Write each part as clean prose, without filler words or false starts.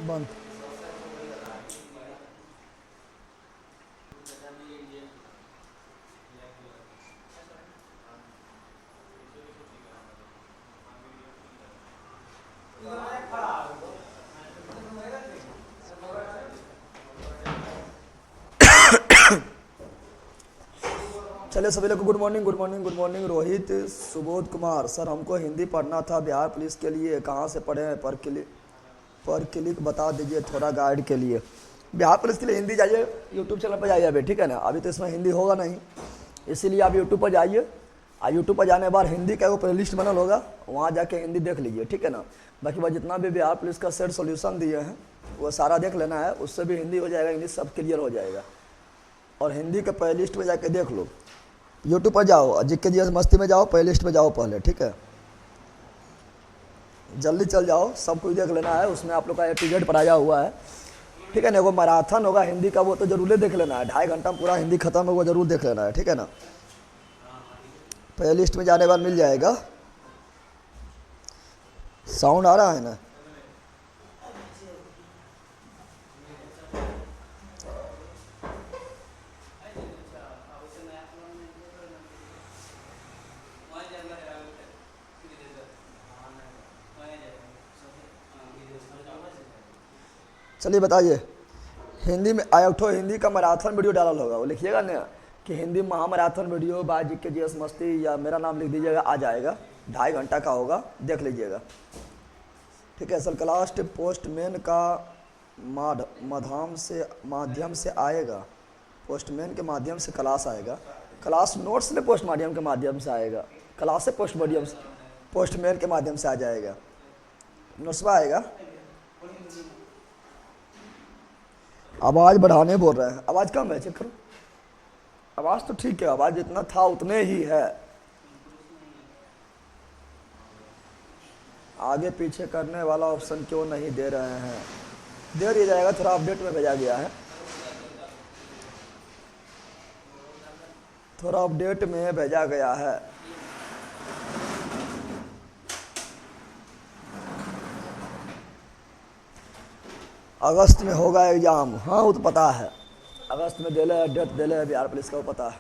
बंद। चलिए सभी लोग को good morning good morning good morning. Rohit Subodh Kumar sir, हमको हिंदी पढ़ना था बिहार पुलिस के लिए, कहाँ से पढ़ें? पर क्लिक बता दीजिए थोड़ा गाइड के लिए। बिहार पुलिस के लिए हिंदी जाइए, यूट्यूब चैनल पर जाइए अभी, ठीक है ना। अभी तो इसमें हिंदी होगा नहीं, इसीलिए आप यूट्यूब पर जाइए। और यूट्यूब पर जाने के बाद हिंदी का वो प्ले लिस्ट बनल होगा, वहाँ जाके हिंदी देख लीजिए, ठीक है ना। बाकी वह जितना भी बिहार पुलिस का सेट सोल्यूशन दिए हैं वो सारा देख लेना है, उससे भी हिंदी हो जाएगा, इंग्लिश सब क्लियर हो जाएगा। और हिंदी का प्ले लिस्ट में जाके देख लो, यूट्यूब पर जाओ, जीके जीएस मस्ती में जाओ, प्ले लिस्ट में जाओ पहले, ठीक है। जल्दी चल जाओ, सब कुछ देख लेना है, उसमें आप लोग का A to Z पढ़ाया हुआ है, ठीक है ना। वो मैराथन होगा हिंदी का, वो तो जरूर देख लेना है, 2.5 घंटा में पूरा हिंदी खत्म होगा, जरूर देख लेना है, ठीक है ना। प्ले लिस्ट में जाने के बाद मिल जाएगा। साउंड आ रहा है ना? चलिए बताइए, हिंदी में आयोठो हिंदी का मैराथन वीडियो डाला होगा, वो लिखिएगा ना कि हिंदी महामैराथन वीडियो बाय जीके जीएस मस्ती, या मेरा नाम लिख दीजिएगा, आ जाएगा। 2.5 घंटा का होगा, देख लीजिएगा, ठीक है। सर क्लास पोस्टमैन का माध्यम से आएगा, पोस्टमैन के माध्यम से क्लास आएगा, क्लास नोट्स में पोस्ट माध्यम के माध्यम से आएगा, क्लास से पोस्टमैन के माध्यम से आ जाएगा, नोट्स में आएगा। आवाज़ बढ़ाने बोल रहे हैं, आवाज़ कम है, चेक करो। आवाज़ तो ठीक है, आवाज़ जितना था उतने ही है, आगे पीछे करने वाला ऑप्शन क्यों नहीं दे रहे हैं? दे दिया जाएगा, थोड़ा अपडेट में भेजा गया है, थोड़ा अपडेट में भेजा गया है। अगस्त में होगा एग्जाम, हाँ वो तो पता है, अगस्त में डेट दे है बिहार पुलिस का, वो पता है।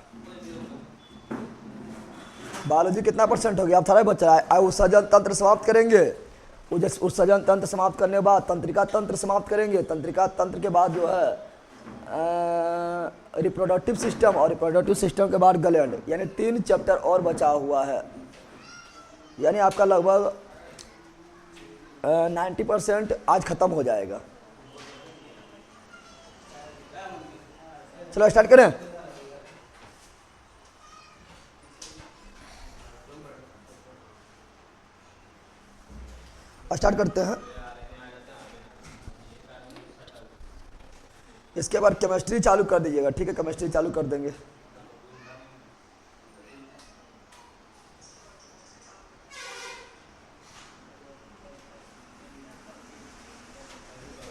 बायोलॉजी कितना % हो गया? अब 18 बच्चा है। उत्सर्जन तंत्र समाप्त करेंगे, उत्सर्जन तंत्र समाप्त करने के बाद तंत्रिका तंत्र समाप्त करेंगे, तंत्रिका तंत्र के बाद जो है रिप्रोडक्टिव सिस्टम, और रिप्रोडक्टिव सिस्टम के बाद ग्लैंड, यानी 3 चैप्टर और बचा हुआ है, यानी आपका लगभग 90% आज खत्म हो जाएगा। चलो स्टार्ट करें। स्टार्ट करते हैं। इसके बाद केमिस्ट्री चालू कर दीजिएगा, ठीक है, केमिस्ट्री चालू कर देंगे।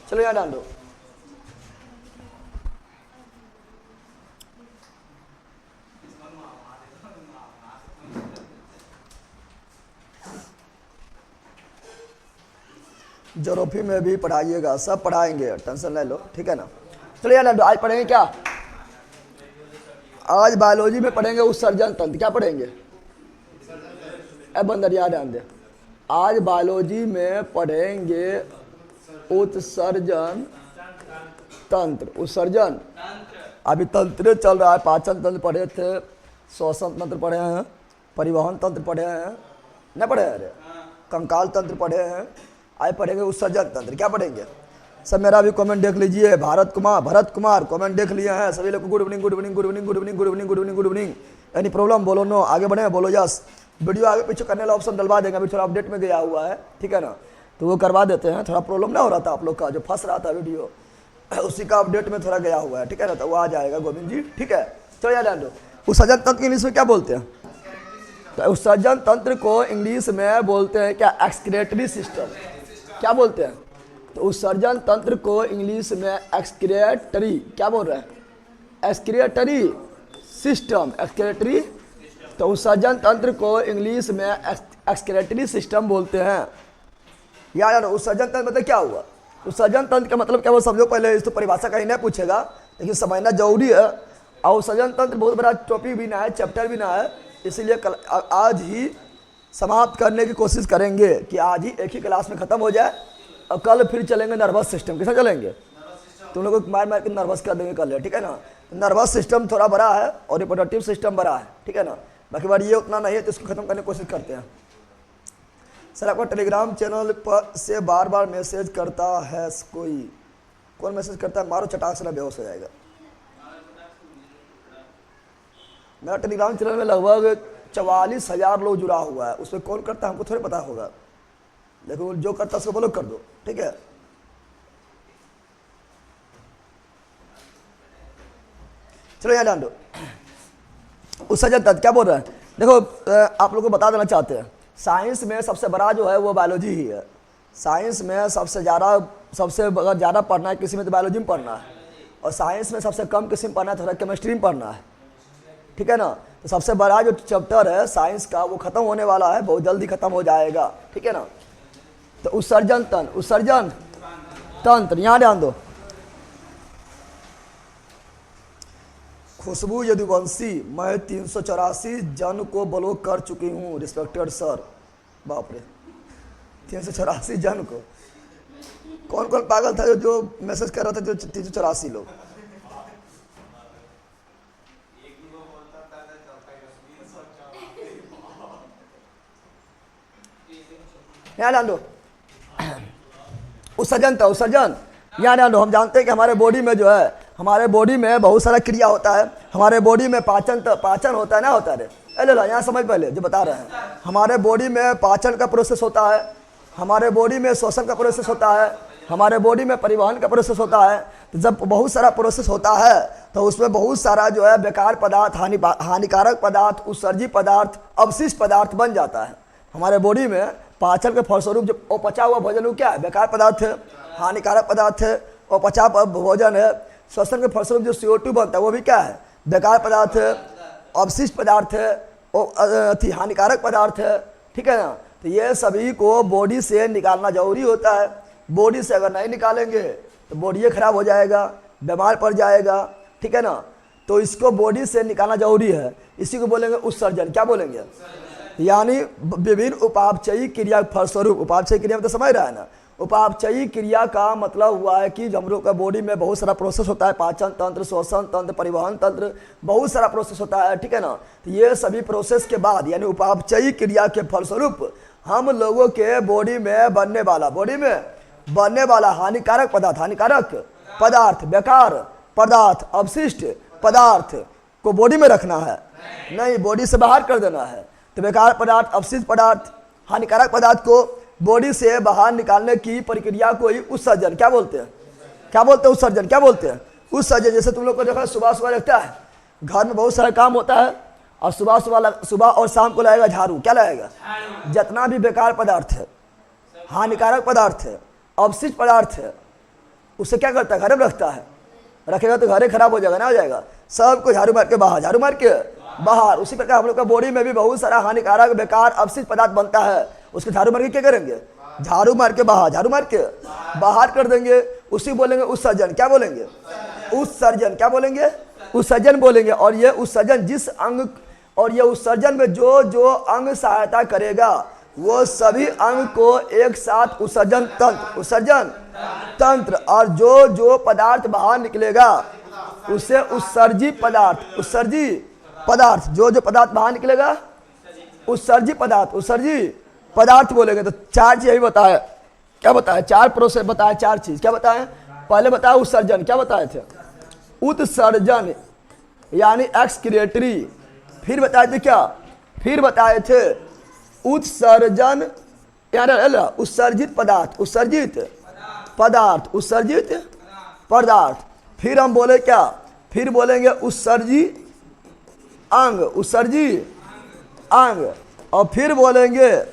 चलो यहाँ डाल दो। जोग्राफी में भी पढ़ाइएगा, सब पढ़ाएंगे, टेंशन ले लो, ठीक है ना। चलिए यार, आज पढ़ेंगे क्या? आज बायोलॉजी में पढ़ेंगे उत्सर्जन तंत्र। क्या पढ़ेंगे? बंदरिया ध्यान दे। आज बायोलॉजी में पढ़ेंगे उत्सर्जन तंत्र। उत्सर्जन अभी तंत्र चल रहा है, पाचन तंत्र पढ़े थे, श्वसन तंत्र पढ़े हैं, परिवहन तंत्र पढ़े हैं, नहीं पढ़े? अरे कंकाल तंत्र पढ़े हैं, आज पढ़ेंगे उत्सर्जन तंत्र। क्या पढ़ेंगे? सब मेरा भी कमेंट देख लीजिए। भरत कुमार कमेंट देख लिए हैं सभी लोग को। Good evening good evening good evening good evening good evening good evening good evening. Any problem बोलो नो, आगे बढ़े बोलो यस। वीडियो आगे पीछे करने वाला ऑप्शन डलवा देंगे, अभी थोड़ा अपडेट में गया हुआ है, ठीक है ना, तो वो करवा देते हैं। थोड़ा प्रॉब्लम ना हो रहा था आप लोग का, जो फंस रहा था वीडियो, उसी का अपडेट में थोड़ा गया हुआ है, ठीक है ना, तो वो आ जाएगा गोविंद जी, ठीक है। चलो यार डाल दो। उत्सर्जन तंत्र इंग्लिश में क्या बोलते हैं? तो उत्सर्जन तंत्र को इंग्लिश में बोलते हैं क्या? Excretory system. क्या बोलते हैं? तो उत्सर्जन तंत्र को इंग्लिश में एक्सक्रेटरी, क्या बोल रहे हैं? Excretory system, excretory. तो उत्सर्जन तंत्र को इंग्लिश में एक्सक्रेटरी सिस्टम बोलते हैं। यार उत्सर्जन तंत्र मतलब क्या हुआ? उत्सर्जन तंत्र का मतलब क्या वो समझो पहले, इस तो परिभाषा कहीं नहीं पूछेगा लेकिन समझना जरूरी है। और उत्सर्जन तंत्र बहुत बड़ा टॉपिक भी ना है, चैप्टर भी ना है, इसीलिए कल आज ही समाप्त करने की कोशिश करेंगे कि आज ही एक ही क्लास में ख़त्म हो जाए। और कल फिर चलेंगे नर्वस सिस्टम। किसमें चलेंगे? तुम लोगों को मार मार के नर्वस कर देंगे कल, ठीक है ना। नर्वस सिस्टम थोड़ा बड़ा है और रिप्रोडक्टिव सिस्टम बड़ा है, ठीक है ना। बाकी बार ये उतना नहीं है तो इसको ख़त्म करने की कोशिश करते हैं। सर आपका टेलीग्राम चैनल पर से बार बार मैसेज करता है कोई, कौन मैसेज करता है? मारो चटाक से ना बेहोश हो जाएगा। मेरा टेलीग्राम चैनल में लगभग 44,000 लोग जुड़ा हुआ है, उसमें कौन करता है हमको थोड़ी पता होगा, लेकिन जो करता है उसको फॉलो कर दो, ठीक है। चलो यहाँ ध्यान दो। उत्सर्जन तंत्र क्या बोल रहे हैं? देखो आप लोग को बता देना चाहते हैं, साइंस में सबसे बड़ा जो है वो बायोलॉजी ही है। साइंस में सबसे अगर ज़्यादा पढ़ना है किसी में तो बायोलॉजी में पढ़ना है, और साइंस में सबसे कम किसी में पढ़ना है तो थोड़ा केमिस्ट्री में पढ़ना है, ठीक है ना। तो सबसे बड़ा जो चैप्टर है साइंस का वो खत्म होने वाला है, बहुत जल्दी खत्म हो जाएगा, ठीक है ना। तो उत्सर्जन तंत्र यहाँ ध्यान दो। खुशबू यदुवंशी, मैं 384 जन को ब्लॉक कर चुकी हूँ रिस्पेक्टेड सर। बाप रे, 384 जन को। कौन कौन पागल था जो मैसेज कर रहा था? जो 384 लोग। यहाँ ध्यान दो। उत्सर्जन यहाँ ध्यान दो। हम जानते हैं कि हमारे बॉडी में जो है, हमारे बॉडी में बहुत सारा क्रिया होता है। हमारे बॉडी में पाचन होता है ना, होता है रे ला यहाँ समझ पहले जो बता रहे हैं। हमारे बॉडी में पाचन का प्रोसेस होता है, हमारे बॉडी में श्वसन का प्रोसेस होता है, हमारे बॉडी में परिवहन का प्रोसेस होता है। तो जब बहुत सारा प्रोसेस होता है तो उसमें बहुत सारा जो है बेकार पदार्थ, हानिकारक पदार्थ, उत्सर्जी पदार्थ, अवशिष्ट पदार्थ बन जाता है। हमारे बॉडी में पाचन के फलस्वरूप जो अपचा हुआ भोजन वो क्या है? बेकार पदार्थ है, हानिकारक पदार्थ है, अपचा भोजन है। श्वसन के फलस्वरूप जो CO2 बनता है वो भी क्या है? बेकार पदार्थ है, अवशिष्ट पदार्थ है, हानिकारक पदार्थ है, ठीक है ना। तो ये सभी को बॉडी से निकालना जरूरी होता है। बॉडी से अगर नहीं निकालेंगे तो बॉडी खराब हो जाएगा, बीमार पड़ जाएगा, ठीक है ना। तो इसको बॉडी से निकालना जरूरी है, इसी को बोलेंगे उत्सर्जन। क्या बोलेंगे? यानी विभिन्न उपापचयी क्रिया के फलस्वरूप, उपापचयी क्रिया में तो समझ रहा है ना। उपापचयी क्रिया का मतलब हुआ है कि हम लोग का बॉडी में बहुत सारा प्रोसेस होता है, पाचन तंत्र, श्वसन तंत्र, परिवहन तंत्र, बहुत सारा प्रोसेस होता है, ठीक है ना। तो ये सभी प्रोसेस के बाद यानी उपापचयी क्रिया के फलस्वरूप हम लोगों के बॉडी में बनने वाला हानिकारक पदार्थ, बेकार पदार्थ, अवशिष्ट पदार्थ को बॉडी में रखना है, नहीं बॉडी से बाहर कर देना है। तो बेकार पदार्थ, अवशिष्ट पदार्थ, हानिकारक पदार्थ को बॉडी से बाहर निकालने की प्रक्रिया को ही उत्सर्जन क्या बोलते हैं? उत्सर्जन क्या बोलते हैं? उत्सर्जन। जैसे तुम लोग को देखा सुबह लगता है घर में बहुत सारा काम होता है और सुबह और शाम को लगेगा झाड़ू। क्या लगेगा? जितना भी बेकार पदार्थ है, हानिकारक पदार्थ है, अवशिष्ट पदार्थ है, उससे क्या करता है? घर में रखता है। रखेगा तो घर खराब हो जाएगा, ना हो जाएगा। सबको झाड़ू मार के बाहर। उसी प्रकार हम लोग का बॉडी में भी बहुत सारा हानिकारक, बेकार, अवशिष्ट पदार्थ बनता है। उसको झाड़ू मार के क्या करेंगे? झाड़ू मार के बाहर कर देंगे। उसी बोलेंगे उत्सर्जन। क्या बोलेंगे? उत्सर्जन। क्या बोलेंगे? उत्सर्जन बोलेंगे। और ये उत्सर्जन में जो अंग सहायता करेगा वो सभी अंग को एक साथ उत्सर्जन तंत्र, और जो पदार्थ बाहर निकलेगा उसे उत्सर्जी पदार्थ, जो पदार्थ बाहर निकलेगा उत्सर्जी पदार्थ बोलेंगे। तो चार चीज यही बताया। क्या बताया? चार प्रोसेस बताया, चार चीज। क्या बताया? पहले बताया उत्सर्जन। क्या बताए थे? उत्सर्जन यानी एक्सक्रिएटरी। फिर बताए थे क्या? फिर बताए थे उत्सर्जन यानी उत्सर्जित पदार्थ। फिर हम बोले क्या? फिर बोलेंगे उत्सर्जी अंग, और फिर बोलेंगे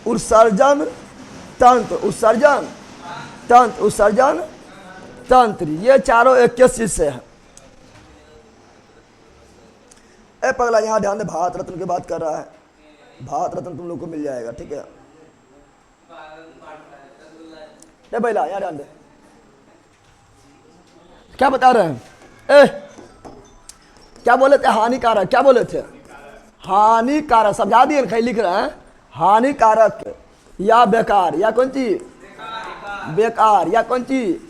उत्सर्जन तंत्र। ये चारों एक चीज से है। पगला यहाँ ध्यान दे, भारत रत्न की बात कर रहा है। भारत रत्न तुम लोग को मिल जाएगा, ठीक है। ले बैला यहाँ डाल दे। क्या बता रहे हैं? क्या बोले थे? हानिकारक। क्या बोले थे? हानिकारक। समझा दिए ना, कहीं लिख रहे हैं हानिकारक या बेकार या कौन चीज? बेकार या कौन चीज?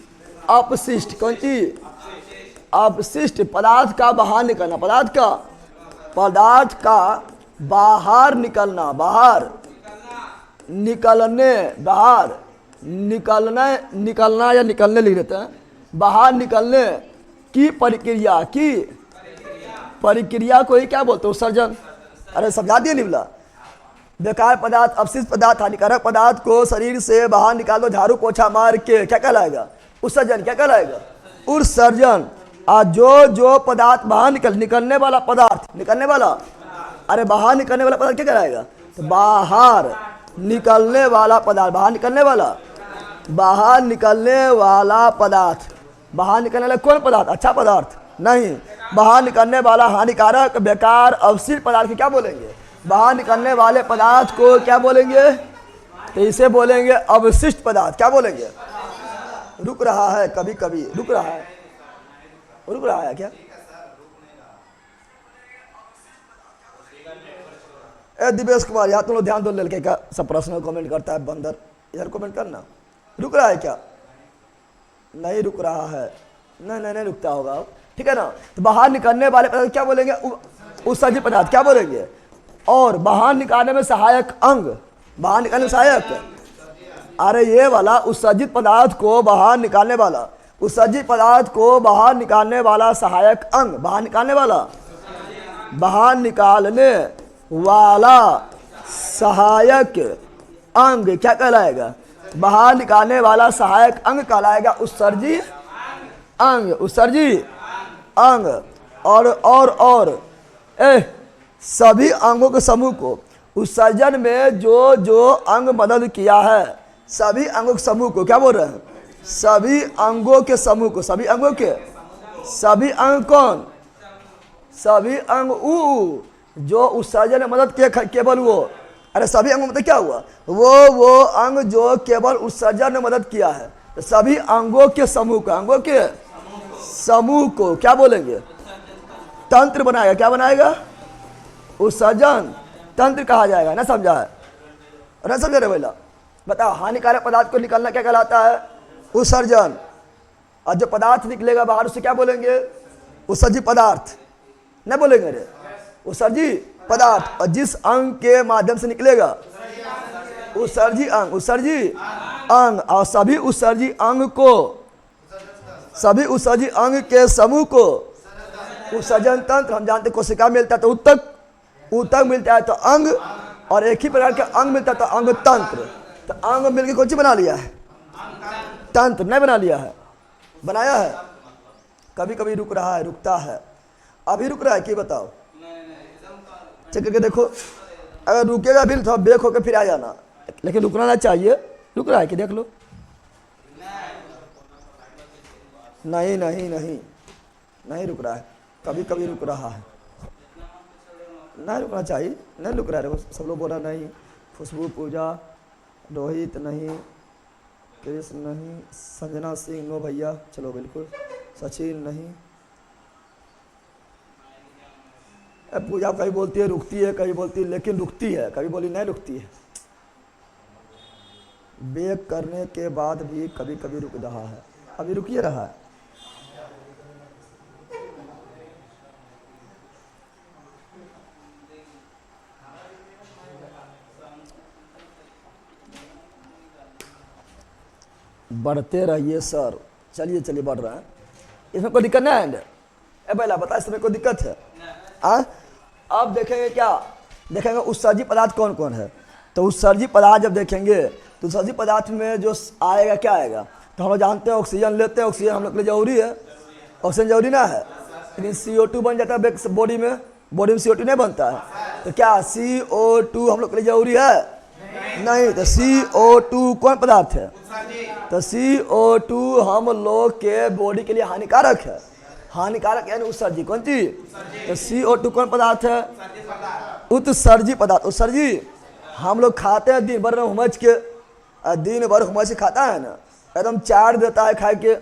अपशिष्ट। कौन चीज? अपशिष्ट पदार्थ का बाहर निकलना। पदार्थ का बाहर निकलना। बाहर निकलने। बाहर निकलना या निकलने लिख देते हैं। बाहर निकलने की प्रक्रिया को ही क्या बोलते हैं? उत्सर्जन। अरे समझा दिए निबला। बेकार पदार्थ, अपशिष्ट पदार्थ, हानिकारक पदार्थ को शरीर से बाहर निकाल दो झाड़ू पोछा मार के, क्या कहलाएगा? उत्सर्जन। क्या कहलाएगा? उत्सर्जन। जो पदार्थ बाहर निकलने वाला पदार्थ, निकलने वाला, अरे बाहर निकलने वाला पदार्थ क्या कहलाएगा? तो बाहर निकलने वाला पदार्थ। बाहर निकलने वाला पदार्थ। बाहर निकलने वाला कौन पदार्थ? अच्छा पदार्थ नहीं। बाहर निकलने वाला हानिकारक, बेकार, अवशिष्ट पदार्थ क्या बोलेंगे? बाहर निकलने वाले पदार्थ को क्या बोलेंगे? तो इसे बोलेंगे अवशिष्ट पदार्थ। क्या बोलेंगे? रुक रहा है कभी कभी, रुक रहा है क्या? दिवेश कुमार, यहाँ तुम लोग ध्यान दो। लड़के का सब प्रश्न कमेंट करता है बंदर, इधर कमेंट करना। रुक रहा है क्या? नहीं रुक रहा है। नहीं रुकता होगा, ठीक है ना। तो बाहर निकलने वाले पदार्थ क्या बोलेंगे? उत्सर्जित पदार्थ। क्या बोलेंगे? और बाहर निकालने में सहायक अंग। बाहर निकालने में सहायक, अरे ये वाला उत्सर्जित पदार्थ को बाहर निकालने वाला, उत्सर्जित पदार्थ को बाहर निकालने वाला सहायक अंग। बाहर निकालने वाला सहायक अंग क्या कहलाएगा? बाहर निकालने वाला सहायक अंग कहलाएगा उत्सर्जी अंग। उत्सर्जी अंग। और सभी अंगों के समूह को उत्सर्जन में जो अंग मदद किया है, सभी अंगों के समूह को क्या बोल रहे हैं? सभी अंगों के समूह को। सभी अंगों के, सभी अंग कौन? सभी अंग जो उत्सर्जन में मदद किए, केवल वो। अरे सभी अंगों मतलब क्या हुआ? वो अंग जो केवल उत्सर्जन में मदद किया है। तो सभी अंगों के समूह को, अंगों के समूह को क्या बोलेंगे? तंत्र बनाएगा। क्या बनाएगा? उत्सर्जन तंत्र कहा जाएगा। ना समझा है? ना समझ रहे भैया? बताओ, हानिकारक पदार्थ को निकलना क्या कहलाता है? उत्सर्जन। और जो पदार्थ निकलेगा बाहर उसे क्या बोलेंगे? उत्सर्जित पदार्थ। न बोलेंगे रे? उत्सर्जित पदार्थ। और जिस अंग के माध्यम से निकलेगा उत्सर्जी अंग। उत्सर्जी अंग। और सभी उत्सर्जी अंग को, सभी उत्सर्जी अंग के समूह को उत्सर्जन तंत्र। हम जानते कोशिका मिलता है तो ऊतक मिलता है तो अंग, और एक ही प्रकार के अंग मिलता है तो अंग तंत्र। तो अंग मिलकर कौन सी बना लिया है? तंत्र। नहीं बना लिया है, बनाया है। कभी कभी रुक रहा है, रुकता है। अभी रुक रहा है कि बताओ? चेक करके देखो। अगर रुकेगा भी तो बेक होकर फिर आ जाना, लेकिन रुकना ना चाहिए। रुक रहा है कि देख लो। नहीं रुक रहा है। कभी कभी रुक रहा है। नहीं रुकना चाहिए। नहीं रुक रहा है। सब लोग बोला नहीं। खुशबू, पूजा, रोहित नहीं, कृष्ण नहीं, संजना सिंह नो भैया, चलो बिल्कुल। सचिन नहीं। पूजा कभी बोलती है रुकती है, कभी बोलती है लेकिन रुकती है, कभी बोली नहीं रुकती है। बेक करने के बाद भी कभी कभी रुक रहा है। अभी रुकिए रहा है। बढ़ते रहिए सर। चलिए बढ़ रहा है। इसमें कोई दिक्कत नहीं है? पहला बता, इसमें कोई दिक्कत है? अब देखेंगे क्या? देखेंगे उत्सर्जित पदार्थ कौन कौन है। तो उत्सर्जित पदार्थ जब देखेंगे तो उत्सर्जित पदार्थ में जो आएगा क्या आएगा? तो हम लोग जानते हैं ऑक्सीजन लेते हैं। ऑक्सीजन हम लोग के लिए जरूरी है। ऑक्सीजन जरूरी ना है, लेकिन CO2 बन जाता है बॉडी में CO2 नहीं बनता है। तो क्या CO2 हम लोग के लिए जरूरी है? नहीं। तो CO2 कौन पदार्थ है? तो CO2 हम लोग के बॉडी के लिए हानिकारक है। हानिकारक यानी उत्सर्जी। कौन चीज? तो CO2 कौन पदार्थ है? उत्सर्जी पदार्थ। उत्सर्जी हम लोग खाते हैं दिन भर में हुमच के, दिन भर हुमच खाता है ना, एकदम चार देता है खाए के।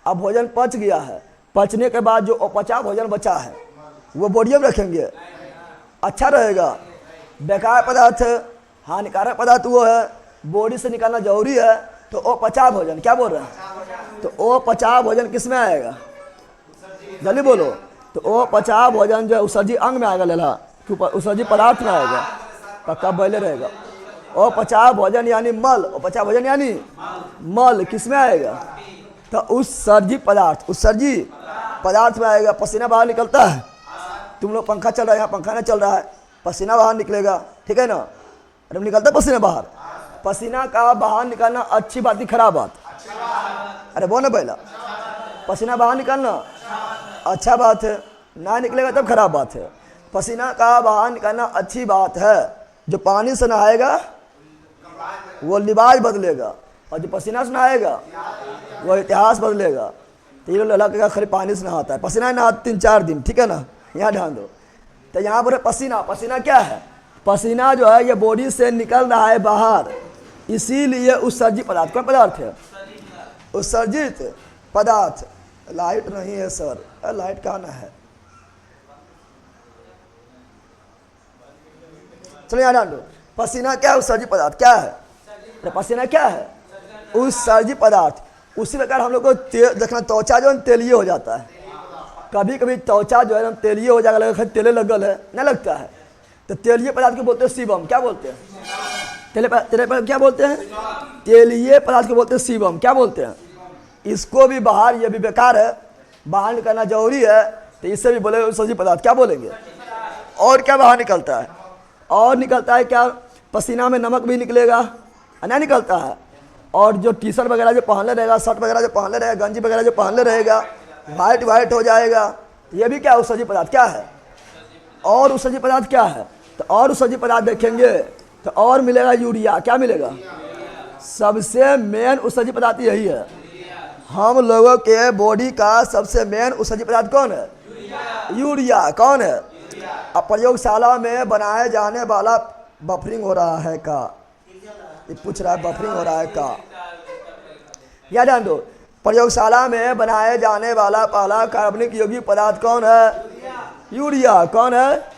अब भोजन पच गया है, पचने के बाद जो अपचा भोजन बचा है वो बॉडी में रखेंगे, अच्छा रहेगा। बेकार पदार्थ, हानिकारक पदार्थ वो है, बॉडी से निकालना जरूरी है। तो अपचा भोजन, क्या बोल रहे हैं? तो अपचा भोजन किस में आएगा? जल्दी बोलो। तो अपचा भोजन जो है उत्सर्जी अंग में आएगा, लेला उत्सर्जी पदार्थ में आएगा, पक्का बैले रहेगा। अपचा भोजन यानी मल, अपचा भोजन यानी मल किस में आएगा? तो उत्सर्जी पदार्थ, उत्सर्जी पदार्थ में आएगा। पसीना बाहर निकलता है, तुम लोग पंखा चल रहा है, यहाँ पंखा नहीं चल रहा है, पसीना बाहर निकलेगा, ठीक है ना? अरे निकलता पसीना बाहर। पसीना का बाहर निकालना अच्छी बात की खराब बात? अरे वो ना पहला, पसीना बाहर निकालना अच्छा बात है, ना निकलेगा तब खराब बात है। पसीना का बाहर निकालना अच्छी बात है। जो पानी से नहाएगा वो लिबाज बदलेगा, और जो पसीना से नहाएगा वो इतिहास बदलेगा। तो ये लोग का खाली पानी से नहाता है, पसीना ही नहाता 3-4 दिन, ठीक है ना? यहाँ ध्यान दो। तो यहाँ पर पसीना, पसीना क्या है? पसीना जो है ये बॉडी से निकल रहा है बाहर, इसीलिए उत्सर्जित पदार्थ। कौन पदार्थ है? उत्सर्जित पदार्थ। लाइट नहीं है सर, लाइट कहाँ ना है? चलो यहाँ ध्यान दो। पसीना क्या है? उत्सर्जित पदार्थ। क्या है? तो पसीना क्या है? उत्सर्जित पदार्थ। उसी प्रकार हम लोग को देखना, त्वचा जो है तेलीय हो जाता है। कभी कभी त्वचा जो है तेलीय हो जाएगा, लगेगा तेले लगल है, नहीं लगता है। तो तेलीय पदार्थ को बोलते हैं सीबम। क्या बोलते हैं? तेले पदार्थ क्या बोलते हैं? तेलीय पदार्थ को बोलते हैं सीबम। क्या बोलते हैं? इसको भी बाहर, ये भी बेकार है, बाहर निकालना जरूरी है, तो इससे भी बोले उत्सर्जित पदार्थ। क्या बोलेंगे? और क्या बाहर निकलता है? और निकलता है क्या? पसीना में नमक भी निकलेगा, नहीं निकलता है। और जो टी शर्ट वगैरह जो पहनले रहेगा, शर्ट वगैरह जो पहनले रहेगा, गंजी वगैरह जो पहनले रहेगा, वाइट हो जाएगा। ये भी क्या? उत्सर्जित पदार्थ। क्या है? और उत्सर्जित पदार्थ क्या है? तो और उत्सर्जित पदार्थ देखेंगे तो और मिलेगा यूरिया। क्या मिलेगा? सबसे मेन उत्सर्जित पदार्थ यही है। हम लोगों के बॉडी का सबसे मेन उत्सर्जित पदार्थ कौन है? यूरिया। कौन है? अब प्रयोगशाला में बनाए जाने वाला बफरिंग हो रहा है का? ये पूछ रहा है बफरिंग हो रहा है का? या ध्यान दो। प्रयोगशाला में बनाए जाने वाला पहला कार्बनिक यौगिक पदार्थ कौन है? यूरिया। कौन है?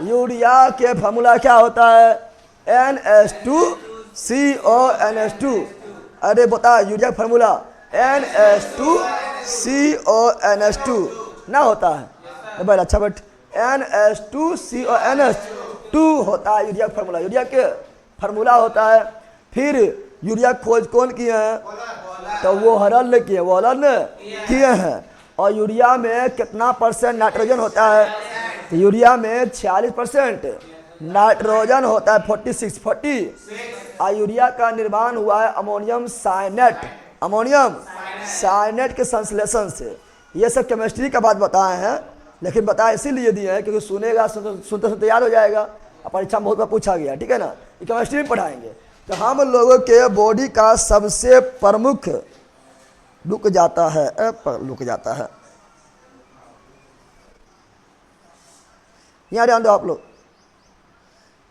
यूरिया के फार्मूला क्या होता है? NH2CONH2। अरे बता, यूरिया फार्मूला NH2CONH2 ना होता है? भाई अच्छा बट NH2CONH2 होता है यूरिया फार्मूला। यूरिया के फार्मूला होता है। फिर यूरिया खोज कौन किए हैं? तो वो हरल ने किए, वो हरल ने किए हैं। और यूरिया में कितना परसेंट नाइट्रोजन होता है? तो यूरिया में 46%, नाइट्रोजन होता है 40। और यूरिया का निर्माण हुआ है अमोनियम साइनेट, अमोनियम साइनेट के संश्लेषण से। ये सब केमिस्ट्री का बात बताए हैं, लेकिन बताए इसीलिए दिए हैं क्योंकि सुनेगा, सुनते सुनते याद हो जाएगा। परीक्षा में बहुत बार पूछा गया, ठीक है ना? ये केमिस्ट्री में पढ़ाएंगे। तो हम लोगों के बॉडी का सबसे प्रमुख रुक जाता है, रुक जाता है। यहाँ ध्यान दो आप लोग।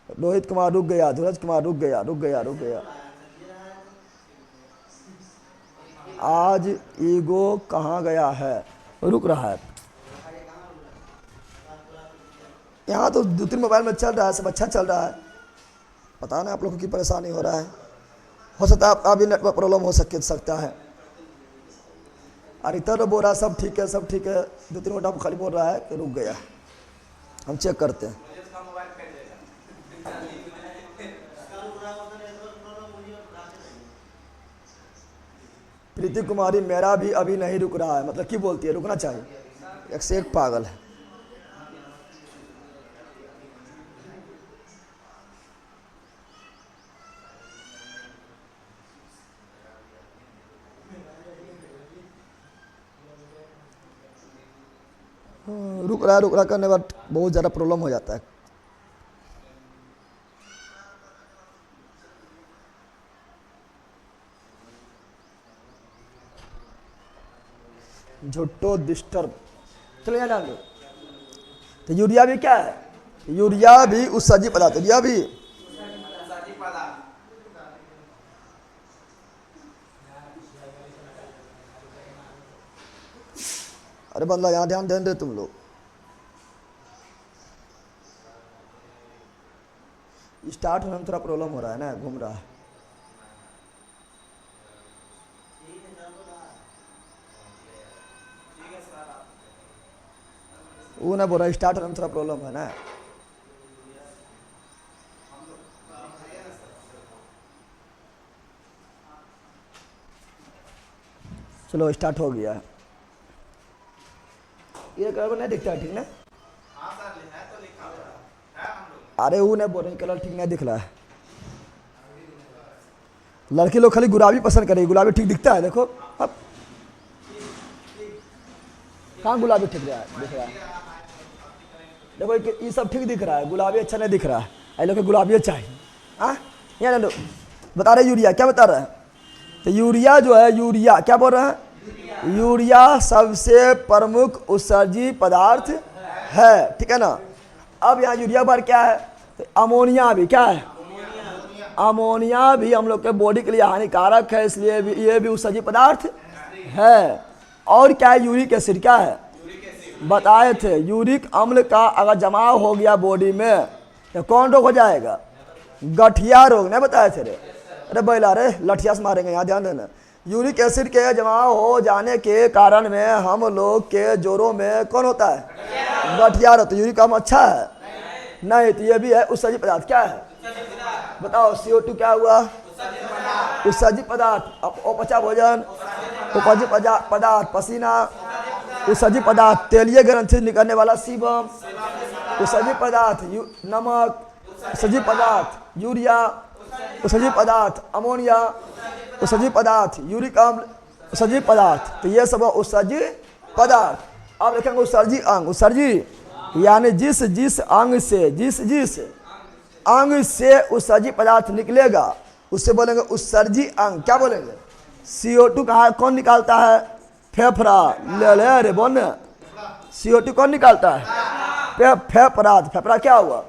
रोहित कुमार रुक गया, धीरज कुमार रुक गया, रुक गया, रुक गया। आज ईगो कहाँ गया है? रुक रहा है। यहाँ तो 2-3 मोबाइल में चल रहा है, सब अच्छा चल रहा है। पता नहीं आप लोगों की परेशानी हो रहा है। हो सकता है अभी नेटवर्क प्रॉब्लम हो सकता है। और इधर बोल रहा है सब ठीक है, सब ठीक है। 2-3 मिनट आप खाली बोल रहा है कि रुक गया। हम चेक करते हैं। प्रीति कुमारी, मेरा भी अभी नहीं रुक रहा है। मतलब क्या बोलती है? रुकना चाहिए। एक से एक पागल है। रुक रहा करने बाद बहुत ज़्यादा प्रॉब्लम हो जाता है। झुट्टो डिस्टर्ब। चलो यहाँ डाल दो। तो यूरिया भी क्या है? यूरिया भी उत्सर्जित पदार्थ। यूरिया भी अरे बंदा यहाँ ध्यान दे तुम लोग। स्टार्ट होने में थोड़ा प्रॉब्लम हो रहा है ना, घूम रहा है। वो ना बोल रहा स्टार्ट होने में थोड़ा प्रॉब्लम है ना। चलो स्टार्ट हो गया। ये कलर नहीं दिखता है ठीक ना? अरे वो नहीं बोल रहे कलर ठीक नहीं दिख रहा है। लड़की लोग खाली गुलाबी पसंद करेगी, गुलाबी ठीक दिखता है। देखो अब कहाँ गुलाबी ठीक रहा है, दिख रहा है। देखो ये सब ठीक दिख रहा है, गुलाबी अच्छा नहीं दिख रहा है। आई लोग गुलाबी चाहिए। हाँ यहाँ लो बता रहे यूरिया, क्या बता रहे हैं? तो यूरिया जो है, यूरिया क्या बोल रहे हैं? यूरिया सबसे प्रमुख उत्सर्जी पदार्थ है, ठीक है ना। अब यहाँ यूरिया बार क्या है? तो अमोनिया भी क्या है? अमोनिया भी हम लोग के बॉडी के लिए हानिकारक है, इसलिए भी ये भी उत्सर्जी पदार्थ है। और क्या है? यूरिक एसिड क्या है? बताए थे यूरिक अम्ल का अगर जमाव हो गया बॉडी में तो कौन रोग हो जाएगा? गठिया रोग। नहीं बताए थे रे? अरे बैला रे लठिया से मारेंगे, यहाँ ध्यान देना। यूरिक एसिड के जमाव हो जाने के कारण में हम लोग के जोड़ों में कौन होता है? गठिया रोग। तो यूरिक अम्ल अच्छा है? नहीं, तो ये भी है उत्सर्जी पदार्थ। क्या है बताओ? CO2 क्या हुआ? उत्सर्जी पदार्थ। अपचा भोजन, उपजी पदार्थ, पसीना, उत्सर्जी पदार्थ, तेलीय ग्रंथि निकलने वाला सीबम, उत्सर्जी पदार्थ, नमक, उत्सर्जी पदार्थ, यूरिया, उत्सर्जी पदार्थ, अमोनिया, उत्सर्जी पदार्थ, यूरिक अम्ल, उत्सर्जी पदार्थ। तो ये सब उत्सर्जी पदार्थ। अब देखेंगे उत्सर्जी अंग। उत्सर्जी यानी जिस जिस अंग से उत्सर्जी पदार्थ निकलेगा उससे बोलेंगे उत्सर्जी अंग। क्या बोलेंगे? CO2 कहाँ कौन निकालता है? फेफड़ा। ले ले रे बोल। CO2 कौन निकालता है? फेफड़ा। फेफड़ा क्या हुआ?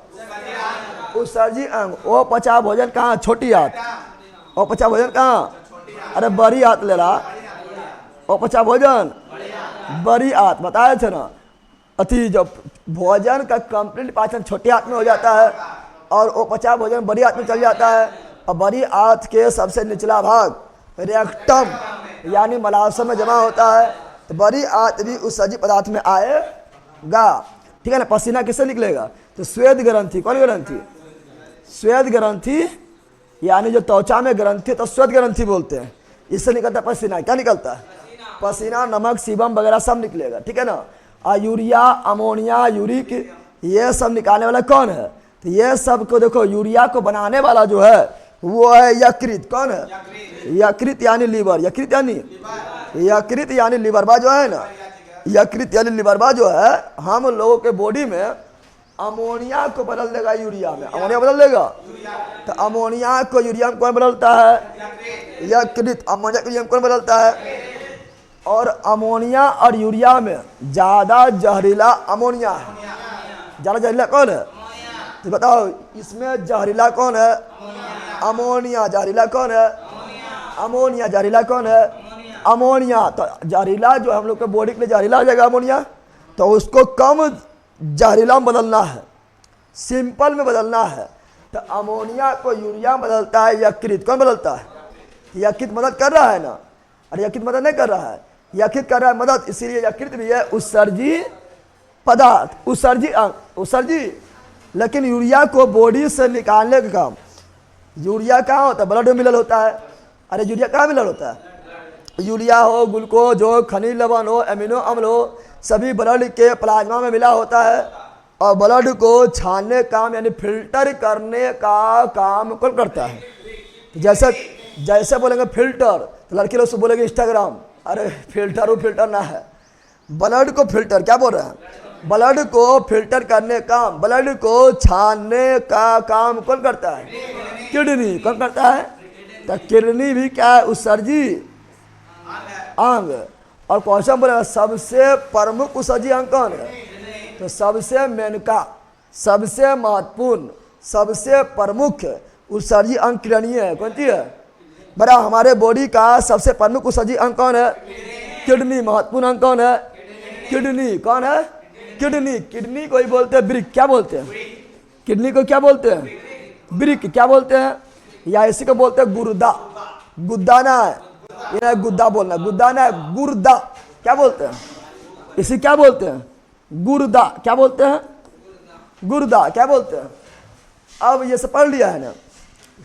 उत्सर्जी अंग। ओ पचा भोजन कहाँ? छोटी आंत। ओ पचा भोजन कहाँ? अरे बड़ी आंत ले ला। ओ पचा भोजन बड़ी आंत बताए थे ना। अति जब भोजन का कंप्लीट पाचन छोटी आंत में हो जाता है और ओ पचा भोजन बड़ी आंत में चल जाता है। और बड़ी आंत के सबसे निचला भाग रेक्टम यानी मलाशय में जमा होता है। तो बड़ी आंत भी उत्सर्जी पदार्थ में आएगा, ठीक है ना। पसीना किससे निकलेगा? तो श्वेत ग्रंथि। कौन ग्रंथि? श्वेत ग्रंथि यानी जो त्वचा में ग्रंथि तो श्वेत ग्रंथि बोलते हैं। इससे निकलता पसीना। क्या निकलता है? पसीना, नमक, सीबम वगैरह सब निकलेगा, ठीक है ना। और यूरिया, अमोनिया, यूरिक ये सब निकालने वाला कौन है? तो ये सब को देखो, यूरिया को बनाने वाला जो है वो है यकृत। कौन है? यकृत यानी लीवर। यकृत यानी लीवरबा जो है ना, यकृत यानी लीवरबा जो है हम लोगों के बॉडी में अमोनिया को बदल देगा यूरिया में। अमोनिया बदल देगा। तो अमोनिया को यूरिया में कौन बदलता है? यकृत। अमोनिया को यूरिया में कौन बदलता है? और अमोनिया और यूरिया में ज़्यादा जहरीला अमोनिया है। ज़्यादा जहरीला कौन है? तो बताओ इसमें जहरीला कौन है? अमोनिया। जहरीला कौन है? अमोनिया। जहरीला कौन है? अमोनिया। तो जहरीला जो हम लोग के बॉडी के लिए जहरीला हो जाएगा अमोनिया, तो उसको कम जहरीला में बदलना है, सिंपल में बदलना है। तो अमोनिया को यूरिया में बदलता है यकृत। कौन बदलता है? यकृत मदद कर रहा है ना। अरे यकृत मदद नहीं कर रहा है, यकृत कर रहा है मदद। इसीलिए यकृत भी है उत्सर्जी पदार्थ, उत्सर्जी अंग, उत्सर्जी। लेकिन यूरिया को बॉडी से निकालने का काम, यूरिया कहाँ होता है? ब्लड में मिलल होता है। अरे यूरिया कहाँ मिलल होता है? यूरिया हो, ग्लूकोज हो, खनिज लवण हो, अमीनो अम्ल हो, सभी ब्लड के प्लाज्मा में मिला होता है। और ब्लड को छानने काम यानी फिल्टर करने का काम कौन करता है? जैसे बोलेंगे फिल्टर तो लड़के लोग से बोलेंगे इंस्टाग्राम। अरे फिल्टर ना है, ब्लड को फिल्टर। क्या बोल रहे हैं? ब्लड को फिल्टर करने का, ब्लड को छानने का काम कौन करता है? किडनी। कौन करता है? तो किडनी भी क्या है? उत्सर्जी अंग। और क्वेश्चन बोलेगा सबसे प्रमुख उत्सर्जी अंग कौन है? तो सबसे मेनका, सबसे महत्वपूर्ण, सबसे प्रमुख उत्सर्जी अंग किडनी है। कौन सी है? बड़ा हमारे बॉडी का सबसे प्रमुख उत्सर्जी अंग कौन है? किडनी। महत्वपूर्ण अंग कौन है? किडनी कौन है? किडनी। किडनी को ही बोलते हैं ब्रिक। क्या बोलते हैं? किडनी को क्या बोलते हैं? ब्रिक। क्या बोलते हैं? या इसी को बोलते हैं गुर्दा। गुद्दा ना है, ये गुद्दा बोलना, गुद्दा ना है, गुर्दा। क्या बोलते हैं इसी? क्या बोलते हैं? गुर्दा। क्या बोलते हैं? गुर्दा। क्या बोलते हैं? अब ये सब पढ़ लिया है ना,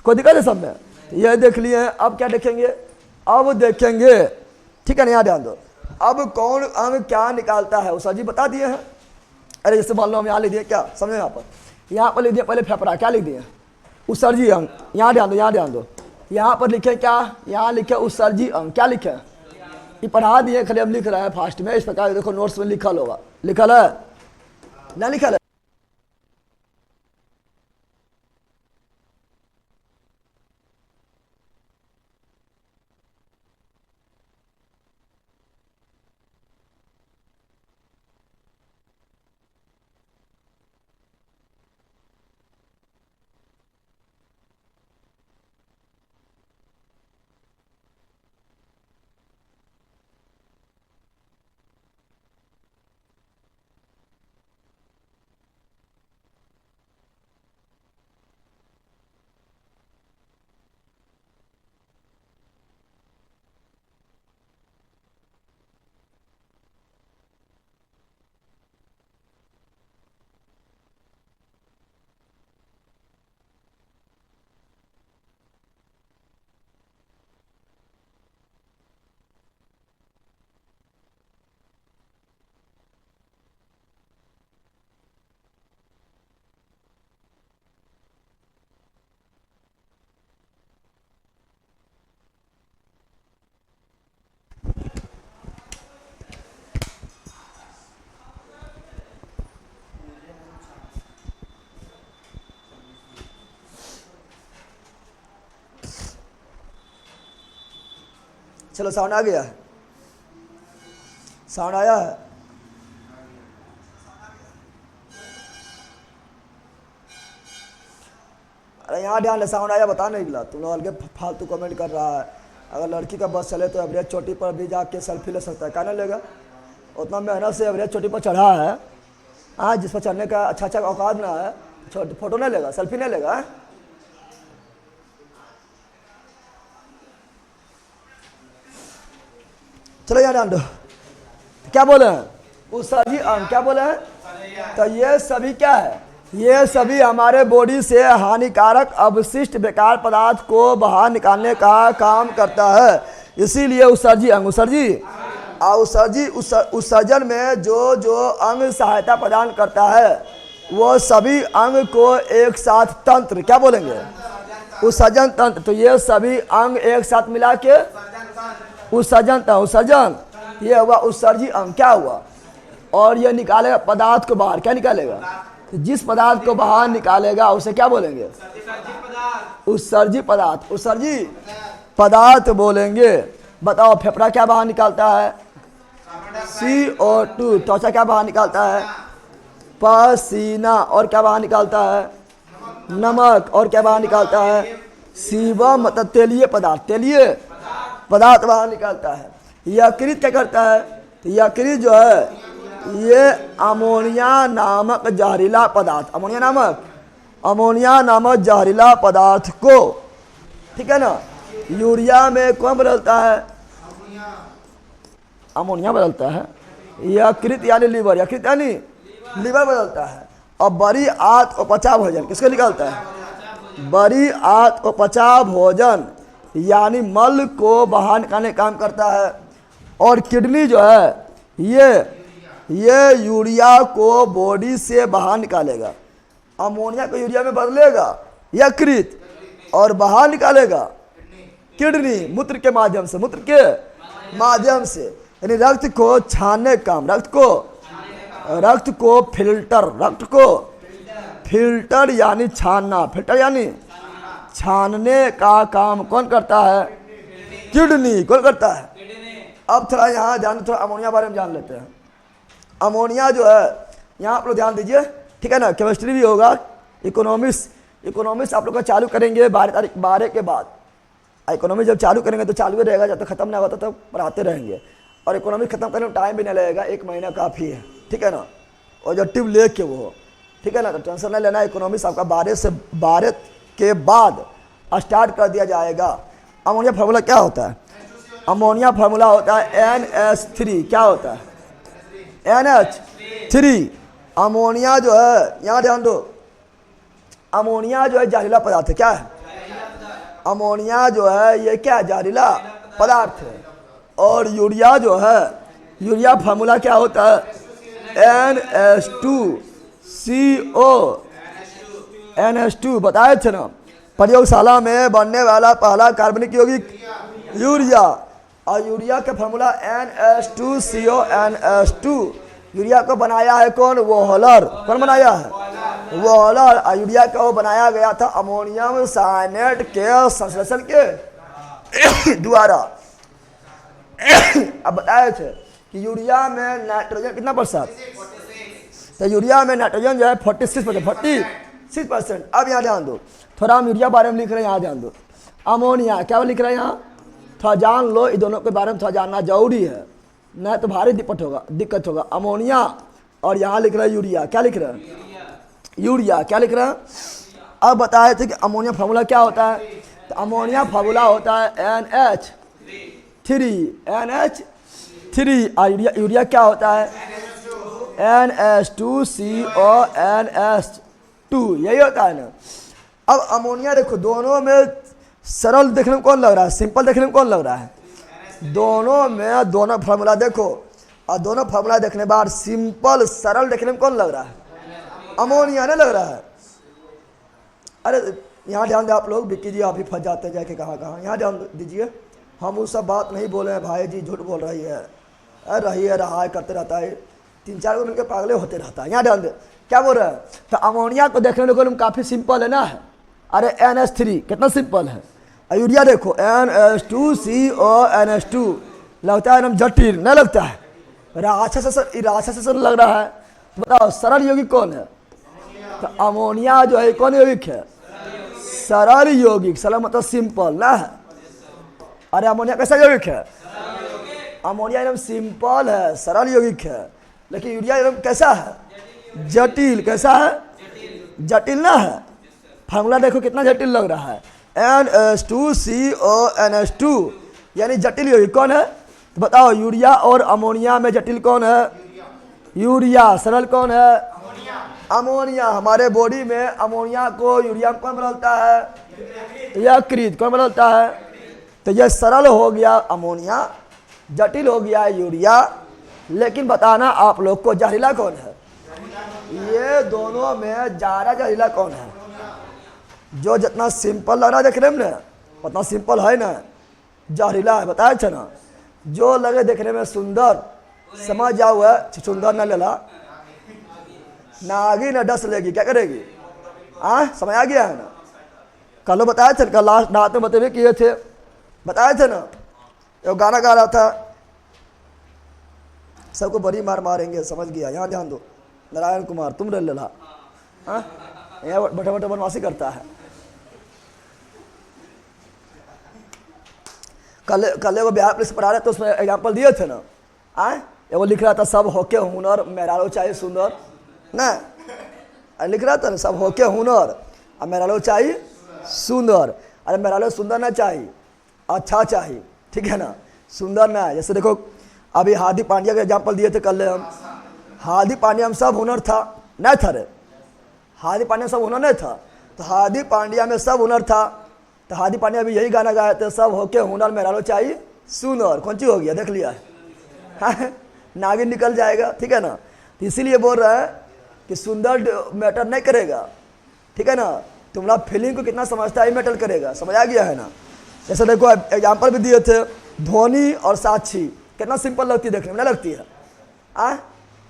कोई दिक्कत है सब में? ये देख लिए। अब क्या देखेंगे? अब देखेंगे, ठीक है ना, यहाँ ध्यान दो। अब कौन अंग क्या निकालता है उषा जी बता दिए हैं। अरे जैसे मान लो हम यहाँ लिख दिए, क्या समझे? यहाँ पर लिख दिए पहले फेफड़ा। क्या लिख दिए? उत्सर्जी अंग। यहाँ ध्यान दो, यहाँ ध्यान दो। यहाँ पर लिखे क्या? यहाँ लिखे उत्सर्जी अंग। क्या लिखे? ये पढ़ा दिए, खाली हम लिख रहे हैं फास्ट में। इस प्रकार देखो नोट्स में लिखल होगा। लिखल है ना? लिखल है। चलो साउंड आ गया है? साउंड आया है? अरे यहाँ ध्यान, साउंड आया बता नहीं निकला। तुम लोग अलगे फालतू कमेंट कर रहा है। अगर लड़की का बस चले तो एवरेज चोटी पर भी जाके सेल्फी ले सकता है। क्या नहीं लेगा? उतना मेहनत से एवरेज चोटी पर चढ़ा है। हाँ, जिस पर चढ़ने का अच्छा अच्छा औकात ना है, फोटो नहीं लेगा, सेल्फी नहीं लेगा है? चलो यार ध्यान दो। क्या बोले हैं? उत्सर्जी अंग। क्या बोले हैं? तो ये सभी क्या है? ये सभी हमारे बॉडी से हानिकारक अवशिष्ट बेकार पदार्थ को बाहर निकालने का काम करता है। इसीलिए उत्सर्जी अंग। उत्सर्जी उत्सर्जन में जो जो अंग सहायता प्रदान करता है वो सभी अंग को एक साथ तंत्र। क्या बोलेंगे? उत्सर्जन तंत्र। तो ये सभी अंग एक साथ मिला के उत्सर्जन था। उत्सर्जन ये हुआ उत्सर्जी अंग। क्या हुआ? और ये निकालेगा पदार्थ को बाहर। क्या निकालेगा? तो जिस पदार्थ को बाहर निकालेगा उसे क्या बोलेंगे? उत्सर्जी पदार्थ। उत्सर्जी पदार्थ बोलेंगे। बताओ फेफड़ा क्या बाहर निकालता है? CO2। त्वचा क्या बाहर निकालता है? पसीना। और क्या बाहर निकालता है? नमक। और क्या बाहर निकालता है? सीबम, मतलब तेलीय पदार्थ। तेलीय पदार्थ बाहर निकालता है। यकृत क्या करता है? तो यकृत जो है ये अमोनिया नामक जहरीला पदार्थ, अमोनिया नामक जहरीला पदार्थ को, ठीक है ना, यूरिया में कौन बदलता है? अमोनिया बदलता है। यकृत यानी लीवर, यकृत यानी लीवर बदलता है। और बड़ी आंत अपचा भोजन किसको निकालता है? बड़ी आंत अपचा भोजन यानी मल को बाहर निकालने का काम करता है। और किडनी जो है ये यूरिया को बॉडी से बाहर निकालेगा। अमोनिया को यूरिया में बदलेगा यकृत, और बाहर निकालेगा किडनी मूत्र के माध्यम से। मूत्र के माध्यम से यानी रक्त को छानने का काम, रक्त को फिल्टर यानी छानना, फिल्टर यानी छानने का काम कौन करता है? किडनी। कौन करता है? अब थोड़ा यहाँ ध्यान, थोड़ा अमोनिया बारे में जान लेते हैं। अमोनिया जो है, यहाँ आप लोग ध्यान दीजिए, ठीक है ना। केमिस्ट्री भी होगा, इकोनॉमिक्स आप लोग का चालू करेंगे 12 के बाद। इकोनॉमिक्स जब चालू करेंगे तो चालू ही रहेगा, जब तक खत्म नहीं होता तब पढ़ाते रहेंगे। और इकोनॉमिक्स खत्म करने में टाइम भी नहीं लगेगा, 1 महीना काफ़ी है, ठीक है ना। ऑब्जेक्टिव लेके वो, ठीक है ना, तो टेंशन नहीं लेना। इकोनॉमिक्स आपका 12 के बाद स्टार्ट कर दिया जाएगा। अमोनिया फार्मूला क्या होता है? अमोनिया फार्मूला होता है NH3। क्या होता है? NH3। अमोनिया जो है, यहाँ ध्यान दो, अमोनिया जो है जहरीला पदार्थ है। क्या है? अमोनिया जो है ये क्या है? जहरीला पदार्थ है। और यूरिया जो है, यूरिया फार्मूला क्या होता है? NH2CO। NH2 बताए थे ना, प्रयोगशाला में बनने वाला पहला कार्बनिक यौगिक यूरिया। और यूरिया का फार्मूला NH2CO। NH2 यूरिया को बनाया है कौन? वोहलर। कौन बनाया है? वोहलर। और यूरिया का वो बनाया गया था अमोनियम साइनेट के संश्लेषण के द्वारा। अब बताए थे कि यूरिया में नाइट्रोजन कितना %? तो यूरिया में नाइट्रोजन जो है 46%। अब यहाँ ध्यान दो, थोड़ा हम यूरिया बारे में लिख रहे हैं, यहाँ ध्यान दो। अमोनिया क्या लिख रहे हैं यहाँ? थोड़ा जान लो, इन दोनों के बारे में थोड़ा जानना जरूरी है, नहीं तो भारी दिक्कत होगा। अमोनिया और यहाँ लिख रहे हैं यूरिया। क्या लिख रहे हैं? यूरिया। क्या लिख रहे हैं? अब बताए थे कि अमोनिया फार्मूला क्या होता है? तो अमोनिया फार्मूला होता है NH3। और यूरिया क्या होता है? NH2CO NH2। यही होता है ना। अब अमोनिया देखो, दोनों में सरल देखने में कौन लग रहा है? सिंपल देखने में कौन लग रहा है? दोनों में, दोनों फार्मूला देखो, और दोनों फार्मूला देखने बाद सिंपल सरल देखने में कौन लग रहा है? अमोनिया नहीं लग रहा है। अरे यहाँ ध्यान दे आप लोग, विक्की जी आप ही फंस जाते हैं जाके कहाँ। यहाँ ध्यान दीजिए, हम वो सब बात नहीं बोले हैं। भाई जी झूठ बोल रही है, रहा है करते रहता है, 3-4 को मिलकर पागले होते रहता है। यहाँ ध्यान दे, क्या बोल रहे हैं? तो अमोनिया को देखने को काफ़ी सिंपल है ना है। अरे NH3 कितना सिंपल है। यूरिया देखो NH2CO NH2 लगता है एकदम जटिल, नहीं लगता है? राक्षस लग रहा है। तो बताओ सरल यौगिक कौन है? तो अमोनिया जो है कौन यौगिक है? सरल यौगिक। सरल मतलब सिंपल ना है। अरे अमोनिया कैसा यौगिक है? अमोनिया एकदम सिंपल है, सरल यौगिक है। लेकिन यूरिया एकदम कैसा है? जटिल। कैसा है? जटिल ना है। फार्मूला देखो कितना जटिल लग रहा है, NH2CO NH2, यानी जटिल यौगिक कौन है? तो बताओ यूरिया और अमोनिया में जटिल कौन है? यूरिया। सरल कौन है? अमोनिया। हमारे बॉडी में अमोनिया को यूरिया में कौन बदलता है? यकृत। कौन बदलता है? तो यह सरल हो गया अमोनिया, जटिल हो गया यूरिया। लेकिन बताना आप लोग को जहरीला कौन है? ये दोनों में ज़्यादा जहरीला कौन है? जो जितना सिंपल लग रहा है देखने में ना, उतना सिंपल है ना, जहरीला है। बताया था ना, जो लगे देखने में सुंदर, समझ जाओ है सुंदर न लेला, नागी न डस लेगी, क्या करेगी? समझ आ गया है ना। कल बताया था, कल लास्ट रात में बतेबे किए थे, बताया था ना। वो गाना गा रहा था, सबको बड़ी मार मारेंगे, समझ गया। यहाँ ध्यान दो, नारायण कुमार तुम ले लेला, यहाँ बैठे बैठे बनवासी करता है। कल वो बिहार पुलिस पढ़ा रहे तो उसमें एग्जाम्पल दिए थे ना। वो लिख रहा था सब होके हुनर मेहरारू चाहिए सुंदर ना, लिख रहा था ना सब होके हुनर और मेहरारू चाहिए सुंदर। अरे मेहरारू सुंदर ना चाहिए, अच्छा चाहिए, ठीक है ना, सुंदर ना है। जैसे देखो अभी हार्दिक पांड्या के एग्जाम्पल दिए थे कल हम। हार्दिक पांड्या में सब हुनर था, नहीं था रे? हार्दिक पांड्या में सब हुनर नहीं था, तो हार्दिक पांड्या में सब हुनर था। तो हार्दिक पांड्या भी यही गाना गाए थे, सब होके हुनर मेहरारू चाहिए सुंदर। कौन सी हो गया? देख लिया है, नागिन निकल जाएगा, ठीक है ना। तो इसीलिए बोल रहा है कि सुंदर मैटर नहीं करेगा, ठीक है ना। तुम्हारा फीलिंग को कितना समझता है मैटर करेगा, समझ आ गया है ना। जैसे देखो एग्जाम्पल भी दिए थे, धोनी और साक्षी कितना सिंपल लगती है देखने में, नहीं लगती है?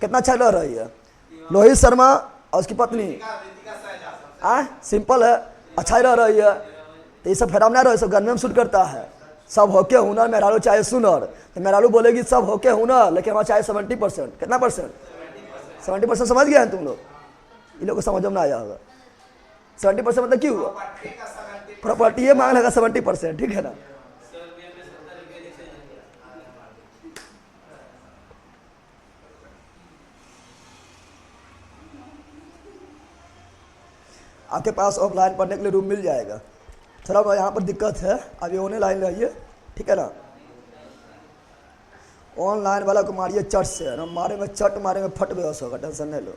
कितना अच्छा लग रही है। रोहित शर्मा और उसकी पत्नी, सिंपल है, अच्छा ही रह रही है। तो ये सब फैराम नहीं रहा, सब गर्मी में शूट करता है। सब होके हुनर मेहरारू चाहे सुनर, तो मेहरारू बोलेगी सब होके हुनर, लेकिन हमारा चाहे 70%। कितना परसेंट? 70%। समझ गया है तुम लोग? इन लोग को समझ में ना आया होगा। 70% मतलब क्यों हुआ? प्रॉपर्टी ये मांग लगा 70%, ठीक है ना। आपके पास ऑफलाइन पढ़ने के लिए रूम मिल जाएगा। थोड़ा यहाँ पर दिक्कत है, अभी ऑनलाइन रहिए, ठीक है ना। ऑनलाइन वाला को मारिए चट से ना, मारेंगे चट मारेंगे फट बेहोश होगा, टेंशन नहीं लो।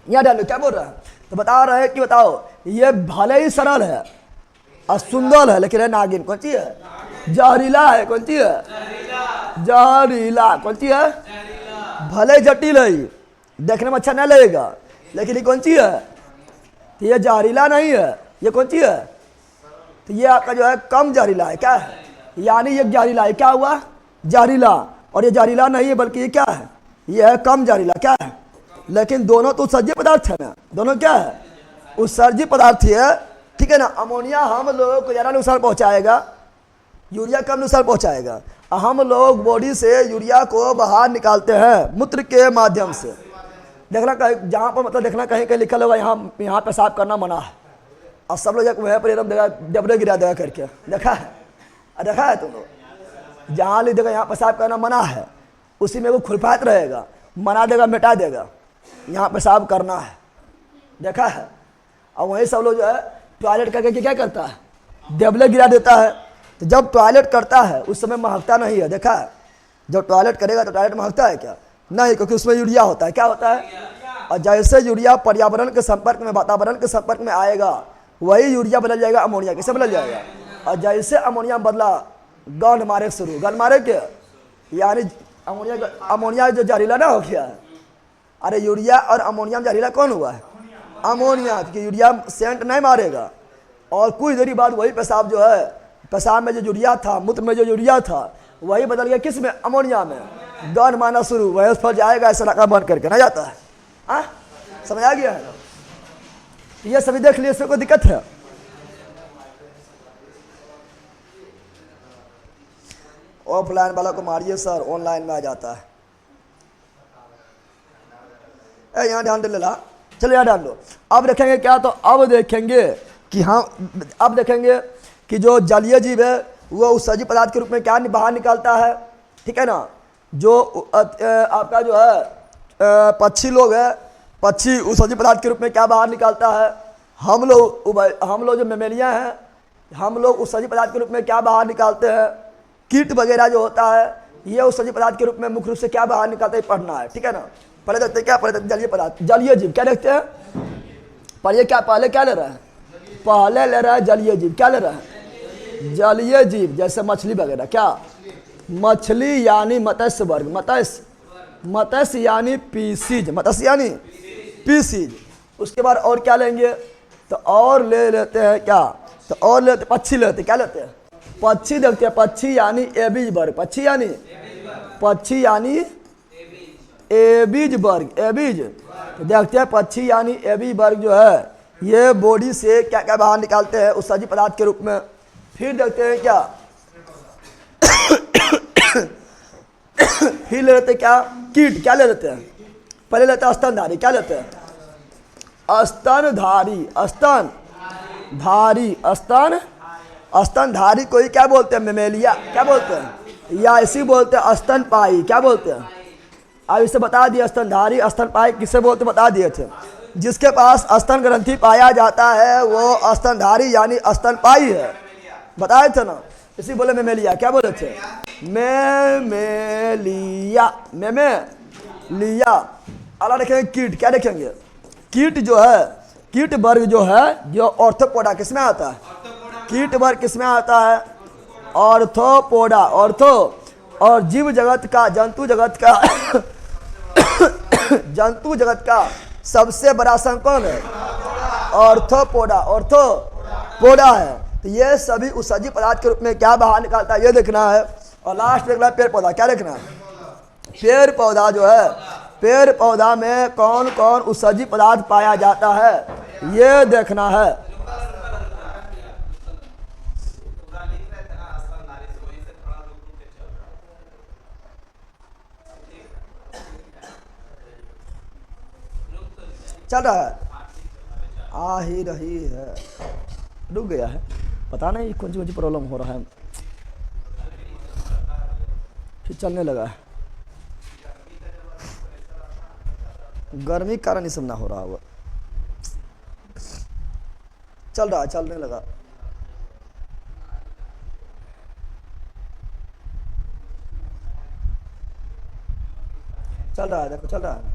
यहाँ डालो, क्या बोल रहा है? तो बता रहे हैं कि बताओ ये भले ही सरल है और सुंदर है, लेकिन है नागिन। कौन सी है? जहरीला है। कौन सी है? जहरीला। कौन सी है? भले जटिल है, देखने में अच्छा नहीं लगेगा, लेकिन ये कौन सी है? तो ये जहरीला नहीं है। ये कौन सी है? तो ये आपका जो है कम जहरीला है। क्या है? यानी ये जहरीला है, क्या हुआ? जहरीला। और ये जहरीला नहीं है, बल्कि ये क्या है? ये है कम जहरीला। क्या है? लेकिन दोनों तो उत्सर्जी पदार्थ है ना, दोनों क्या है? उत्सर्जी पदार्थ है, ठीक है ना। अमोनिया हम लोगों को ज़्यादा नुकसान पहुंचाएगा, यूरिया कम नुकसान पहुंचाएगा। हम लोग बॉडी से यूरिया को बाहर निकालते हैं मूत्र के माध्यम से। देखना कहीं जहाँ पर मतलब देखना कहीं कहीं लिखा होगा यहाँ पेशाब करना मना है, और सब लोग वहाँ पर एकदम डबरे गिरा देगा करके। देखा है? देखा है तुम लोग? जहाँ लिख देगा यहाँ पेशाब करना मना है, उसी में वो खुरपात रहेगा, मना देगा, मिटा देगा, यहाँ पेशाब करना है। देखा है? और वही सब लोग जो है टॉयलेट करके क्या करता है? डबले गिरा देता है। तो जब टॉयलेट करता है उस समय महकता नहीं है। देखा है? जब टॉयलेट करेगा तो टॉयलेट महकता है क्या? नहीं, क्योंकि उसमें यूरिया होता है। क्या होता है? और जैसे यूरिया पर्यावरण के संपर्क में, वातावरण के संपर्क में आएगा, वही यूरिया बदल जाएगा अमोनिया। कैसे बदल जाएगा? और जैसे अमोनिया बदला, गंध मारे शुरू। गंध मारे क्या? यानी अमोनिया जो जहरीला ना हो गया। अरे यूरिया और अमोनिया में जहरीला कौन हुआ है? अमोनिया। क्योंकि यूरिया सेंट नहीं मारेगा, और कुछ देरी बाद वही पेशाब जो है, पेशाब में जो यूरिया था, मूत्र में जो यूरिया था, वही बदल गया किस में? अमोनिया में। गंध मारना शुरू, वही उस पर जाएगा, ऐसा रखा बंद करके ना जाता है। समझ आ गया है? ये सभी देख लिए, इसमें कोई दिक्कत है? ऑफलाइन वाला को मारिए सर, ऑनलाइन में आ जाता है। यहाँ ध्यान दे ला, चलो यहाँ ध्यान दो। अब देखेंगे क्या? तो अब देखेंगे कि अब देखेंगे कि जो जलीय जीव है वो उत्सर्जी पदार्थ के रूप में क्या बाहर निकालता है, ठीक है ना। जो आपका जो है पक्षी लोग है, पक्षी उत्सर्जी पदार्थ के रूप में क्या बाहर निकालता है? हम लोग जो मेमेलियाँ हैं, हम लोग उत्सर्जी पदार्थ के रूप में क्या बाहर निकालते हैं? कीट वगैरह जो होता है, ये उत्सर्जी पदार्थ के रूप में मुख्य रूप से क्या बाहर निकालते हैं, पढ़ना है, ठीक है ना। पहले देखते हैं क्या? पहले जलीय पदार्थ, जलीय जीव क्या देखते हैं? पहले क्या ले रहा है? पहले ले रहा है जलीय जीव। क्या ले रहा है? जलीय जीव, जैसे मछली वगैरह। क्या? मछली यानी मत्स्य वर्ग, मत्स्य यानी पीसीज, मत्स्य यानी पीसीज। उसके बाद और क्या लेंगे? तो और ले लेते हैं क्या? तो और लेते पक्षी लेते। क्या लेते हैं? पक्षी देखते हैं। पक्षी यानी एबीज वर्ग, पक्षी यानी एबीज वर्ग, एबीज। तो देखते हैं पक्षी यानी एबीज वर्ग जो है ये बॉडी से क्या क्या बाहर निकालते हैं उत्सर्जी पदार्थ के रूप में। फिर देखते हैं क्या? फिर ले लेते हैं क्या? कीट। क्या ले लेते हैं? पहले लेते हैं स्तनधारी। क्या लेते हैं? स्तनधारी को ही क्या बोलते हैं? मेमेलिया। क्या बोलते हैं? या इसी बोलते हैं स्तनपाई। क्या बोलते हैं? अब इसे बता दिया, स्तनधारी स्तनपाई किसे बोलते बता दिए थे। जिसके पास स्तन ग्रंथि पाया जाता है वो स्तनधारी यानी स्तनपाई है, बताए थे ना। इसी बोले मेमेलिया। क्या बोले थे? मेमेलिया। अगला देखेंगे कीट। क्या देखेंगे? कीट जो है, कीट वर्ग जो है, जो ऑर्थोपोडा किसमें आता है? कीट वर्ग किसमें आता है? ऑर्थोपोडा। ऑर्थो और जीव जगत का, जंतु जगत का सबसे बड़ा संघ कौन है? ऑर्थोपोडा है। तो ये सभी उत्सर्जी पदार्थ के रूप में क्या बाहर निकालता है ये देखना है। और लास्ट देखना है पेड़ पौधा। क्या देखना है? पेड़ पौधा जो है, पेड़ पौधा में कौन कौन उत्सर्जी पदार्थ पाया जाता है ये देखना है। चल रहा है, आ ही रही है, रुक गया है, पता नहीं कौन सी प्रॉब्लम हो रहा है, फिर चलने लगा है। गर्मी के कारण ये सब ना हो रहा होगा। चल रहा है, चलने लगा। चल रहा है, देखो चल रहा है।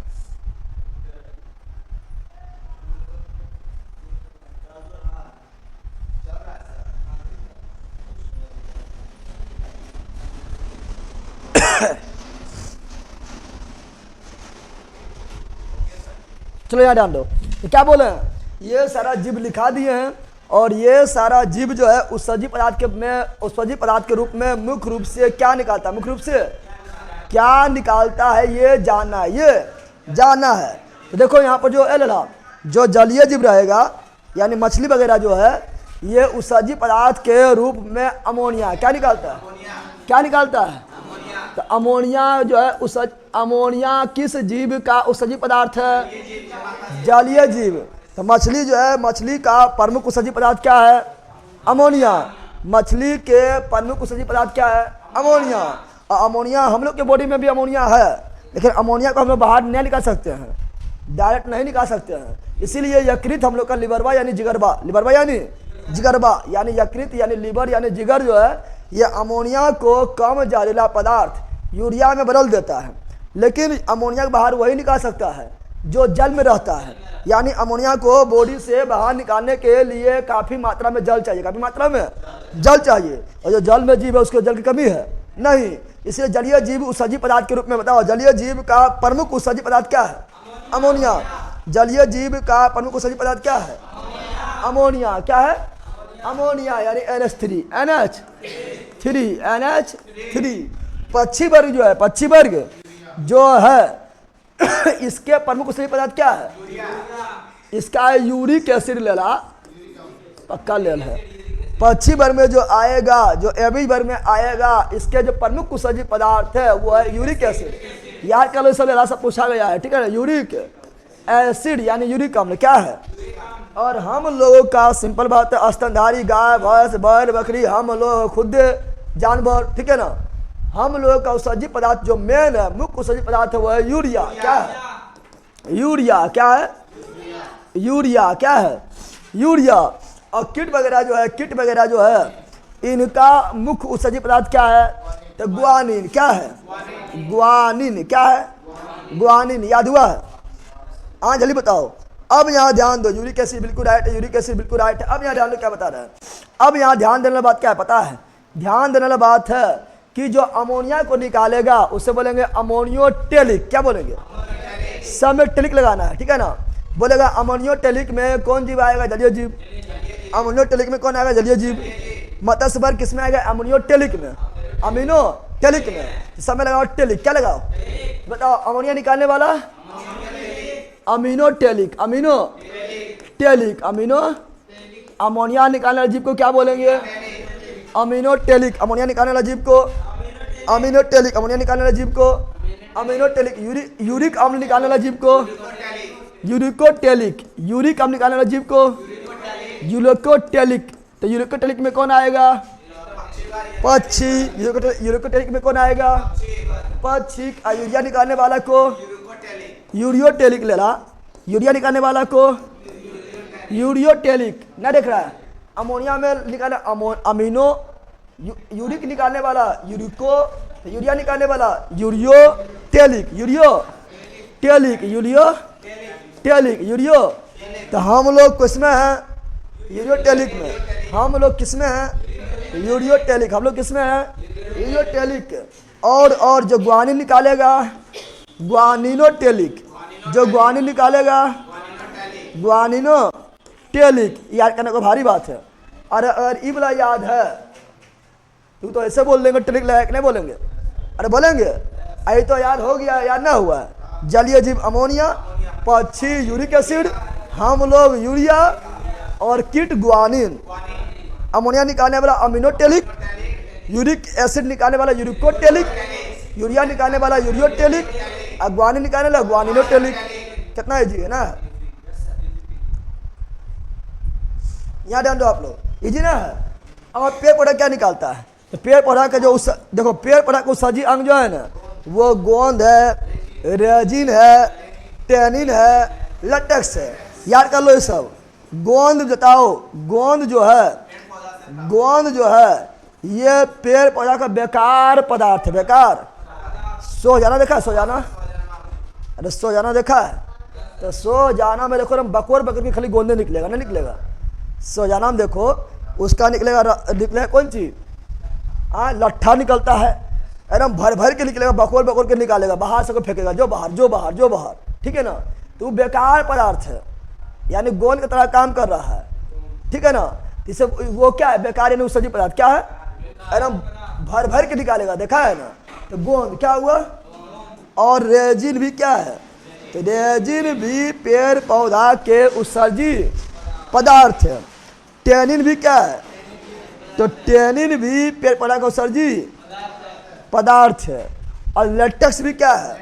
चलो यहाँ ध्यान दो, तो क्या बोले हैं, ये सारा जीव लिखा दिए हैं और ये सारा जीव जो है उत्सर्जी पदार्थ के में उत्सर्जी पदार्थ के रूप में मुख्य रूप से क्या निकालता है, मुख्य रूप से क्या निकालता है ये जानना है, ये जानना है। तो देखो यहाँ पर जो एल जो जलीय जीव रहेगा यानी मछली वगैरह जो है ये उत्सर्जी पदार्थ के रूप में अमोनिया क्या निकालता है, क्या निकालता है। तो अमोनिया जो है अमोनिया किस जीव का उत्सर्जी पदार्थ है, जलीय जीव। तो मछली जो है, मछली का प्रमुख उत्सर्जी पदार्थ क्या है, अमोनिया। मछली के प्रमुख उत्सर्जी पदार्थ क्या है, अमोनिया। और अमोनिया हम लोग के बॉडी में भी अमोनिया है, लेकिन अमोनिया को हम लोग बाहर नहीं निकाल सकते हैं, डायरेक्ट नहीं निकाल सकते हैं। इसीलिए यकृत हम लोग का लिबरवा यानी जिगरबा, लिबरवा यानी जिगरबा यानी यकृत यानी लीवर यानी जिगर जो है ये अमोनिया को कम जहरीला पदार्थ यूरिया में बदल देता है। लेकिन अमोनिया के बाहर वही निकाल सकता है जो जल में रहता है। यानी अमोनिया को बॉडी से बाहर निकालने के लिए काफ़ी मात्रा में जल चाहिए, काफ़ी मात्रा में जल चाहिए। और जो जल में जीव है उसको जल की कमी है नहीं, इसलिए जलीय जीव उत्सर्जी पदार्थ के रूप में बताओ, जलीय जीव का प्रमुख उत्सर्जी पदार्थ क्या है, अमोनिया। जलीय जीव का प्रमुख उत्सर्जी पदार्थ क्या है, अमोनिया। क्या है, अमोनिया यानी NH3 NH3। पक्षी वर्ग जो है, पक्षी वर्ग जो है इसके प्रमुख उत्सर्जी पदार्थ क्या है, इसका यूरिक एसिड लेला पक्का लेल है। पक्षी वर्ग में जो आएगा, जो एबी वर्ग में आएगा, इसके जो प्रमुख उत्सर्जी पदार्थ है वो है यूरिक एसिड। याद कर लो, सब लेला सब पूछा गया है, ठीक है ना। यूरिक एसिड यानी यूरिक अम्ल क्या है। और हम लोगों का सिंपल बात है, स्तनधारी गाय भैंस बैल बकरी हम लोग खुद जानवर, ठीक है ना। हम लोगों का उत्सर्जी पदार्थ जो मेन है, मुख्य उत्सर्जी पदार्थ है वो है यूरिया। क्या है, यूरिया। क्या है, यूरिया। क्या है, यूरिया। और कीट वगैरह जो है, कीट वगैरह जो है इनका मुख्य उत्सर्जी पदार्थ क्या है, तो ग्वानिन। क्या है, ग्वानिन। क्या है, ग्वानिन। याद हुआ है, हाँ जल्दी बताओ। अब यहाँ ध्यान दो, यूरिक एसिड बिल्कुल राइट है, यूरिक एसिड बिल्कुल राइट है। अब यहाँ ध्यान दो क्या बता रहा है। अब यहाँ ध्यान देने वाली बात क्या है पता है, ध्यान देने वाली बात है कि जो अमोनिया को निकालेगा उसे बोलेंगे अमोनियोटेलिक। क्या बोलेंगे, सब में टेलिक लगाना है, ठीक है ना। बोलेगा अमोनियोटेलिक में कौन जीव आएगा, जलीय जीव। अमोनियोटेलिक में कौन आएगा, जलीय जीव। मत्स्य वर्ग किस में आएगा, अमोनियोटेलिक में, अमीनोटेलिक में। सब में लगाओ टेलिक। क्या लगाओ बताओ, अमोनिया निकालने वाला अमीनोटेलिक, अमीनोटेलिक, अमीनो। अमोनिया निकालने वाले जीव को क्या बोलेंगे, अमीनोटेलिक। अमोनिया निकालने वाला जीव को अमीनोटेलिक, अमोनिया निकालने वाला जीव को अमीनोटेलिक। यूरिक अम्ल निकालने वाला जीव को यूरिकोटेलिक, यूरिक अम्ल निकालने वाला जीव को यूरिकोटेलिक। तो यूरिकोटेलिक में कौन आएगा, पक्षी। यूरिकोटेलिक में कौन आएगा, पक्षी। यूरिया निकालने वाला को यूरियोटेलिक लेला, यूरिया निकालने वाला को यूरियोटेलिक। ना देख रहा है, अमोनिया में निकाले अमीनो, यूरिक निकालने वाला यूरिको, यूरिया निकालने वाला यूरियोटेलिक, यूरियोटेलिक, यूरियोटेलिक, यूरियो। तो हम लोग किसमें हैं, यूरियोटेलिक में। हम लोग किसमें हैं, यूरियोटेलिक। हम लोग किसमें हैं, यूरियोटेलिक। और जो ग्वानिन निकालेगा ग्वानिनोटेलिक, जो ग्वानिन निकालेगा ग्वानिनोटेलिक। याद करने को भारी बात है। अरे ई वाला याद है, तू तो ऐसे बोल देंगे टेलिक लगा के नहीं बोलेंगे, अरे बोलेंगे। आई तो याद हो गया, याद ना हुआ। जलीय जीव अमोनिया, पक्षी यूरिक एसिड, हम लोग यूरिया और कीट ग्वानिन। अमोनिया निकालने वाला अमीनोटेलिक, यूरिक एसिड निकालने वाला यूरिकोटेलिक, यूरिया निकालने वाला यूरियोटेलिक, और ग्वानिन निकालने वाला ग्वानिनोटेलिक। कितना इजी है ना, यहाँ ध्यान दो आप लोग, इजी ना है। अब पेड़ पौधा क्या निकालता है, तो पेड़ पौधा का जो देखो पेड़ पौधा का उत्सर्जी अंग जो है ना वो गोंद है, रेजिन है, टेनिन है, लेटेक्स है। याद कर लो ये सब। गोंद बताओ, गोंद जो है ये पेड़ पौधा का बेकार पदार्थ है, बेकार। सोजाना देखा है? सोजाना, अरे सोजाना देखा है? तो सोजाना में देखो बकोर बकर की खाली गोंदे निकलेगा, नहीं निकलेगा। सोजाना में देखो उसका निकलेगा कौन चीज? हाँ, लट्ठा निकलता है, एकदम भर भर के निकलेगा, बकोर बकोर के निकालेगा, बाहर से को फेंकेगा, जो बाहर, ठीक है ना। तो बेकार पदार्थ है, यानी गोंद की तरह काम कर रहा है, ठीक है ना। इसे वो क्या है? बेकार यानी उत्सर्जी पदार्थ क्या है? एकदम भर भर के निकालेगा, देखा है ना। तो गोंद क्या हुआ? और रेजिन भी क्या है? तो रेजिन भी पेड़ पौधा के उत्सर्जी पदार्थ है। टेनिन भी क्या है? तो टेनिन भी पेड़ पौधा का उत्सर्जी पदार्थ है। और लेटेक्स भी क्या है?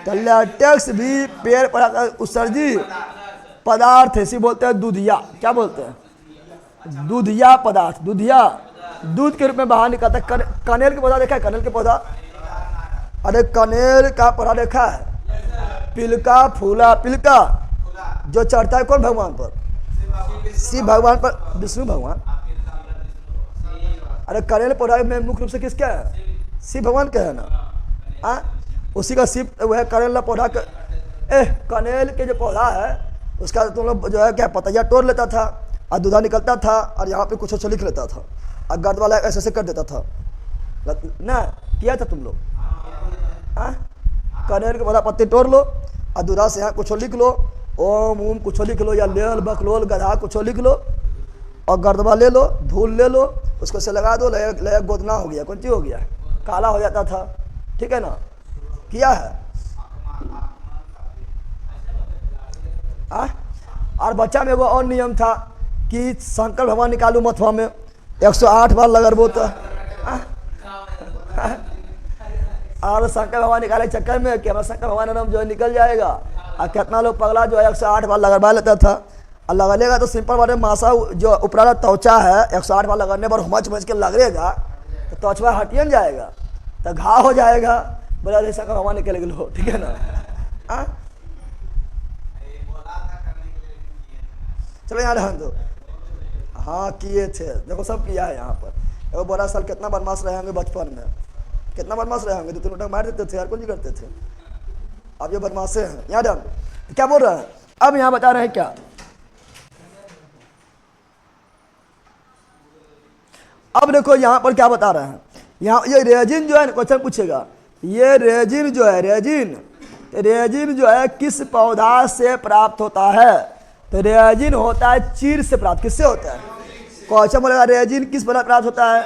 तो लेटेक्स भी पेड़ पौधा का उत्सर्जी पदार्थ है। इसी बोलते हैं दूधिया। क्या बोलते हैं? दूधिया पदार्थ। दूधिया दूध के रूप में बाहर निकलता है। कनेर का पौधा देखा है? कनेर के पौधा, अरे कनेर का पौधा देखा है? पिलका फूला, पिलका जो चढ़ता है कौन भगवान पर? शिव भगवान पर, विष्णु भगवान। अरे कनेर पौधा में मुख्य रूप से किसका है? शिव भगवान का है ना। उसी का शिव वह कनेर पौधा का। कनेर के जो पौधा है उसका तुम लोग जो है क्या पतैया तोड़ लेता था और दूधा निकलता था और यहाँ पे कुछ लिख लेता था और गर्द वाला ऐसे ऐसे कर देता था ना, किया था तुम लोग? कनेर के पौधा पत्ती तोड़ लो और दूधा से यहाँ कुछ लिख लो, ओम ओम कुछ लिख लो, या लेल बकलोल गधा कुछ लिख लो और गर्दवा ले लो, धूल ले लो, उसको से लगा दो, लय गोदना हो गया, कौन चीज हो गया? काला हो जाता था, ठीक है ना। किया है। और बच्चा में वो और नियम था कि शंकर भगवान निकालू मथुआ में 108 बार लगरबो तो। और शंकर भगवान निकाले चक्कर में कि हमारा शंकर भगवान नाम जो है निकल जाएगा। और कितना लोग पगला जो है 108 बार लगरवा लेता था। और लगलेगा तो सिंपल बात है, मासा जो ऊपरा त्वचा है 108 बार लगने पर हुमच के लगेगा तो त्वचा हटियन जाएगा, तो घाव हो जाएगा। बोला शंकर भगवान निकल लो, ठीक है ना। चलो यहाँ रहने दो। हाँ किए थे, देखो सब किया है यहाँ पर। देखो 12 साल कितना बदमाश रहे होंगे बचपन में, कितना बदमाश रहे होंगे। 2-3 उठक मार देते थे यार, कुछ नहीं करते थे। अब ये बदमाशे हैं। यहाँ ध्यान दो क्या बोल रहे हैं। अब यहाँ बता रहे हैं क्या, अब देखो यहाँ पर क्या बता रहे हैं। यहाँ ये रेजिन जो है क्वेश्चन पूछेगा, ये रेजिन जो है, रेजिन जो है किस पौधा से प्राप्त होता है? तो रेजिन होता है चीड़ से प्राप्त। किससे होता है? क्वेश्चन बोलेगा रेजिन किस पौधा प्राप्त होता है?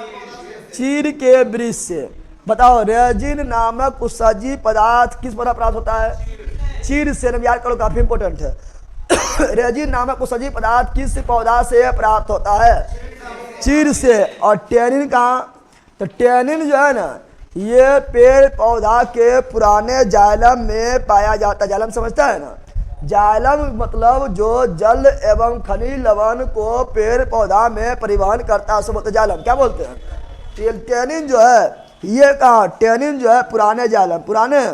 चीड़ के वृक्ष से। बताओ रेजिन नामक उत्सर्जी पदार्थ किस पौधा प्राप्त होता है? चीड़ से। याद करो, काफी इंपोर्टेंट है। रेजिन नामक उत्सर्जी पदार्थ किस पौधा से प्राप्त होता है? चीड़ से। और टेनिन कहाँ? तो टेनिन जो है ना ये पेड़ पौधा के पुराने जाइलम में पाया जाता है। जाइलम समझता है ना? जाइलम मतलब जो जल एवं खनिज लवण को पेड़ पौधा में परिवहन करता है उसे बोलते जाइलम। क्या बोलते हैं? टेनिन जो है ये कहाँ? टेनिन जो है पुराने जाइलम। पुराने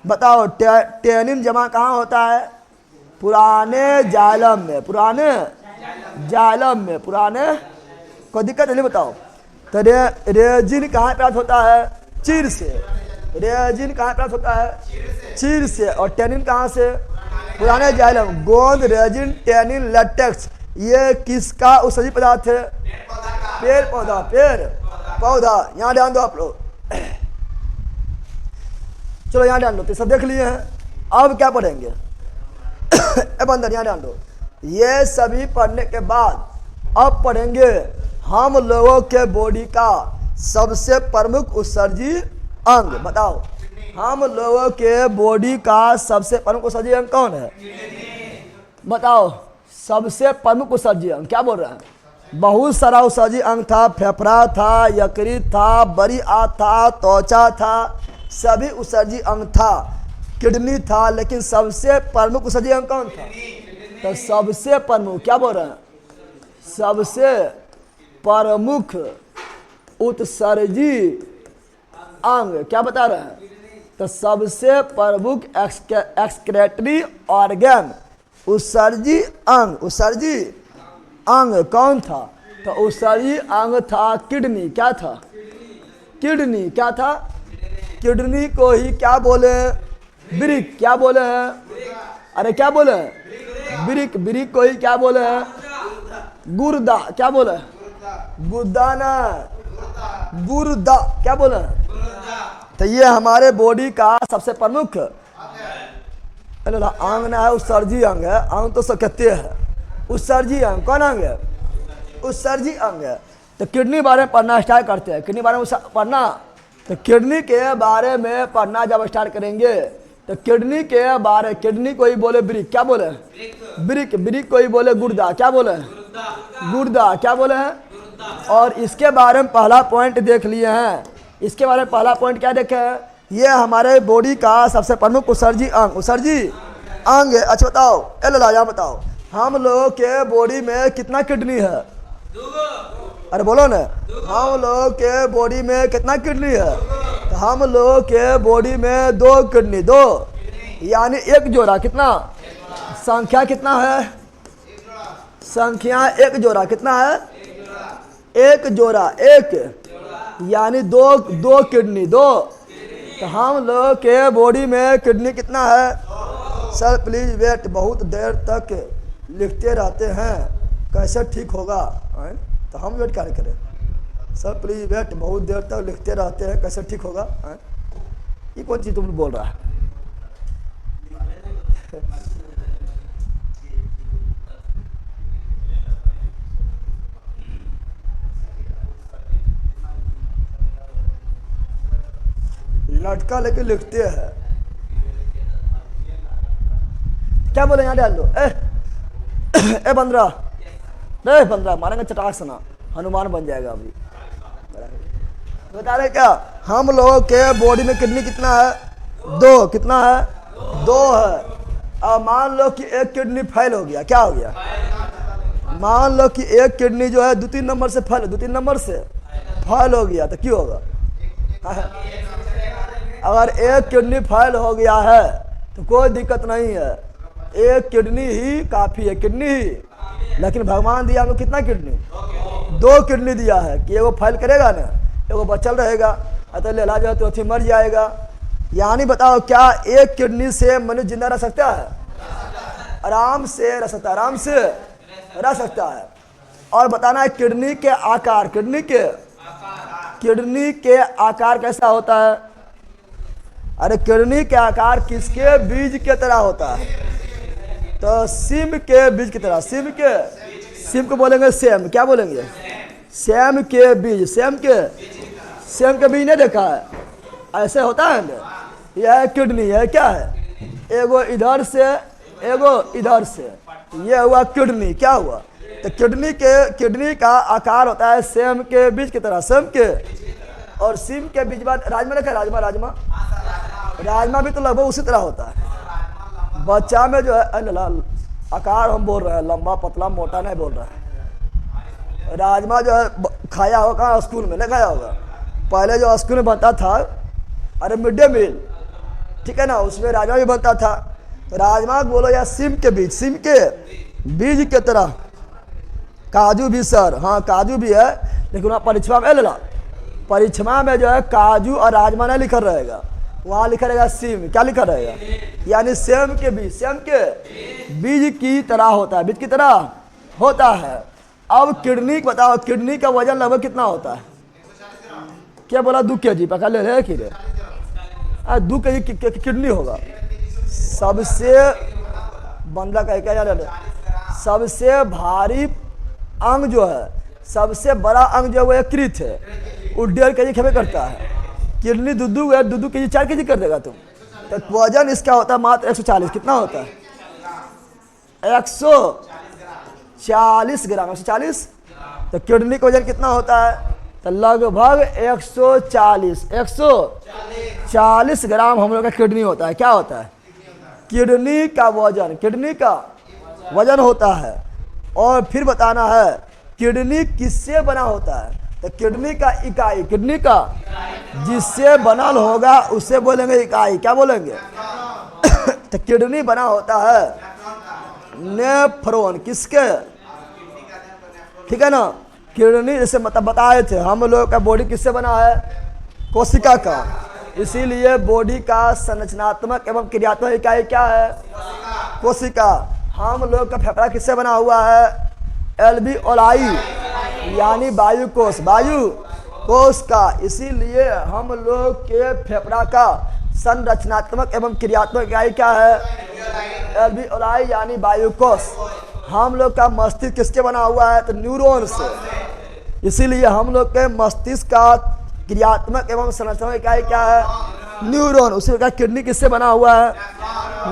बताओ टेनिन जमा कहाँ होता है? पुराने जाइलम में। पुराने जाइलम में, पुराने। कोई दिक्कत नहीं बताओ। तो रेजिन कहाँ प्राप्त होता है? चीड़ से। रेजिन कहाँ प्राप्त होता है? चीड़ से। और टेनिन कहाँ से? पुराने जाइलम। गोंद, रेजिन, टेनिन, लेटेक्स ये किसका उत्सर्जी पदार्थ है? पेड़ पौधा। पेड़ पौधा। यहाँ ध्यान दो आप लोग। चलो यहाँ ध्यान दो, तो सब देख लिए हैं। अब क्या पढ़ेंगे? अब अंदर यहाँ ध्यान दो। ये सभी पढ़ने के बाद अब पढ़ेंगे हम लोगों के बॉडी का सबसे प्रमुख उत्सर्जी अंग। बताओ हम लोगों के बॉडी का सबसे प्रमुख उत्सर्जी अंग कौन है? बताओ सबसे प्रमुख उत्सर्जी अंग। क्या बोल रहे हैं? बहुत सारा उत्सर्जी अंग था। फेफड़ा था, यकृत था, बड़ी आंत था, त्वचा था, सभी उत्सर्जी अंग था, किडनी था, लेकिन सबसे प्रमुख उत्सर्जी अंग कौन था? तो सबसे प्रमुख, क्या बोल रहे हैं? सबसे प्रमुख उत्सर्जी अंग क्या बता रहे हैं? तो सबसे प्रमुख एक्सक्रेटरी ऑर्गन उत्सर्जी अंग कौन था? तो उत्सर्जी अंग था किडनी। क्या था? किडनी। क्या था? किडनी को ही क्या बोले? ब्रिक। क्या बोले हैं? अरे क्या बोले हैं? ब्रिक। ब्रिक को ही क्या बोले हैं? गुर्दा। क्या बोले? गुर्दा ना, गुर्दा। क्या बोले? तो ये हमारे बॉडी का सबसे प्रमुख अंग ना है, उत्सर्जी अंग है। अंग तो सब कहते हैं, उत्सर्जी अंग कौन अंग है? उत्सर्जी अंग है। तो किडनी बारे में पढ़ना स्टार्ट करते हैं। किडनी बारे में पढ़ना, तो किडनी के बारे में पढ़ना जब स्टार्ट करेंगे तो किडनी के बारे, किडनी को ही बोले ब्रिक। क्या बोले? ब्रिक। ब्रिक को ही बोले गुर्दा। क्या बोले? गुर्दा। क्या बोले हैं? और इसके बारे में पहला पॉइंट देख लिए हैं। इसके बारे में पहला पॉइंट क्या देखे हैं? ये हमारे बॉडी का सबसे प्रमुख उत्सर्जी अंग, उत्सर्जी अंग है। अच्छा बताओ, यहाँ बताओ, हम लोगों के बॉडी में कितना किडनी है? अरे बोलो ना, हम लोगों के बॉडी में कितना किडनी है? तो हम लोगों के बॉडी में 2 किडनी, 2 यानी 1 जोड़ा। कितना? संख्या कितना है? संख्या 1 जोड़ा। कितना है? 1 जोड़ा, 1 यानी 2 किडनी, 2। तो हम लोग के बॉडी में किडनी कितना है? सर प्लीज वेट, बहुत देर तक लिखते रहते हैं, कैसे ठीक होगा? तो हम वेट क्या करें? सर प्लीज वेट, बहुत देर तक लिखते रहते हैं, कैसे ठीक होगा? ये कौन चीज़ तुम बोल रहा है? लटका लेके लिखते हैं। क्या बोले? यहाँ डाल दो। ए बंदरा, नहीं बंदरा मारेंगे चटाक से ना, हनुमान बन जाएगा अभी। बता रहे क्या? हम लोगों के बॉडी में किडनी कितना है? 2। कितना है? 2 है। अब मान लो कि 1 किडनी फेल हो गया। क्या हो गया? मान लो कि 1 किडनी जो है 2-3 नंबर से फेल, 2-3 नंबर से फेल हो गया, तो क्यों होगा? अगर 1 किडनी फेल हो गया है तो कोई दिक्कत नहीं है, 1 किडनी ही काफ़ी है, किडनी ही। लेकिन भगवान दिया हमें कितना किडनी? 2 किडनी दिया है कि एगो फेल करेगा ना, एगो बचल रहेगा, अतः लेला जो है तो अथी मर जाएगा। यानी बताओ, क्या 1 किडनी से मनुष्य जिंदा रह सकता है? आराम से रह सकता है, आराम से रह सकता है। और बताना है किडनी के आकार, किडनी के आकार कैसा होता है? अरे किडनी के आकार किसके बीज के तरह होता है? तो सिम के बीज की तरह। सिम को बोलेंगे सेम। क्या बोलेंगे? सेम के बीज। सेम के बीज नहीं देखा है? ऐसे होता है ना, यह किडनी है। क्या है? एगो इधर से, एगो इधर से, ये हुआ किडनी। क्या हुआ? तो किडनी का आकार होता है सेम के बीज की तरह, सेम के। और सिम के बीज बाद राजमा देखा? राजमा भी तो लगभग उसी तरह होता है। बच्चा में जो है आकार हम बोल रहे हैं, लंबा पतला मोटा नहीं बोल रहे हैं। राजमा जो है खाया होगा स्कूल में, नहीं खाया होगा? पहले जो स्कूल में बनता था, अरे मिड डे मील, ठीक है ना, उसमें राजमा भी बनता था। तो राजमा बोलो या सिम के बीज के तरह। काजू भी सर, हाँ काजू भी है, लेकिन वहाँ परीक्षा में जो है काजू और राजमा नहीं लिखा रहेगा, वहाँ लिखा रहेगा सिम। क्या लिखा रहेगा? यानी सेम के बीज की तरह होता है, बीज की तरह होता है। अब किडनी बताओ, किडनी का वजन लगभग कितना होता है? क्या बोला? 2 kg पकड़ ले रहे कि 2 kg किडनी होगा। सबसे बंदा का क्या याद है? सबसे भारी अंग जो है, सबसे बड़ा अंग जो है वो यकृत है, वो 1.5 kg खेबे करता है। किडनी 2 kg 4 kg कर देगा तुम। तो वजन इसका होता है मात्र 140। कितना होता है? 140 ग्राम। 140। तो किडनी का वजन कितना होता है? तो लगभग 140 ग्राम हम लोग का किडनी होता है। क्या होता है? किडनी का वजन होता है। और फिर बताना है किडनी किससे बना होता है? तो किडनी का जिससे बनल होगा उससे बोलेंगे इकाई। क्या बोलेंगे? तो किडनी बना होता है नेफ्रॉन किसके? ठीक है ना। किडनी जैसे मतलब बताए थे हम लोग का बॉडी किससे बना है? कोशिका का। इसीलिए बॉडी का संरचनात्मक एवं क्रियात्मक इकाई क्या है? कोशिका। हम लोग का फेफड़ा किससे बना हुआ है? एल्वियोलाई यानी वायु कोश, वायु कोश का। इसीलिए हम लोग के फेफड़ा का संरचनात्मक एवं क्रियात्मक इकाई क्या है? एल्वियोलाई यानी वायु कोश। हम लोग का मस्तिष्क किसके बना हुआ है? तो न्यूरॉन से। इसीलिए हम लोग के मस्तिष्क का क्रियात्मक एवं संरचनात्मक इकाई क्या है? न्यूरॉन। उसी का किडनी किससे बना हुआ है?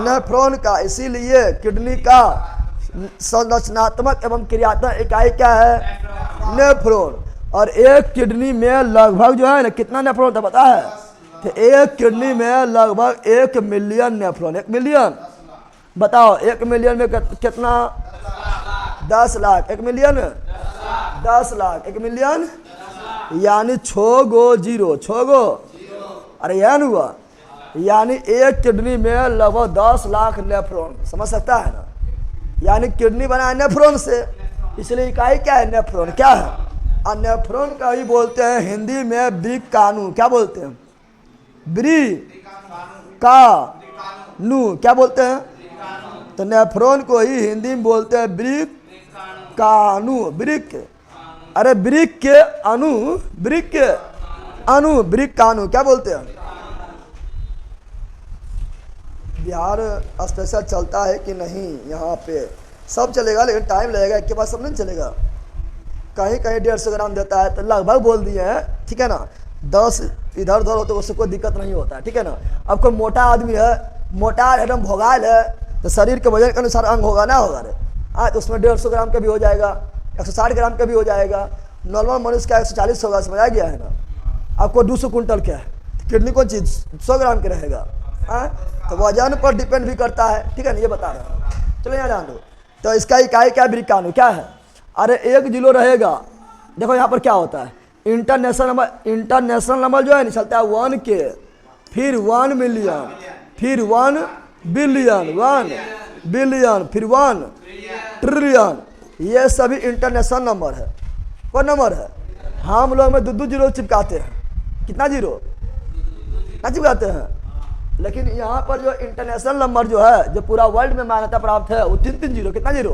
नेफ्रॉन का। इसीलिए किडनी का संरचनात्मक एवं क्रियात्मक इकाई क्या है? नेफ्रॉन। और एक किडनी में लगभग जो है ना कितना नेफ्रॉन था पता है? तो एक किडनी में लगभग 1 मिलियन नेफ्रॉन। 1 मिलियन बताओ, 1 मिलियन में कितना? 10 लाख। 1 मिलियन 10 लाख। 1 मिलियन यानी 6 गो जीरो। 6 गो, अरे यह नहीं हुआ। यानी एक किडनी में लगभग 10 लाख नेफ्रॉन। समझ सकता है ना। यानी किडनी बना है नेफ्रॉन से, इसलिए इकाई क्या है? नेफ्रॉन। क्या है? और नेफ्रॉन का ही बोलते हैं हिंदी में वृक्काणु। क्या बोलते हैं? वृक्काणु। क्या बोलते हैं? तो नेफ्रॉन को ही हिंदी में बोलते हैं वृक्काणु। वृक्क, अरे वृक्क के अणु, वृक्क के अणु, वृक्काणु। क्या बोलते हैं? बिहार स्पेशल चलता है कि नहीं? यहाँ पे सब चलेगा लेकिन टाइम लगेगा, एक के बाद सब नहीं चलेगा। कहीं कहीं 150 ग्राम देता है तो लगभग बोल दिए हैं। ठीक है ना। 10 इधर उधर हो तो उससे कोई दिक्कत नहीं होता है। ठीक है ना। अब कोई मोटा आदमी है, मोटा एकदम भोगाल है, तो शरीर के वजन के अनुसार अंग होगा ना होगा रे। तो उसमें 150 ग्राम का भी हो जाएगा, 160 ग्राम का भी हो जाएगा। नॉर्मल मनुष्य का 140 होगा। समझ आ गया है ना। आपको 200 कुंटल क्या है, किडनी कौन चीज़ 100 ग्राम के रहेगा। तो वजन पर डिपेंड भी करता है। ठीक है ना। ये बता रहा हूँ। चलो यहाँ जान दो। तो इसका इकाई क्या? वृक्काणु। क्या है? अरे 1 किलो रहेगा। देखो यहाँ पर क्या होता है? इंटरनेशनल नंबर जो है नहीं चलता है 1 के, फिर 1 मिलियन, फिर 1 बिलियन, 1 बिलियन, फिर 1 ट्रिलियन। ये सभी इंटरनेशनल नंबर है। कौन नंबर है? हम लोग में 2 जीरो चिपकाते हैं। कितना जीरो ना चिपकाते हैं? लेकिन यहाँ पर जो इंटरनेशनल नंबर जो है, जो पूरा वर्ल्ड में मान्यता प्राप्त है, वो 3 जीरो। कितना जीरो?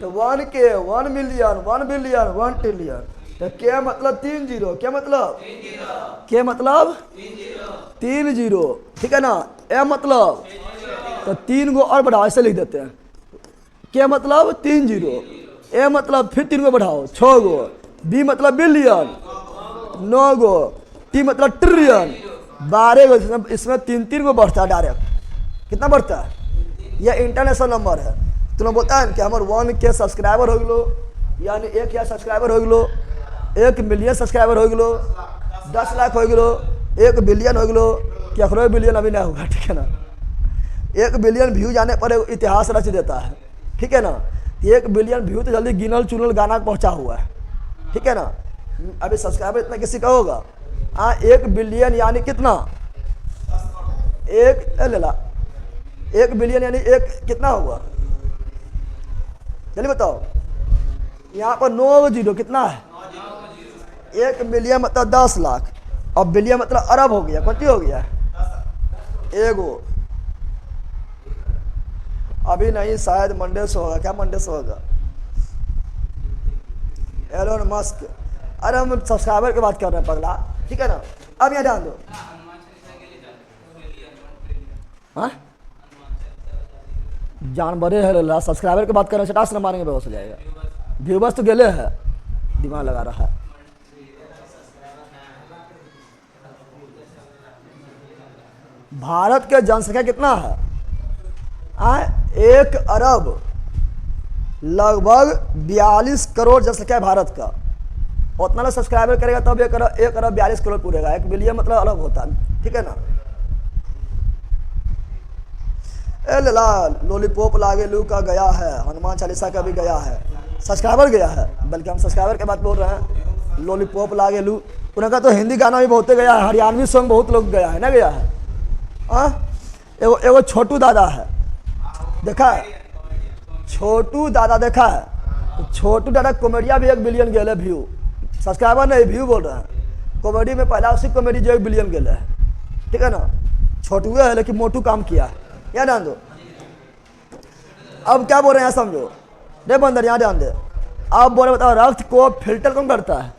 तो 1 के, 1 मिलियन, 1 बिलियन, 1 ट्रिलियन। तो के मतलब 3 जीरो। क्या मतलब? के मतलब 3 जीरो। ठीक है ना। ए मतलब तो 3 गो और बढ़ाओ, ऐसे लिख देते हैं। के मतलब 3 जीरो, ए मतलब फिर 3 गो बढ़ाओ 6 गो, बी मतलब बिलियन 9 गो, टी मतलब ट्रिलियन 12 गो। इसमें 3 गो बढ़ता है डायरेक्ट। कितना बढ़ता है? यह इंटरनेशनल नंबर है। तुम बोलता है कि हमारे 1 के सब्सक्राइबर हो गलो, यानी 1,000,000 सब्सक्राइबर हो गलो, 1 मिलियन सब्सक्राइबर हो गलो, 10 लाख हो गलो, 1 बिलियन हो गलो। क्या बिलियन अभी नहीं होगा। ठीक है ना। 1 बिलियन व्यू जाने पर इतिहास रच देता है। ठीक है ना। 1 बिलियन व्यू तो जल्दी गिनल चुनल गाना पहुंचा हुआ है। ठीक है ना। अभी सब्सक्राइबर इतना किसी का होगा? 1 बिलियन यानी कितना? 1 बिलियन यानी 1 कितना हुआ? चलिए बताओ। यहाँ पर 9 जीरो कितना है? 1 मिलियन मतलब 10 लाख, और बिलियन मतलब अरब हो गया। कौन हो गया? एगो। अभी नहीं, शायद मंडे से होगा। क्या मंडे से होगा? Elon Musk. अरे हम सब्सक्राइबर की बात कर रहे हैं पगला। ठीक है ना। अब यहाँ ध्यान दो। हाँ जानवरे है, सब्सक्राइबर की बात कर रहे हैं, चटास न मारेंगे बेहोश हो जाएगा। व्यूवर्स तो गेले है, दिमाग लगा रहा है। भारत के जनसंख्या कितना है? 1 अरब लगभग 42 करोड़ जनसंख्या है भारत का। उतना ना सब्सक्राइबर करेगा तब 1 अरब 42 करोड़ पूरेगा। 1 बिलियन मतलब अलग होता है। ठीक है ना। लॉलीपॉप लागेलू का गया है, हनुमान चालीसा का भी गया है, सब्सक्राइबर गया है। बल्कि हम सब्सक्राइबर के बात बोल रहे हैं। लॉलीपॉप लागेलू उनका तो हिंदी गाना भी बहुत गया है, हरियाणवी सॉन्ग बहुत लोग गया है ना, गया है। हाँ, एगो छोटू दादा है, देखा है छोटू दादा, देखा है तो छोटू दादा कॉमेडिया भी 1 बिलियन गेल है व्यू, सब्सक्राइबर नहीं व्यू बोल रहे हैं। कॉमेडी में पहला उसी कॉमेडी जो 1 बिलियन गेल है, ठीक है ना। छोटू है लेकिन मोटू काम किया है, या ध्यान दो। अब क्या बोल रहे हैं समझो, रे बंदर यहाँ ध्यान दे। आप बोले बताओ रक्त को फिल्टर कौन करता है?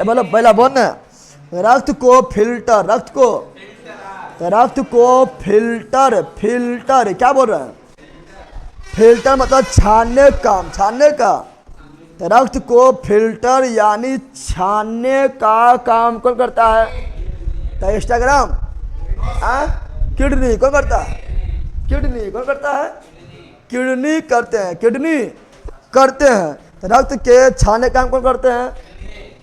बोलो पहला बोल ना, रक्त को फिल्टर, रक्त को फिल्टर क्या बोल रहे हैं? फिल्टर मतलब छानने का। तो रक्त को फिल्टर यानी छानने का काम कौन करता है? तो इंस्टाग्राम, किडनी कौन करता है? किडनी करते हैं। तो रक्त के छानने का काम कौन करते हैं?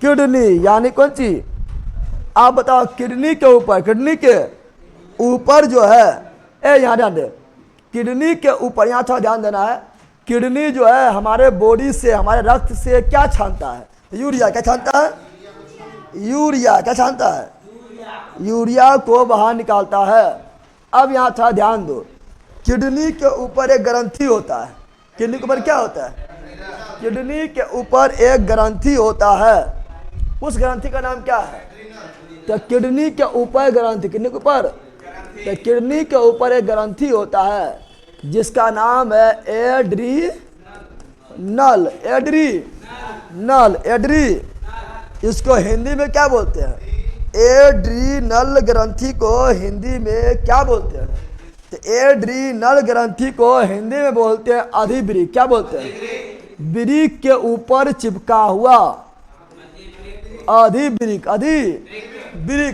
किडनी, यानी कौन चीज? आप बताओ किडनी के ऊपर जो है, यहाँ ध्यान दे, किडनी के ऊपर, यहाँ थोड़ा ध्यान देना है। किडनी जो है हमारे बॉडी से, हमारे रक्त से क्या छानता है? यूरिया क्या छानता है? यूरिया को बाहर निकालता है। अब यहाँ थोड़ा ध्यान दो, किडनी के ऊपर एक ग्रंथि होता है। किडनी के ऊपर क्या होता है? किडनी के ऊपर एक ग्रंथि होता है, उस ग्रंथि का नाम क्या है? तो किडनी के ऊपर ग्रंथि, किडनी के ऊपर, तो किडनी के ऊपर एक ग्रंथि होता है जिसका नाम है एड्रीनल। इसको हिंदी में क्या बोलते हैं? एड्रीनल ग्रंथि को हिंदी में क्या बोलते हैं? तो एड्रीनल ग्रंथि को हिंदी में बोलते हैं अधिवृक्क। क्या बोलते हैं? वृक्क के ऊपर चिपका हुआ अधिवृक्क।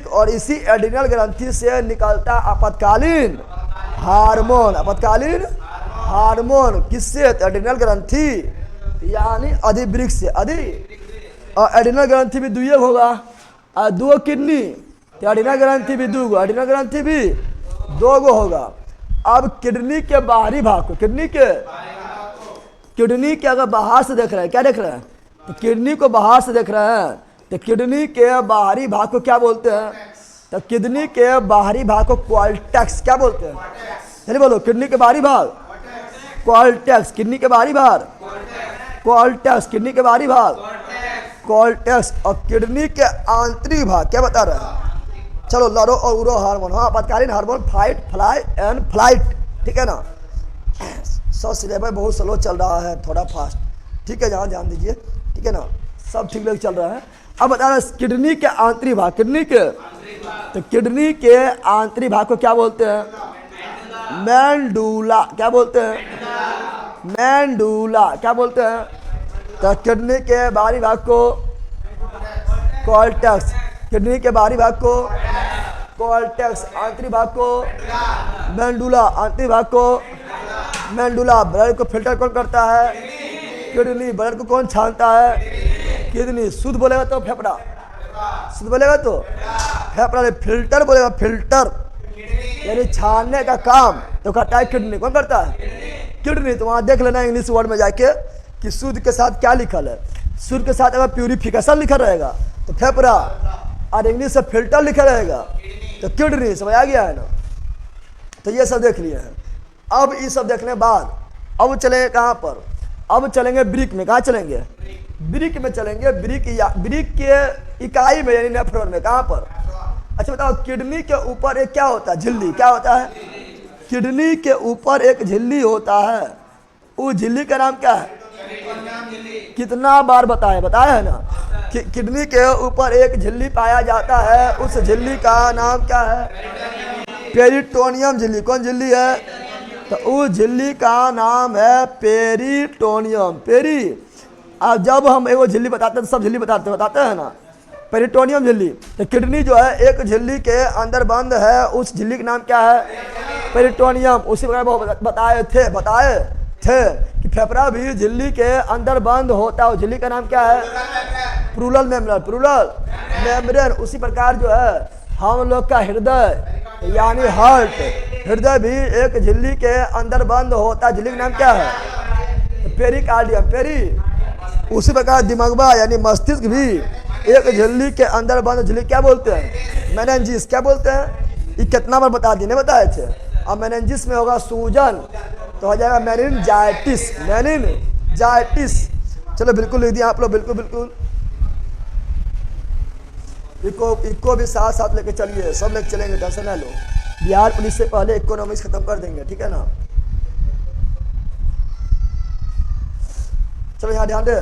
और इसी एड्रीनल ग्रंथि से निकलता आपातकालीन हार्मोन किससे? एड्रीनल ग्रंथि यानी अधिवृक्क से। और एड्रीनल ग्रंथि भी दुइये होगा और 2 किडनी, तो एड्रीनल ग्रंथि भी 2 गो, एड्रीनल ग्रंथि भी 2 गो होगा। अब किडनी के बाहरी भाग को, किडनी के अगर बाहर से देख रहे हैं, क्या देख रहे हैं? तो किडनी को बाहर से देख रहे हैं, तो किडनी के बाहरी भाग को क्या बोलते हैं? तो किडनी के बाहरी भाग को क्वाल्टेक्स क्या बोलते हैं? चलिए बोलो, किडनी के बाहरी भाग क्वाल्टेक्स, किडनी के बाहरी भाग क्वाल्टेक्स, किडनी के बाहरी भाग क्वाल्टेक्स। और किडनी के आंतरिक भाग क्या बता रहे हैं? चलो लड़ो और उड़ो हार्मोन, हाँ आपातकालीन hormone, fight fly and flight, ठीक है ना। सिलेबस बहुत स्लो चल रहा है, थोड़ा फास्ट, ठीक है, जहाँ ध्यान दीजिए, ठीक है ना, सब ठीक लग चल रहा है। अब बता रहे किडनी के आंतरिक भाग, तो किडनी के आंतरिक भाग को क्या बोलते हैं? मेंडुला। क्या बोलते हैं? मेंडुला। क्या बोलते हैं? तो किडनी के बाहरी भाग को कॉर्टेक्स, किडनी के बाहरी भाग को कॉर्टेक्स, आंतरिक भाग को मेंडुला, आंतरिक भाग को मेंडुला। ब्लड को फिल्टर कौन करता है? किडनी। ब्लड को कौन छानता है? किडनी। शुद्ध बोलेगा तो फेफड़ा, शुद्ध बोलेगा तो फेफड़ा, फिल्टर बोलेगा फिल्टर यानी छानने का काम तो करता है किडनी। कौन करता है? किडनी। तो वहाँ देख लेना इंग्लिश वर्ड में जाके कि शुद्ध के साथ क्या लिखल है। शुद्ध के साथ अगर प्यूरिफिकेशन लिखा रहेगा तो फेफड़ा, और इंग्लिश से फिल्टर लिखा रहेगा तो किडनी। समझ आ गया है ना? तो ये सब देख लिए हैं। अब ये सब देखने के बाद अब चलेंगे कहाँ पर? अब चलेंगे ब्रिक में। कहाँ चलेंगे? ब्रिक में चलेंगे। ब्रिक के इकाई में यानी नेफ्रॉन में। कहाँ पर? अच्छा बताओ, किडनी के ऊपर एक क्या होता है? झिल्ली। क्या होता है? किडनी के ऊपर एक झिल्ली होता है। उस झिल्ली का नाम क्या है? कितना बार बताया है ना? किडनी के ऊपर एक झिल्ली पाया जाता है, उस झिल्ली का नाम क्या है? पेरिटोनियम झिल्ली। कौन झिल्ली है? तो उस झिल्ली का नाम है पेरिटोनियम। अब जब हम एगो झिल्ली बताते हैं तो सब झिल्ली बताते हैं ना, पेरिटोनियम झिल्ली। तो किडनी जो है एक झिल्ली के अंदर बंद है, उस झिल्ली का नाम क्या है? पेरिटोनियम। उसी प्रकार बताए थे कि फेफड़ा भी झिल्ली के अंदर बंद होता है, झिल्ली का नाम क्या है? Pleural membrane. उसी प्रकार जो है हम लोग का हृदय यानी हार्ट, हृदय भी एक झिल्ली के अंदर बंद होता है, झिल्ली का नाम क्या है? पेरिकार्डियम। उसी प्रकार दिमागबा यानी मस्तिष्क भी एक झिल्ली के अंदर बंद झिल्ली क्या बोलते हैं? मेनिंजिस। क्या बोलते हैं? ये कितना बार बता दिए, नहीं बताए थे। अब मेनिंजिस में होगा सूजन, तो हो जाएगा मेनिनजाइटिस। मेनिनजाइटिस। चलो बिल्कुल लिख दिया आप लोग, बिल्कुल बिल्कुल। इको भी साथ साथ लेके चलिए, सब लेके चलेंगे, टेंशन ना लो। बिहार पुलिस से पहले इकोनॉमिक्स खत्म कर देंगे, ठीक है ना। चलो यहाँ ध्यान दे,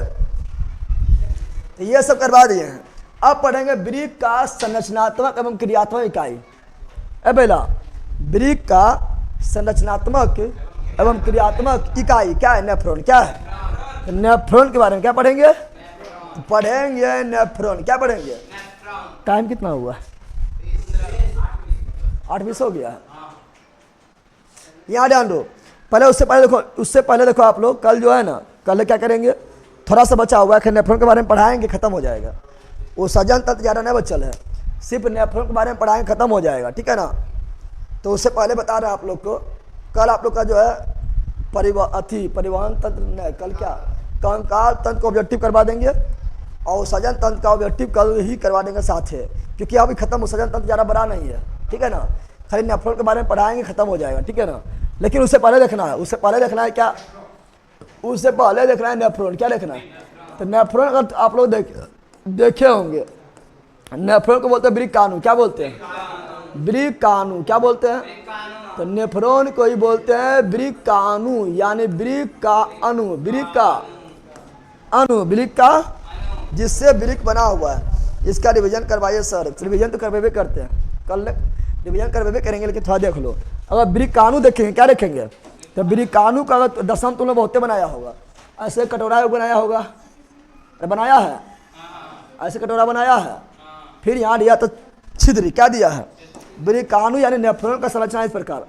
तो ये सब करवा दिए हैं। अब पढ़ेंगे ब्रीक का संरचनात्मक एवं क्रियात्मक इकाई। पहला ब्रीक का संरचनात्मक एवं क्रियात्मक इकाई क्या है? नेफ्रॉन। क्या है? नेफ्रॉन के बारे में क्या पढ़ेंगे? पढ़ेंगे नेफ्रॉन। क्या पढ़ेंगे? टाइम कितना हुआ? 8:20 हो गया। यहाँ ध्यान दो, पहले उससे पहले देखो आप लोग, कल जो है ना, कल क्या करेंगे, थोड़ा सा बचा हुआ है, नेफ्रॉन के बारे में पढ़ाएंगे, खत्म हो जाएगा। वो सजन तत्व ज़्यादा नहीं बचल है, सिर्फ नेफ्रॉन के बारे में पढ़ाएंगे, खत्म हो जाएगा, ठीक है ना। तो उससे पहले बता रहे हैं आप लोग को, कल आप लोग का जो है परिवहन तंत्र नहीं, कल क्या कंकाल तंत्र को ऑब्जेक्टिव करवा देंगे, और सजन तंत्र का ऑब्जेक्टिव कल ही करवा देंगे साथ है, क्योंकि अभी खत्म हो, सजन तंत्र ज़्यादा बड़ा नहीं है, ठीक है ना। खाली नेफ्रॉन के बारे में पढ़ाएंगे, खत्म हो जाएगा, ठीक है ना। लेकिन उससे पहले देखना है, उससे पहले देखना है क्या? उससे पहले देखना है नेफ्रॉन। क्या देखना है? तो नेफ्रॉन अगर आप लोग देखे होंगे, नेफ्रॉन को बोलते हैं ब्रीकाणु। क्या बोलते हैं? ब्रीकाणु। क्या बोलते हैं? तो नेफ्रॉन को ही बोलते हैं ब्रीकाणु, यानी ब्रीक का अणु, ब्रीक का अणु, ब्रीक का जिससे ब्रीक बना हुआ है। इसका रिवीजन करवाइए सर। रिवीजन तो करवे करते हैं, कल रिवीजन करवे करेंगे, लेकिन थोड़ा देख लो। अगर ब्रीकाणु देखेंगे, क्या देखेंगे? तो ब्रीकाणु का अगर दशम तुमने बहुते बनाया होगा, ऐसे कटोरा बनाया होगा, अरे बनाया है, ऐसे कटोरा बनाया है, फिर यहाँ दिया तो छिद्री। क्या दिया है? ब्रीकाणु यानी नेफ्रॉन का संरचना इस प्रकार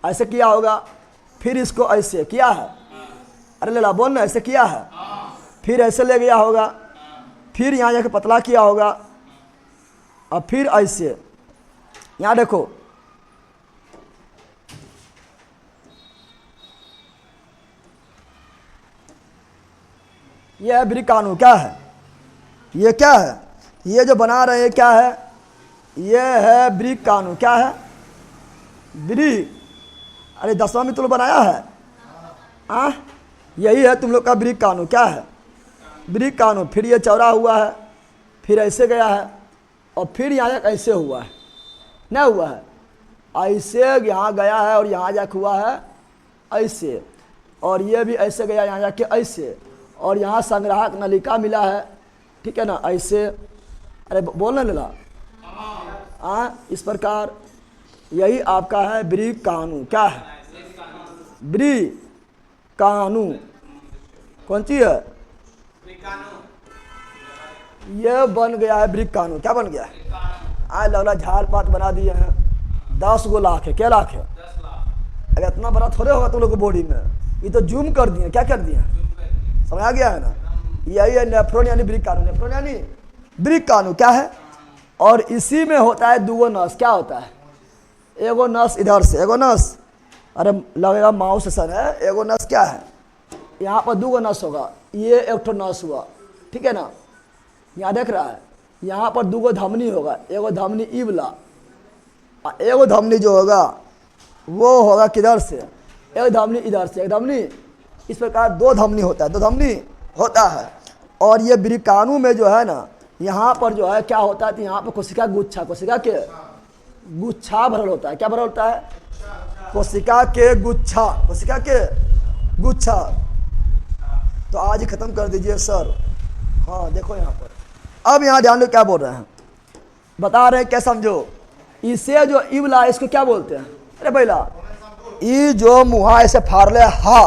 ऐसे किया होगा, फिर इसको ऐसे किया है, अरे लेला बोल ना, ऐसे किया है, फिर ऐसे ले गया होगा, फिर यहाँ जाके पतला किया होगा, और फिर ऐसे। यहाँ देखो, यह है ब्रीकाणु। क्या है? ये क्या है? ये जो बना रहे हैं क्या है? ये है ब्रीकाणु। क्या है? अरे 10वां में तुम लोग बनाया है, यही है तुम लोग का ब्रीकाणु। क्या है? ब्रीकाणु। फिर ये चौड़ा हुआ है, फिर ऐसे गया है, और फिर यहाँ जाकर ऐसे हुआ है, नहीं हुआ है, ऐसे यहाँ गया है, और यहाँ जाके हुआ है ऐसे, और ये भी ऐसे गया यहाँ जाके ऐसे, और यहाँ संग्राहक नलिका मिला है, ठीक है ना, ऐसे। अरे बोलना लेला, इस प्रकार यही आपका है ब्रीकाणु। क्या है? ब्रीकाणु। कौन चीज है? ये बन गया है ब्रीकाणु। क्या बन गया है? लगला झाड़ पात बना दिए हैं, 10 गो लाख है। क्या लाख है? 10 लाख। अगर इतना बड़ा थोड़े होगा तुम लोग को बॉडी में, ये तो जूम कर दिए। क्या कर दिए? समझ आ गया है ना। यही है नेफ्रॉन यानी ब्रीकाणु। नेफ्रॉन यानी ब्रीकाणु। क्या है? और इसी में होता है दूगो नस। क्या होता है? एगो नस इधर से, एगो नस, अरे लगेगा माउस सन है, एगो नस क्या है? यहाँ पर दूगो नस होगा, ये एक ठो नस हुआ, ठीक है ना। यहाँ देख रहा है, यहाँ पर दूगो धमनी होगा, एगो धमनी ई वाला, एगो धमनी जो होगा वो होगा किधर से? एक धमनी इधर से, एक धमनी, इस प्रकार 2 धमनी होता है, 2 धमनी होता है। और ये ब्रीकाणु में जो है ना, यहाँ पर जो है क्या होता है, तो यहाँ पर कोशिका गुच्छा, कोशिका के गुच्छा भरल होता है। क्या भरल होता है? कोशिका के गुच्छा, कोशिका के गुच्छा। तो आज ही खत्म कर दीजिए सर। हाँ देखो यहाँ पर, अब यहाँ ध्यान दो क्या बोल रहे हैं, बता रहे हैं, क्या समझो। इसे जो इवला, इसको क्या बोलते हैं? अरे भैया, ये जो मुहा ऐसे फाड़ले, हा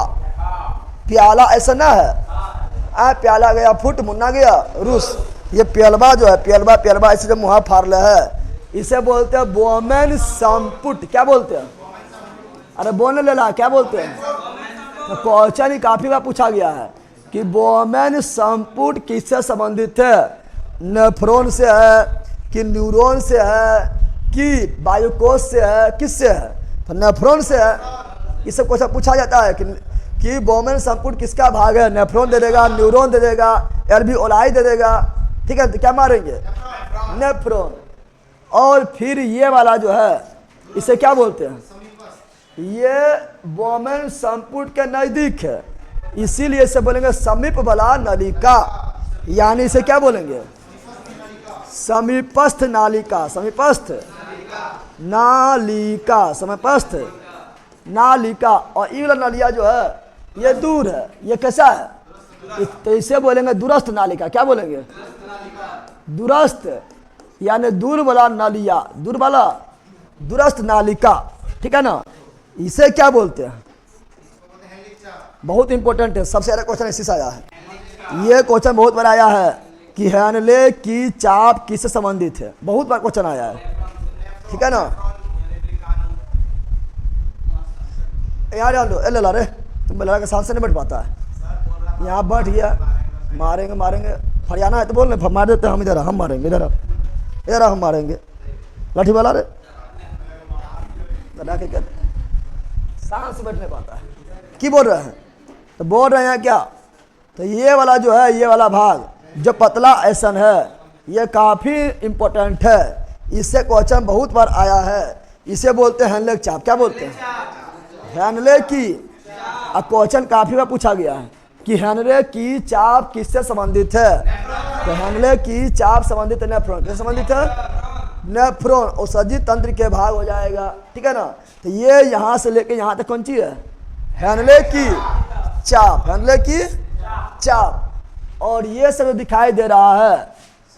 प्याला ऐसा ना है, प्याला गया फुट, मुन्ना गया रूस, ये प्यालबा जो है, प्यालबा ऐसे जो मुहा फाड़ले है, इसे बोलते हैं बोमेन संपुट। क्या बोलते हैं? अरे बोलने लेला, क्या बोलते हैं? तो क्वेश्चन ही काफी बार पूछा गया है कि बोमेन संपुट किससे संबंधित है? नेफ्रॉन से है कि न्यूरॉन से है कि वायुकोश से है, किससे है? तो नेफ्रॉन से है। इससे क्वेश्चन पूछा जाता है कि बोमेन संपुट किसका भाग है? नेफ्रॉन दे देगा, न्यूरॉन दे देगा, एल्वियोलाई दे देगा, ठीक है, तो क्या मारेंगे? नेफ्रॉन। और फिर ये वाला जो है इसे क्या बोलते हैं? ये वोमेन संपुट के नजदीक है, इसीलिए इसे बोलेंगे समीप वाला नलिका, यानी इसे क्या बोलेंगे? समीपस्थ नालिका, समीपस्थ नालिका, समीपस्थ नालिका। और ये वाला नलिया जो है ये दूर है, ये कैसा है? तो इसे बोलेंगे दूरस्थ नालिका। क्या बोलेंगे? दूरस्थ, यानी दूर वाला नलिया, दूर वाला दूरस्थ नालिका, ठीक है ना। इसे क्या बोलते हैं? बहुत इंपॉर्टेंट है, सबसे ज्यादा क्वेश्चन इसी से आया है। ये क्वेश्चन बहुत बार आया है कि हैंडले की चाप किससे संबंधित है, बहुत बार क्वेश्चन आया है, ठीक है ना। यार ले ला रे, तुम लड़ा के साथ से नहीं बैठ पाता है, यहाँ बैठ गया, मारेंगे मारेंगे, फरियाना है तो बोल रहे मार देते हैं हम, इधर हम मारेंगे, इधर इधर हम मारेंगे, लाठी वाला रे लड़ा के क्या शांत से बैठ नहीं पाता है। की बोल रहे हैं? तो बोल रहे हैं क्या, तो ये वाला जो है, ये वाला भाग जो पतला ऐसन है, ये काफ़ी इम्पोर्टेंट है, इससे क्वेश्चन बहुत बार आया है। इसे बोलते हैं हैंडले की चाप। क्या बोलते हैं? हैंडले की। अब क्वेश्चन काफ़ी बार पूछा गया है कि हैंडले की चाप किससे संबंधित है, तो हैंडले की चाप संबंधित है नेफ्रॉन। किससे संबंधित है? नेफ्रॉन, औषधि तंत्र के भाग हो जाएगा, ठीक है ना। तो ये यहाँ से लेके यहाँ तक कौन सी है? हैंडले की चाप, हैंडले की चाप। और ये सब दिखाई दे रहा है,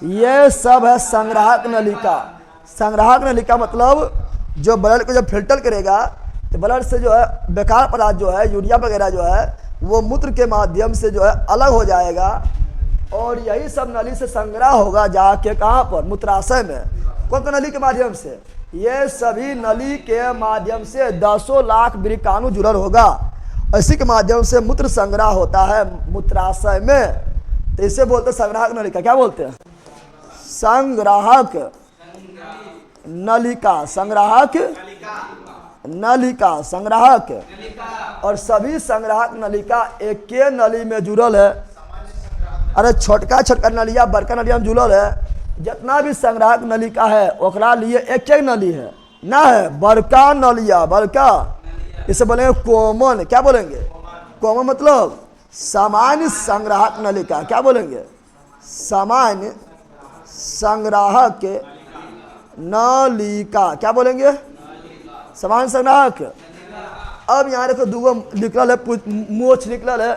ये सब है संग्राहक नलिका। संग्राहक नलिका मतलब जो ब्लड को जब फिल्टर करेगा तो ब्लड से जो है बेकार पदार्थ जो है, यूरिया वगैरह जो है, वो मूत्र के माध्यम से जो है अलग हो जाएगा, और यही सब नली से संग्रह होगा जाके कहाँ पर? मूत्राशय में। कौन सा नली के माध्यम से? ये सभी नली के माध्यम से 10 लाख वृक्काणु जुड़ल होगा, इसी के माध्यम से मूत्र संग्रह होता है मूत्राशय में। तो इसे बोलते हैं संग्राहक नलिका। क्या बोलते हैं? संग्राहक नलिका, संग्राहक नलिका, संग्राहक। और सभी संग्राहक नलिका एक के नली में जुड़ल है। अरे छोटका छोटका नलिया बड़का नलिया में जुड़ल है, जितना भी संग्राहक नलिका है ओकरा लिए एक एक नली है ना, है बड़का नलिया, बड़का। इसे बोलेंगे कॉमन। क्या बोलेंगे? कॉमन मतलब सामान्य संग्राहक नलिका। क्या बोलेंगे? सामान्य संग्राहक नलिका। क्या बोलेंगे? सामान्य संग्राहक। अब यहाँ देखो दूगो निकल है, मोछ निकल है,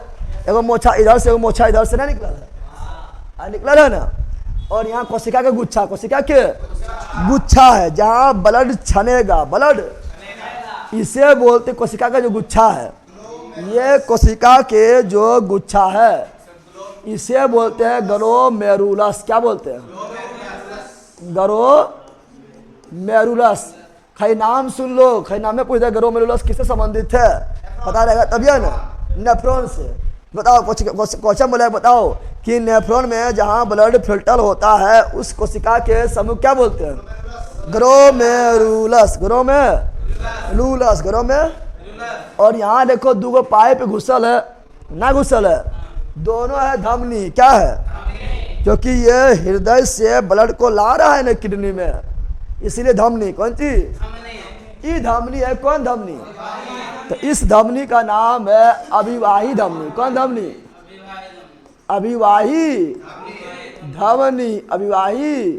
एगो मोछा इधर से एगो मोछा इधर से, ना निकल है, निकल है ना। और यहाँ कोशिका के गुच्छा, कोशिका के गुच्छा है जहाँ ब्लड छनेगा, ब्लड, इसे बोलते कोशिका का जो गुच्छा है, ये कोशिका के जो गुच्छा है इसे बोलते हैं ग्लोमेरुलस। क्या बोलते हैं? ग्लोमेरुलस। खै नाम सुन लो, खै नाम में पूछते हैं ग्लोमेरुलस किससे संबंधित है, पता रहेगा तभी है ना। नेफ्रॉन से। बताओ क्वेश्चन बोला, बताओ कि नेफ्रॉन में जहाँ ब्लड फिल्टर होता है उस कोशिका के समूह क्या बोलते हैं? Glomerulus, glomerulus, glomerulus. और यहाँ देखो दूगो पाइप घुसल है, ना घुसल है, दोनों है धमनी। क्या है? क्योंकि ये हृदय से ब्लड को ला रहा है ना किडनी में, इसीलिए धमनी। कौन सी? ये धमनी है। कौन धमनी? तो इस धमनी का नाम है अभिवाही धमनी। कौन धमनी? अभिवाही धमनी, अभिवाही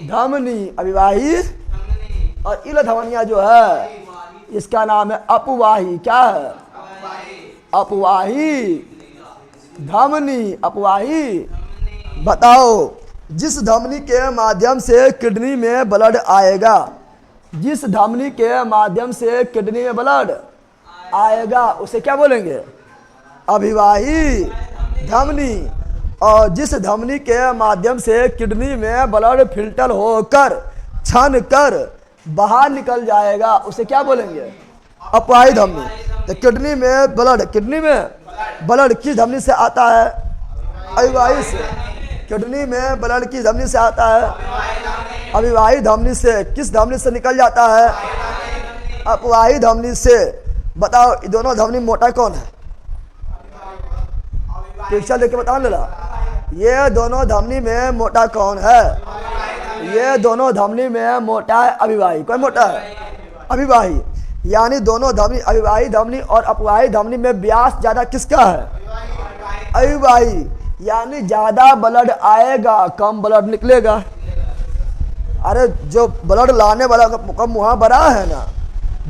धमनी, अभिवाही। और इल धमनिया जो है इसका नाम है अपवाही। क्या है? अपवाही धमनी, अपवाही। बताओ जिस धमनी के माध्यम से किडनी में ब्लड आएगा, जिस धमनी के माध्यम से किडनी में ब्लड आएगा उसे क्या बोलेंगे? अभिवाही धमनी। और जिस धमनी के माध्यम से किडनी में ब्लड फिल्टर होकर छन कर बाहर निकल जाएगा उसे क्या बोलेंगे? अपवाही धमनी। तो किडनी में ब्लड, किडनी में ब्लड किस धमनी से आता है? अभिवाही से। किडनी में ब्लड किस धमनी से आता है? अभिवाही धमनी से। किस धमनी से निकल जाता है? अपवाही धमनी से। बताओ दोनों धमनी मोटा कौन है? पिक्चर देख के बताओ लेला। ये दोनों धमनी में मोटा कौन है? ये दोनों धमनी में मोटा है अभिवाही। कौन मोटा है? अभिवाही। यानी दोनों धमनी, अभिवाही धमनी और अपवाही धमनी में व्यास ज्यादा किसका है? अभिवाही। यानी ज्यादा ब्लड आएगा, कम ब्लड निकलेगा। अरे जो ब्लड लाने वाला का मुँह बड़ा है ना,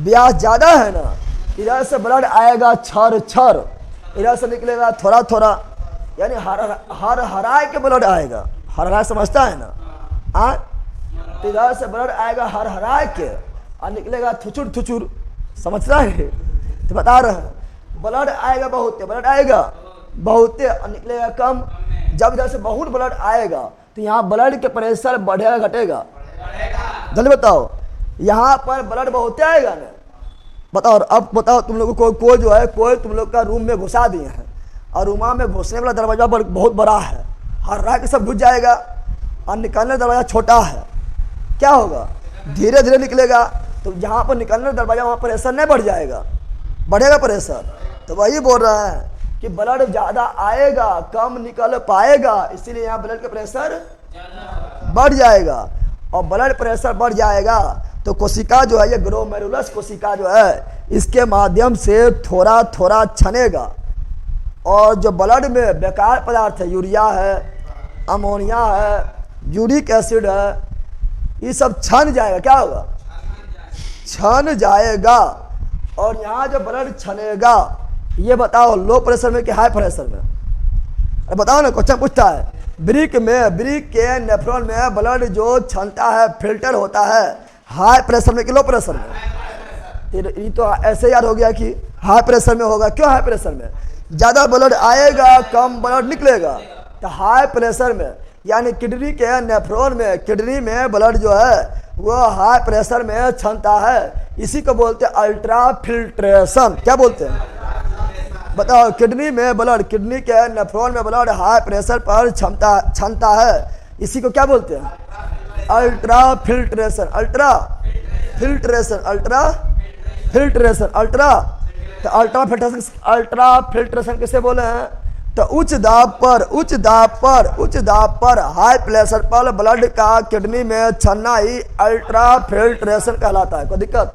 व्यास ज्यादा है ना, इधर से ब्लड आएगा छर छर, इधर से निकलेगा थोड़ा थोड़ा। यानी हर हराए के ब्लड आएगा। हर हराए समझता है ना? तो इधर से ब्लड आएगा हर हराए के और निकलेगा थुचुर थुचुर। समझता है? तो बता रहे हैं ब्लड आएगा बहुत, ब्लड आएगा बहुत और निकलेगा कम। जब इधर से बहुत ब्लड आएगा तो यहाँ ब्लड के प्रेशर बढ़ेगा घटेगा? जल्दी बताओ। यहाँ पर ब्लड बहुत आएगा ना, बताओ। अब बताओ तुम लोगों को कोई जो है, कोई तुम लोग का रूम में घुसा दिए हैं और रूमा में घुसने वाला दरवाजा बहुत बड़ा है, हर राह के सब घुस जाएगा और निकलने दरवाजा छोटा है, क्या होगा? धीरे धीरे निकलेगा। तो जहाँ पर निकलने दरवाजा वहाँ प्रेशर नहीं बढ़ जाएगा? बढ़ेगा प्रेशर। तो वही बोल रहा है कि ब्लड ज़्यादा आएगा, कम निकल पाएगा, इसीलिए यहाँ ब्लड का प्रेशर बढ़ जाएगा। और ब्लड प्रेशर बढ़ जाएगा तो कोशिका जो है, ये ग्लोमेरुलस कोशिका जो है, इसके माध्यम से थोड़ा थोड़ा छनेगा और जो ब्लड में बेकार पदार्थ है, यूरिया है, अमोनिया है, यूरिक एसिड है, ये सब छन जाएगा। क्या होगा? छन जाएगा। और यहाँ जो ब्लड छनेगा, ये बताओ लो प्रेशर में कि हाई प्रेशर में? अरे बताओ ना, क्वेश्चन पूछता है। ब्रिक के नेफ्रॉन में ब्लड जो छनता है, फिल्टर होता है, हाई प्रेशर में कि लो प्रेशर में? ये तो ऐसे याद हो गया कि हाई प्रेशर में होगा। क्यों हाई प्रेशर में? ज़्यादा ब्लड आएगा, कम ब्लड निकलेगा। तो हाई प्रेशर में, यानी किडनी के नेफ्रॉन में, किडनी में ब्लड जो है वो हाई प्रेशर में छनता है। इसी को बोलते हैं अल्ट्रा फिल्ट्रेशन। क्या बोलते हैं? बताओ। किडनी में ब्लड, किडनी के नेफ्रॉन में ब्लड हाई प्रेशर पर छनता है, इसी को क्या बोलते हैं? Ultra filtration. Ultra filtration, ultra filtration, ultra. तो अल्ट्रा फिल्ट्रेशन किसे बोले हैं? तो उच्च दाब पर हाई प्रेशर पर ब्लड का किडनी में छनना ही अल्ट्रा फिल्ट्रेशन कहलाता है। कोई दिक्कत?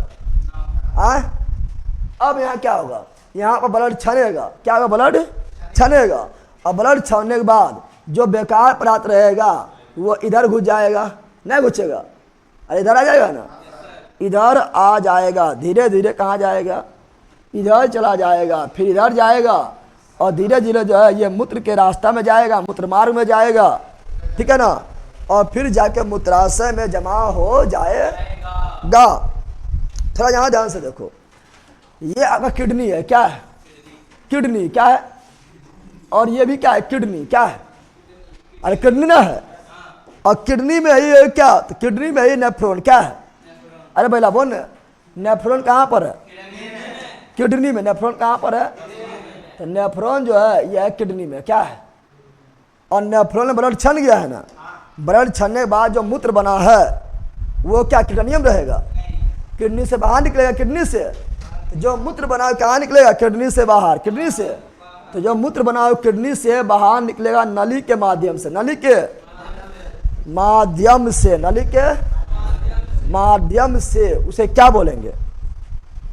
अब यहाँ क्या होगा? यहाँ पर ब्लड छनेगा। क्या होगा? ब्लड छनेगा। और ब्लड छनने के बाद जो बेकार पदार्थ रहेगा वो इधर घुस जाएगा, नहीं घुसेगा? अरे इधर आ जाएगा ना, इधर आ जाएगा। धीरे धीरे कहाँ जाएगा? इधर चला जाएगा, फिर इधर जाएगा और धीरे धीरे जो है ये मूत्र के रास्ता में जाएगा, मूत्र मार्ग में जाएगा, ठीक है ना? और फिर जाके मूत्राशय में जमा हो जाएगा। थोड़ा यहाँ ध्यान से देखो, ये आपका किडनी है। क्या है? किडनी क्या है? और ये भी क्या है? किडनी क्या है? अरे किडनी ना है। और किडनी में ही है क्या? तो किडनी में ही नेफ्रॉन क्या है? अरे भैया बोल ना, नेफ्रॉन कहाँ पर है? किडनी में। नेफ्रॉन कहाँ पर है? तो नेफ्रॉन जो है यह किडनी में। क्या है? और नेफ्रॉन में ब्लड छन गया है ना, ब्लड छनने के बाद जो मूत्र बना है वो क्या किडनी में रहेगा? किडनी से बाहर निकलेगा। किडनी से जो मूत्र बना है कहाँ निकलेगा? किडनी से बाहर। किडनी से तो जो मूत्र बना है किडनी से बाहर निकलेगा नली के माध्यम से। नली के माध्यम से, नली के माध्यम से। उसे क्या बोलेंगे?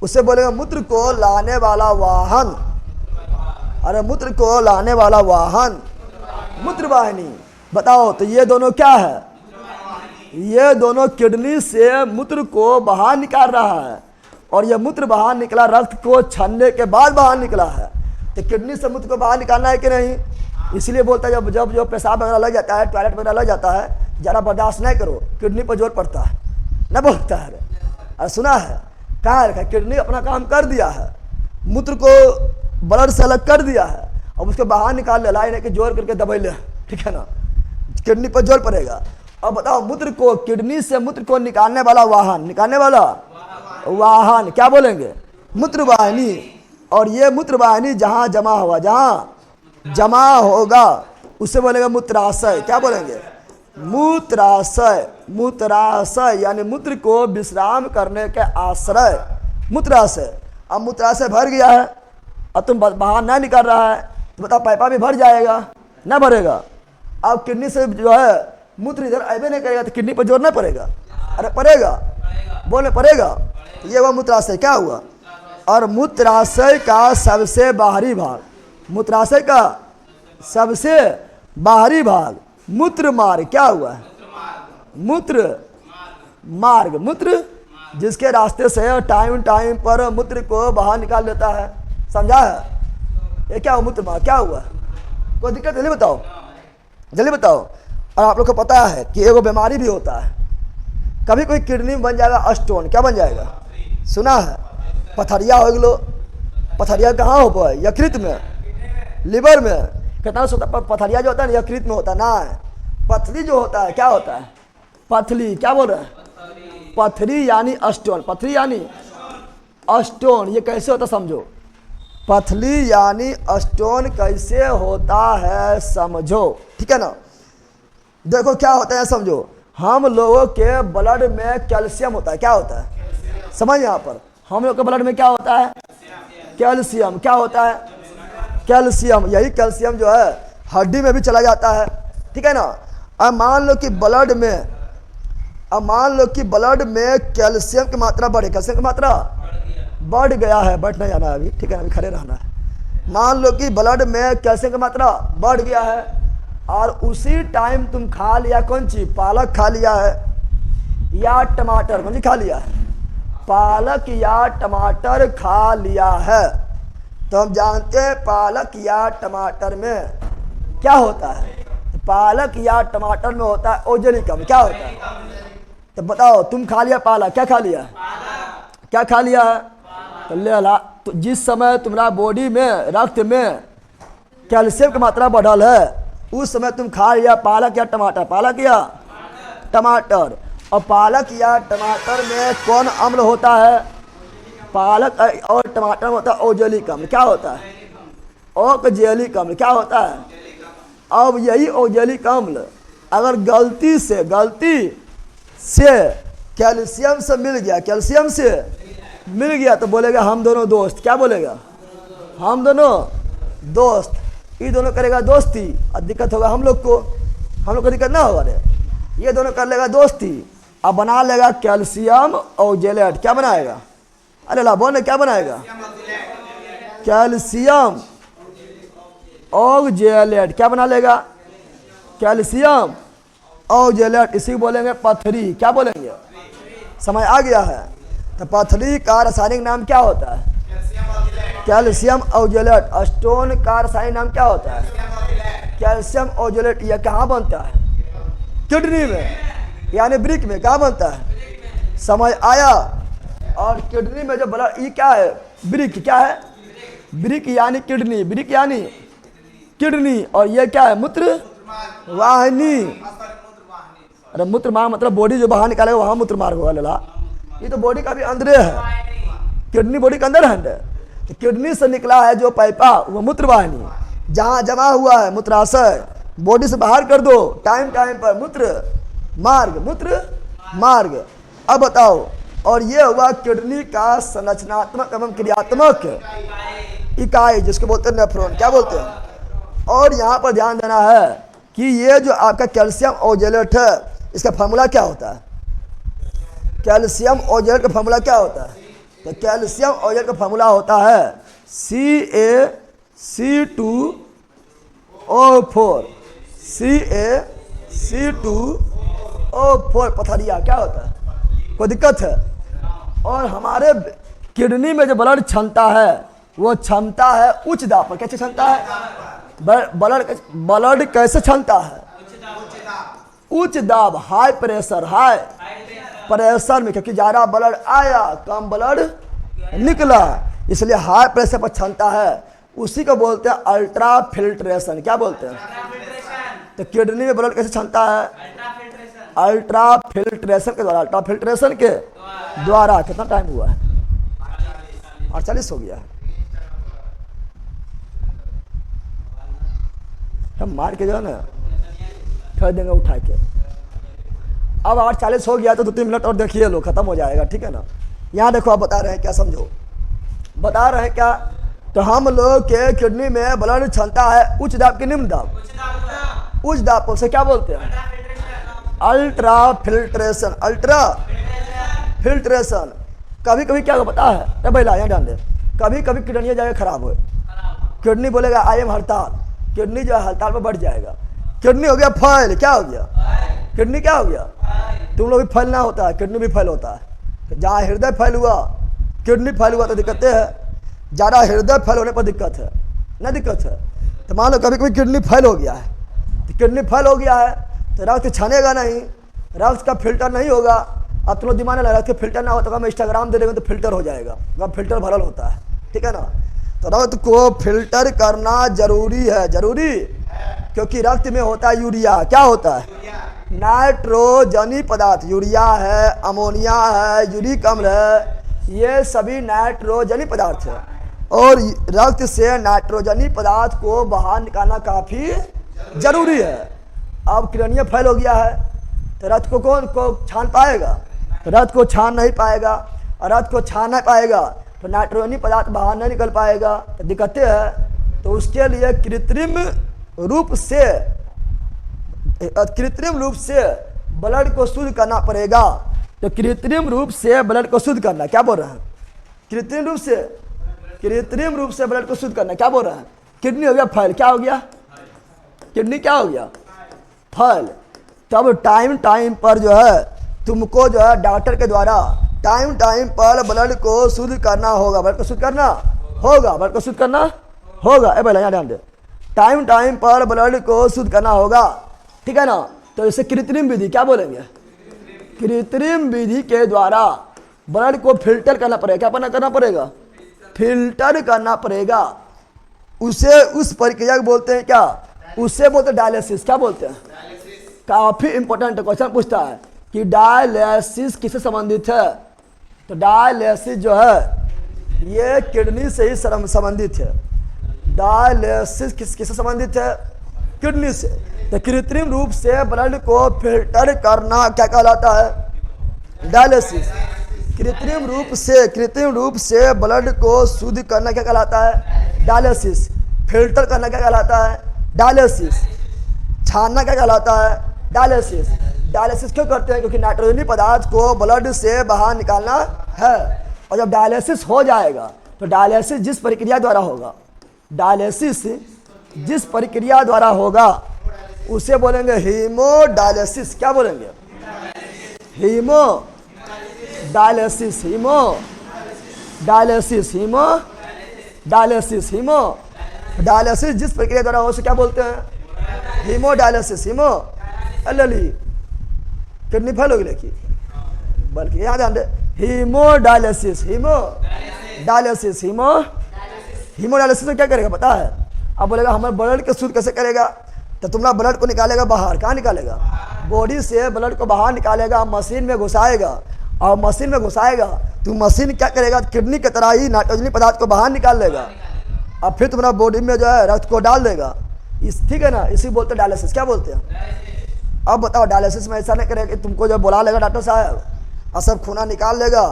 उसे बोलेंगे मूत्र को लाने वाला वाहन। अरे मूत्र को लाने वाला वाहन मूत्रवाहिनी। बताओ तो ये दोनों क्या है? ये दोनों किडनी से मूत्र को बाहर निकाल रहा है और ये मूत्र बाहर निकला रक्त को छानने के बाद बाहर निकला है। तो किडनी से मूत्र को बाहर निकालना है कि नहीं? इसलिए बोलता है जब जब जो पेशाब वगैरह लग जाता है, टॉयलेट वगैरह लग जाता है, ज़रा बर्दाश्त नहीं करो, किडनी पर जोर पड़ता है, न बोलता है। अरे सुना है, कहाँ रखा? किडनी अपना काम कर दिया है, मूत्र को ब्लड से अलग कर दिया है, अब उसको बाहर निकाल ले, लाई नहीं कि जोर करके दबाई ले, ठीक है ना, किडनी पर जोर पड़ेगा। अब बताओ मूत्र को, किडनी से मूत्र को निकालने वाला वाहन, निकालने वाला वाहन क्या बोलेंगे? मूत्रवाहिनी। और ये मूत्रवाहिनी जहाँ जमा हुआ, जहाँ जमा होगा उससे बोलेंगे मूत्राशय। क्या बोलेंगे? मूत्राशय। मूत्राशय यानी मूत्र को विश्राम करने के आश्रय, मूत्राशय। अब मूत्राशय भर गया है, अब तुम बाहर ना निकल रहा है तो बताओ पाइपा भी भर जाएगा? ना भरेगा? अब किडनी से जो है मूत्र इधर अबे नहीं करेगा तो किडनी पर जोर नहीं पड़ेगा, अरे पड़ेगा, बोले पड़ेगा। ये हुआ मूत्राशय, क्या हुआ? और मूत्राशय का सबसे बाहरी भाग, मूत्राशय का सबसे बाहरी भाग मूत्र मार्ग, क्या हुआ? मूत्र मार्ग, मूत्र जिसके रास्ते से टाइम टाइम पर मूत्र को बाहर निकाल लेता है, समझा है? ये क्या हुआ? मूत्र मार्ग, क्या हुआ? कोई दिक्कत? जल्दी बताओ, जल्दी बताओ। और आप लोग को पता है कि एगो बीमारी भी होता है, कभी कोई किडनी में बन जाएगा स्टोन, क्या बन जाएगा? सुना है? पथरिया हो गलो, पथरिया कहाँ हो पाए? यकृत में, लिवर में। कितना सोता पथरिया जो होता है ना यकृत में होता है ना, पथरी जो होता है क्या होता है? पथली, क्या बोल रहे हैं? पथरी यानी स्टोन, पथरी यानी स्टोन। ये कैसे होता समझो, पथली यानी स्टोन कैसे होता है समझो, ठीक है ना? देखो क्या होता है समझो, हम लोगों के ब्लड में कैल्शियम होता है, क्या होता है? समझ यहाँ पर हम लोग के ब्लड में क्या होता है? कैल्शियम। क्या होता है? कैल्शियम। यही कैल्शियम जो है हड्डी में भी चला जाता है, ठीक है ना? अब मान लो कि ब्लड में कैल्शियम की मात्रा बढ़े, कैल्शियम की मात्रा बढ़ गया है, बैठ नहीं जाना अभी, ठीक है, अभी खड़े रहना है। मान लो कि ब्लड में कैल्शियम की मात्रा बढ़ गया है और उसी टाइम तुम खा लिया कौन चीज? पालक खा लिया है या टमाटर, कौन सी खा लिया है? पालक या टमाटर खा लिया है। तो हम जानते हैं पालक या टमाटर में क्या होता है? पालक या टमाटर में होता है ओजेलिकम, क्या होता है? तो बताओ, तुम खा लिया पालक, क्या खा लिया? क्या खा लिया है? तो ले ला, तो जिस समय तुम्हारा बॉडी में रक्त में कैल्शियम की मात्रा बढ़ल है उस समय तुम खा लिया पालक या टमाटर, पालक या टमाटर। और पालक या टमाटर में कौन अम्ल होता है? पालक और टमाटर में होता है ओजेलिक अम्ल, क्या होता है? ओजेलिक अम्ल, क्या होता है? अब यही ओजेलिक अम्ल अगर गलती से कैल्शियम से मिल गया, कैल्शियम से मिल गया तो बोलेगा हम दोनों दोस्त, क्या बोलेगा? हम दोनों दोस्त। ये दोनों करेगा दोस्ती और दिक्कत होगा हम लोग को दिक्कत ना होगा रे। ये दोनों कर लेगा दोस्ती अब बना लेगा कैल्शियम ऑक्जेलेट, क्या बनाएगा? अरे ला बोल, क्या बनाएगा? कैल्शियम ऑक्जेलेट, क्या बना लेगा? Calcium oxalate. इसी बोलेंगे पथरी, क्या बोलेंगे? समय आ गया है। तो पथरी का रासायनिक नाम क्या होता है? Calcium oxalate. स्टोन का रासायनिक नाम क्या होता है? Calcium oxalate. यह कहाँ बनता है? किडनी में, यानी ब्रिक में। कहाँ बनता है? समय आया। और किडनी में जो ब्लड, ये क्या है? ब्रिक। क्या है? ब्रिक यानी किडनी, ब्रिक यानी किडनी। और ये क्या है? मूत्र वाहिनी। अरे मूत्र मार्ग मतलब बॉडी जो बाहर निकालेगा वहाँ मूत्र मार्ग होगा लला। ये तो बॉडी का भी अंदर है, किडनी बॉडी के अंदर है। तो किडनी से निकला है जो पाइपा वो मूत्र वाहिनी, जहाँ जमा हुआ है मूत्राशय, बॉडी से बाहर कर दो टाइम टाइम पर, मूत्र मार्ग, मूत्र मार्ग। अब बताओ, और ये हुआ किडनी का संरचनात्मक एवं क्रियात्मक इकाई जिसको बोलते हैं नेफ्रॉन, क्या बोलते हैं? और यहाँ पर ध्यान देना है कि ये जो आपका कैल्शियम ऑक्जेलेट है इसका फार्मूला क्या होता है? कैल्शियम ऑक्जेलेट का फार्मूला क्या होता है? तो कैल्शियम ऑक्जेलेट का फार्मूला होता है CaC2O4, CaC2O4। पथरिया क्या होता है? कोई दिक्कत है? और हमारे किडनी में जो ब्लड क्षमता है वो क्षमता है उच्च दाब पर। कैसे क्षमता है? ब्लड कैसे क्षमता है? उच्च दाब, हाई प्रेशर, हाई प्रेशर में, क्योंकि ज़्यादा ब्लड आया कम ब्लड निकला, इसलिए हाई प्रेशर पर क्षमता है। उसी को बोलते हैं अल्ट्रा फिल्ट्रेशन। क्या बोलते हैं? तो किडनी में ब्लड कैसे क्षमता है? अल्ट्रा फिल्ट्रेशन के द्वारा। अल्ट्रा फिल्ट्रेशन के द्वारा। कितना टाइम हुआ है? 48 हो गया है। हम मार के जो है ना ठहर देंगे उठा के। अब 8:40 हो गया तो 2-3 मिनट और देखिए लो, खत्म हो जाएगा, ठीक है ना? यहाँ देखो, आप बता रहे हैं क्या, समझो बता रहे हैं क्या? तो हम लोग के किडनी में ब्लड क्षमता है उच्च दाब की निम्न दाब? उच्च दाब से क्या बोलते हैं? Ultra filtration. Ultra filtration. कभी कभी क्या पता है, अरे भाई यहाँ ध्यान दे, कभी कभी किडनी जाएगा खराब हो, किडनी बोलेगा आई एम हड़ताल, किडनी जो है हड़ताल पर बढ़ जाएगा, किडनी हो गया फैल। क्या हो गया? किडनी क्या हो गया? तुम लोग भी फैलना होता है, किडनी भी फैल होता है। जहाँ हृदय फैल हुआ, किडनी फैल हुआ तो दिक्कतें है, ज़्यादा हृदय फैल होने पर दिक्कत है ना, दिक्कत है। तो मान लो कभी कभी किडनी फैल हो गया है, तो किडनी फैल हो गया है तो रक्त छानेगा नहीं, रक्त का फिल्टर नहीं होगा। अब तुम लोग दिमाग में रक्त का फिल्टर ना हो तो हम इंस्टाग्राम दे देंगे तो फिल्टर हो जाएगा, वहाँ फिल्टर भरल होता है, ठीक है ना। तो रक्त को फिल्टर करना जरूरी है, जरूरी, क्योंकि रक्त में होता है यूरिया। क्या होता है? नाइट्रोजनी पदार्थ। यूरिया है, अमोनिया है, यूरिक अम्ल है, ये सभी नाइट्रोजनी पदार्थ है। और रक्त से नाइट्रोजनी पदार्थ को बाहर निकालना काफ़ी जरूरी है। अब किडनी फैल हो गया है तो रक्त को कौन को छान पाएगा? रक्त को छान नहीं पाएगा, और रक्त को छान नहीं पाएगा तो नाइट्रोजनी पदार्थ बाहर नहीं निकल पाएगा, तो दिक्कतें हैं। तो उसके लिए कृत्रिम रूप से ब्लड को शुद्ध करना पड़ेगा। तो कृत्रिम रूप से ब्लड को शुद्ध करना, क्या बोल रहे हैं? कृत्रिम रूप से ब्लड को शुद्ध करना, क्या बोल रहे हैं? किडनी हो गया फैल, क्या हो गया? किडनी क्या हो गया? फैल। तब टाइम टाइम पर जो है तुमको जो है डॉक्टर के द्वारा टाइम टाइम पर ब्लड को शुद्ध करना होगा, ब्लड को शुद्ध करना होगा, ब्लड को शुद्ध करना होगा। ए भैया यहाँ ध्यान दे, टाइम टाइम पर ब्लड को शुद्ध करना होगा, ठीक है ना। तो इसे कृत्रिम विधि क्या बोलेंगे? कृत्रिम विधि के द्वारा ब्लड को फिल्टर करना पड़ेगा। क्या करना पड़ेगा? फिल्टर करना पड़ेगा। उसे उस प्रक्रिया को बोलते हैं क्या? उससे बोलते हैं डायलिसिस। क्या बोलते हैं? काफी इंपॉर्टेंट क्वेश्चन पूछता है कि डायलिसिस किससे संबंधित है। तो डायलिसिस जो है ये किडनी से ही संबंधित है। डायलिसिस किससे संबंधित है? किडनी से। तो कृत्रिम रूप से ब्लड को फिल्टर करना क्या कहलाता है? डायलिसिस। कृत्रिम रूप से ब्लड को शुद्ध करना क्या कहलाता है? डायलिसिस। फिल्टर करना क्या कहलाता है? डायलिसिस। छानना क्या कहलाता है? डायलिसिस। डायलिसिस क्यों करते हैं? क्योंकि नाइट्रोजनी पदार्थ को ब्लड से बाहर निकालना है। और जब डायलिसिस हो जाएगा तो डायलिसिस जिस प्रक्रिया द्वारा होगा, डायलिसिस जिस प्रक्रिया द्वारा होगा उसे बोलेंगे हीमोडायलिसिस। क्या बोलेंगे? हीमोडायलिसिस। हीमोडायलिसिस जिस प्रक्रिया द्वारा हो उसे क्या बोलते हैं? हीमोडायलिसिस। किडनी फेल होगी लेकिन, बल्कि यहाँ ध्यान दे, हीमोडायलिसिस में क्या करेगा पता है? अब बोलेगा हमारे ब्लड को शुद्ध कैसे करेगा? तो तुम्हारा ब्लड को निकालेगा बाहर। कहाँ निकालेगा? बॉडी से ब्लड को बाहर निकालेगा, मशीन में घुसाएगा, और मशीन में घुसाएगा तो मशीन क्या करेगा? किडनी की तरह ही नाइट्रोजनी पदार्थ को बाहर निकाल लेगा, अब फिर तुम्हारा बॉडी में जो है रक्त को डाल देगा। ठीक है ना, इसी बोलते हैं डायलिसिस। क्या बोलते हैं? अब बताओ, डायलिसिस में ऐसा नहीं करेगा कि तुमको जो बुला लेगा डॉक्टर साहब और सब खूना निकाल लेगा,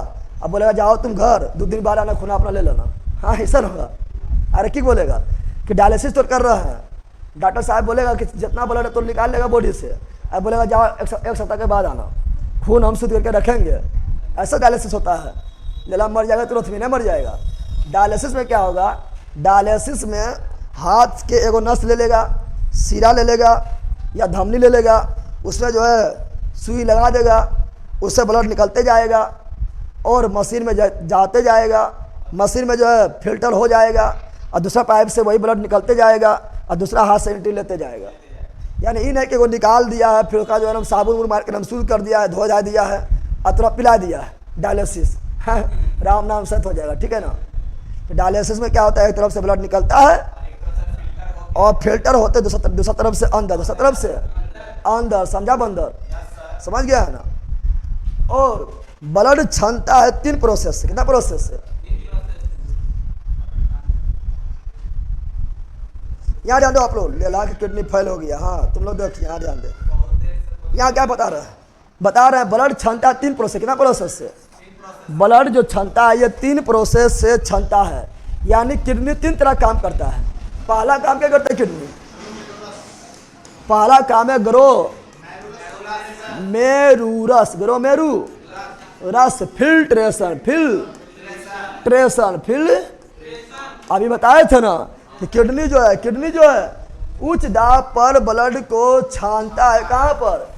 अब बोलेगा जाओ तुम घर 2 दिन बाद आना, खूना अपना ले लेना। हाँ, ऐसा होगा? अरे क्या बोलेगा कि डायलिसिस तो कर रहा है, डॉक्टर साहब बोलेगा कि जितना ब्लड है तो निकाल लेगा बॉडी से, अब बोलेगा जाओ एक सप्ताह के बाद आना, खून हम शुद्ध करके रखेंगे। ऐसा डायलिसिस होता है। लेला मर जाएगा तुरंत में नहीं मर जाएगा। डायलिसिस में क्या होगा? डायलिसिस में हाथ के एगो नस ले लेगा, सीरा ले लेगा या धमनी ले लेगा, उसमें जो है सुई लगा देगा, उससे ब्लड निकलते जाएगा और मशीन में जाते जाएगा, मशीन में जो है फिल्टर हो जाएगा और दूसरा पाइप से वही ब्लड निकलते जाएगा और दूसरा हाथ से एंट्री लेते जाएगा। यानी ये नहीं कि वो निकाल दिया है फिर उसका जो है ना साबुन मार के हम शुद्ध कर दिया है, धो जा दिया है और थोड़ा पिला दिया है। डायलिसिस हाँ, राम नाम सत हो जाएगा, ठीक है ना। तो डायलिसिस में क्या होता है? एक तरफ से ब्लड निकलता है और फिल्टर होते दूसरा तरफ से अंदर, दूसरा तरफ से अंदर, समझा बंदर? समझ गया है ना। और ब्लड छनता है 3 प्रोसेस से। कितना प्रोसेस से? यहाँ ध्यान दो आप लोग, लेला की किडनी फेल हो गया। हाँ तुम लोग देखिए, यहाँ ध्यान दे। यहाँ क्या बता रहे हैं? बता रहे हैं ब्लड छनता है 3 प्रोसेस। कितना प्रोसेस से? ब्लड जो छनता है ये 3 प्रोसेस से छनता है। यानी किडनी 3 तरह काम करता है। पहला काम क्या करता है किडनी? पहला काम है ग्रो मेरू रस, ग्रो मेरू रस, फिल्ट्रेशन, अभी बताए थे ना कि किडनी जो है, उच्च दाब पर ब्लड को छानता है। कहाँ पर?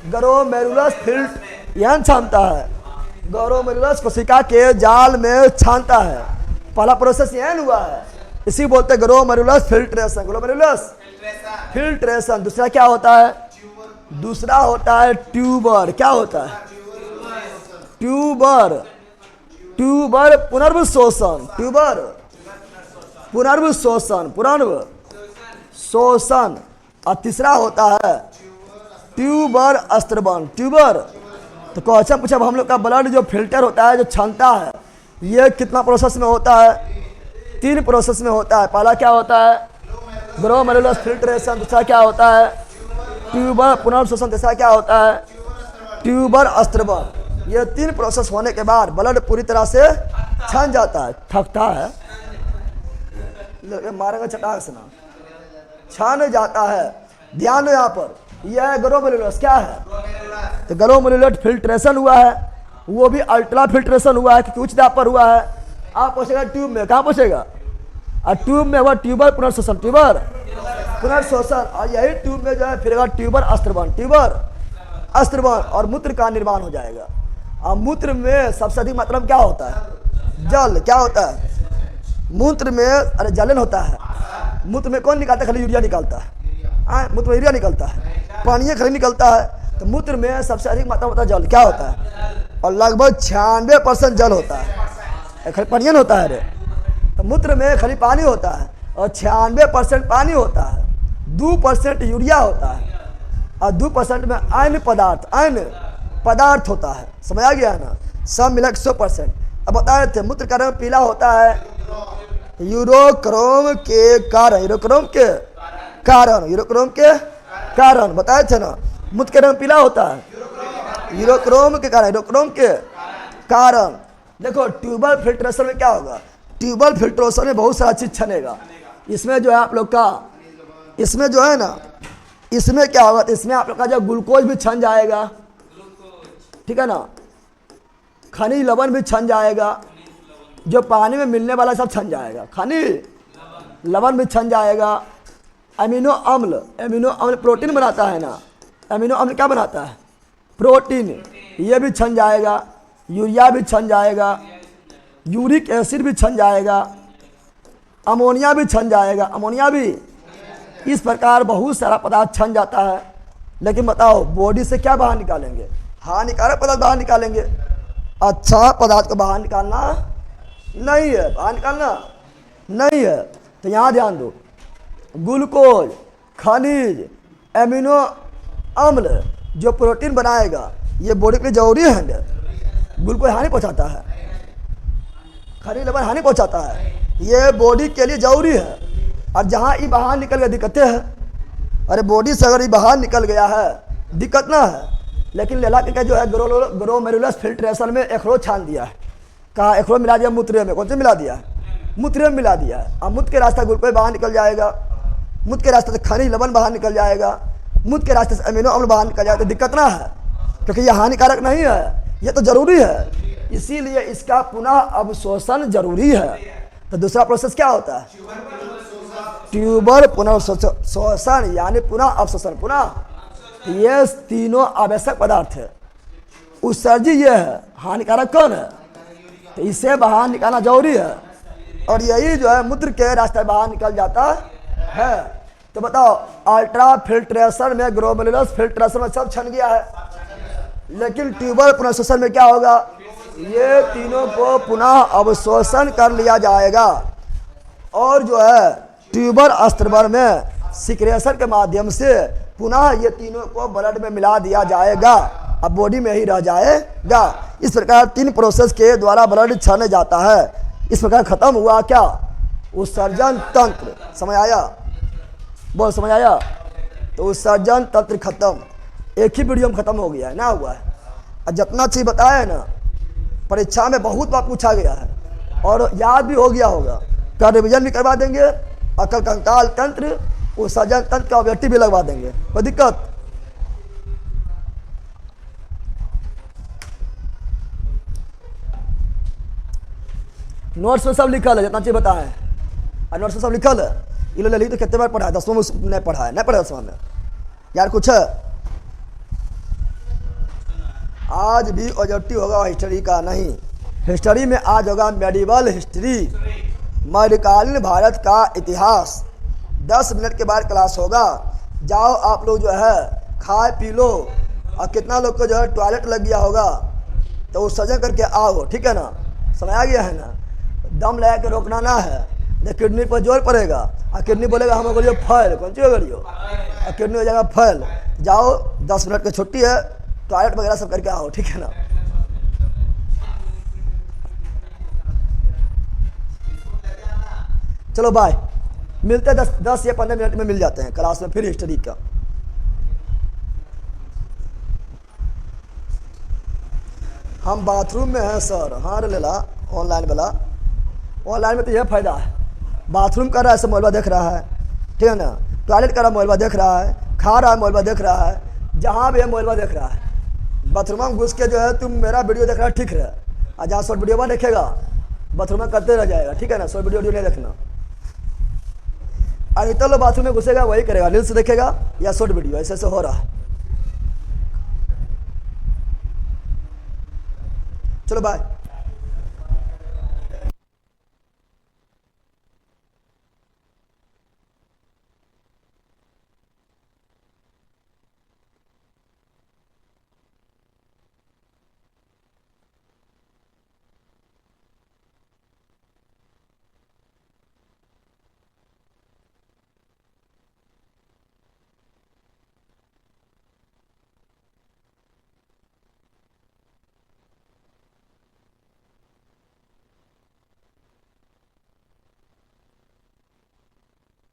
ग्लोमेरुलस फिल्ट, यहाँ छानता है। ग्लोमेरुलस कोशिका के जाल में छानता है। पहला प्रोसेस यहाँ हुआ है, इसी बोलते हैं ग्लोमेरुलस फिल्ट्रेशन, ग्लोमेरुलस फिल्ट्रेशन। दूसरा क्या होता है? दूसरा होता है ट्यूबर। क्या होता है? ट्यूबर पुनर्वशोषण, पुनर्वशोषण। और तीसरा होता है ट्यूबर अस्त्रबन। तो क्वेश्चन पूछा हम लोग का ब्लड जो फिल्टर होता है, जो छानता है, ये कितना प्रोसेस में होता है? 3 प्रोसेस में होता है। पहला क्या होता है? Glomerulus filtration. दूसरा क्या होता है? ट्यूबर पुनर्वशोषण। तीसरा क्या होता है? ट्यूबर अस्त्रबन। ये 3 प्रोसेस होने के बाद ब्लड पूरी तरह से छन जाता है। थकता है, मारेंगे चटाक से ना, छन जाता है। ध्यान दो यहाँ पर, यह है ग्लोमेरुलस। क्या है? तो ग्लोमेरुलस फिल्ट्रेशन हुआ है, वो भी अल्ट्रा फिल्ट्रेशन हुआ है क्योंकि उच्च दाब पर हुआ है। आप पहुँचेगा ट्यूब में। कहाँ पहुँचेगा? और ट्यूब में हुआ ट्यूबर पुनर्वशोषण। और यही ट्यूब में जो है फिर ट्यूबर अस्त्रबन, और मूत्र का निर्माण हो जाएगा। और मूत्र में सबसे अधिक मात्रा में क्या होता है? जल। क्या होता है? मूत्र में अरे जलन होता है। मूत्र में कौन निकालता है? खाली यूरिया निकालता है। मूत्र में यूरिया निकलता है, पानी खाली निकलता है। तो मूत्र में सबसे अधिक मात्रा होता है जल। क्या होता है? और लगभग 96% जल होता है, खाली पानी होता है रे। तो मूत्र में खाली पानी होता है और 96% पानी होता है। 2% यूरिया होता है और 2% में अन्य पदार्थ होता है। समझ आ गया ना? सब मिला 100%। अब बता रहे थे मूत्र का रंग पीला होता है यूरोक्रोम के कारण। बताए थे ना, मूत्र का रंग पीला होता है यूरोक्रोम के कारण। देखो ट्यूबर फिल्ट्रेशन में क्या होगा? ट्यूबर फिल्ट्रेशन में बहुत सारा चीज छनेगा। इसमें जो है आप लोग का, इसमें जो है ना, इसमें क्या होगा? इसमें आप लोग का जो ग्लूकोज भी छन जाएगा, ठीक है ना, खनिज लवण भी छन जाएगा, जो पानी में मिलने वाला सब छन जाएगा, खनिज लवण भी छन जाएगा। अमीनो अम्ल प्रोटीन बनाता है ना, अमीनो अम्ल क्या बनाता है? प्रोटीन, ये भी छन जाएगा। यूरिया भी छन जाएगा, यूरिक एसिड भी छन जाएगा, अमोनिया भी छन जाएगा, अमोनिया भी। इस प्रकार बहुत सारा पदार्थ छन जाता है। लेकिन बताओ बॉडी से क्या बाहर निकालेंगे? हानिकारक पदार्थ बाहर निकालेंगे, अच्छा पदार्थ को बाहर निकालना नहीं है, तो यहाँ ध्यान दो, ग्लूकोज, खनिज, एमिनो अम्ल जो प्रोटीन बनाएगा, ये बॉडी के लिए जरूरी है। ग्लूकोज हानि पहुँचाता है, खनिज लवण हानि पहुँचाता है, ये बॉडी के लिए जरूरी है। और जहाँ ये बाहर निकल गया दिक्कतें हैं। अरे बॉडी से अगर ये बाहर निकल गया है दिक्कत ना है। लेकिन लेला के जो है ग्लोमेरुलस फिल्ट्रेशन में एक्रो छान दिया है। कहाँ एक्रो मिला दिया? मूत्र में। कौन से मिला दिया? मूत्र में मिला दिया है। अब मूत्र के रास्ते ग्लूकोज बाहर निकल जाएगा, मूत्र के रास्ते से खनिज लवण बाहर निकल जाएगा, मूत्र के रास्ते से अमीनो अम्ल बाहर निकल जाएगा। तो दिक्कत ना है, क्योंकि ये हानिकारक नहीं है, ये तो जरूरी है। इसीलिए इसका पुनः अवशोषण जरूरी है। तो दूसरा प्रोसेस क्या होता है? ट्यूबर पुनर्वशोषण, यानी पुनः अवशोषण। पुनः ये तीनों आवश्यक पदार्थ है। उत्सर्जी ये है, हानिकारक कौन है? तो इसे बाहर निकालना जरूरी है। और यही जो है मूत्र के रास्ते बाहर निकल जाता है। तो बताओ अल्ट्रा फिल्ट्रेशन में ग्लोमेरुलस फिल्ट्रेशन में सब छन गया है, लेकिन ट्यूबर पुनर्वशोषण में क्या होगा? ये तीनों को पुनः अवशोषण कर लिया जाएगा और जो है ट्यूबर अस्त्रबर में सिक्रेशन के माध्यम से पुनः ये तीनों को ब्लड में मिला दिया जाएगा, अब बॉडी में ही रह जाएगा। इस प्रकार 3 प्रोसेस के द्वारा ब्लड छन जाता है। इस प्रकार खत्म हुआ क्या? उत्सर्जन तंत्र। समझ आया? बहुत समझ आया? तो उत्सर्जन तंत्र खत्म, एक ही वीडियो में खत्म हो गया है ना, हुआ है। और जितना चीज बताया है ना, परीक्षा में बहुत बार पूछा गया है और याद भी हो गया होगा। कल रिविजन भी करवा देंगे। और कल कंकाल तंत्र वो सर्जन तंत्र का ऑब्जेक्टिव भी लगवा देंगे, कोई दिक्कत। नोट्स में सब लिखल है, जितना चीज बताएं और नोट्स में सब लिखल है। ये लोग ललित तो कितने बार पढ़ा है, 10वां में नहीं पढ़ा है, नहीं पढ़ा 10वां में यार कुछ है। आज भी ऑब्जेक्टिव होगा हिस्ट्री का नहीं, हिस्ट्री में आज होगा मेडिवल हिस्ट्री, मध्यकालीन भारत का इतिहास। 10 मिनट के बाद क्लास होगा। जाओ आप लोग जो है खाए पी लो, और कितना लोग को जो है टॉयलेट लग गया होगा तो वो सजन करके आओ, ठीक है ना, समझ आ गया है ना। दम लगा के रोकना ना है, नहीं किडनी पर जोर पड़ेगा और किडनी बोलेगा हम बोलिए फैल, कौन सी गड़ियो, और किडनी हो जाएगा फैल। जाओ 10 मिनट की छुट्टी है, टॉयलेट वगैरह सब करके आओ, ठीक है ना। चलो बाय, मिलते हैं 10 या 15 मिनट में मिल जाते हैं क्लास में फिर हिस्ट्री का। हम बाथरूम में हैं सर। हाँ रे लेला, ऑनलाइन वाला, ऑनलाइन में तो यह फायदा है, बाथरूम कर रहा है सब मोबाइल देख रहा है, ठीक है ना, टॉयलेट कर रहा है मोबाइल देख रहा है, खा रहा है मोबाइल देख रहा है, जहाँ भी है मोबाइल देख रहा है। बाथरूम में घुस के जो है तुम मेरा वीडियो देख रहा है, ठीक है, और जहाँ शॉर्ट वीडियो में देखेगा बाथरूम में करते रह जाएगा, ठीक है ना, शॉर्ट वीडियो नहीं देखना। और इतना लोग बाथरूम में घुसेगा वही करेगा, रील्स देखेगा या शॉर्ट वीडियो, ऐसे ऐसे हो रहा है। चलो बाय।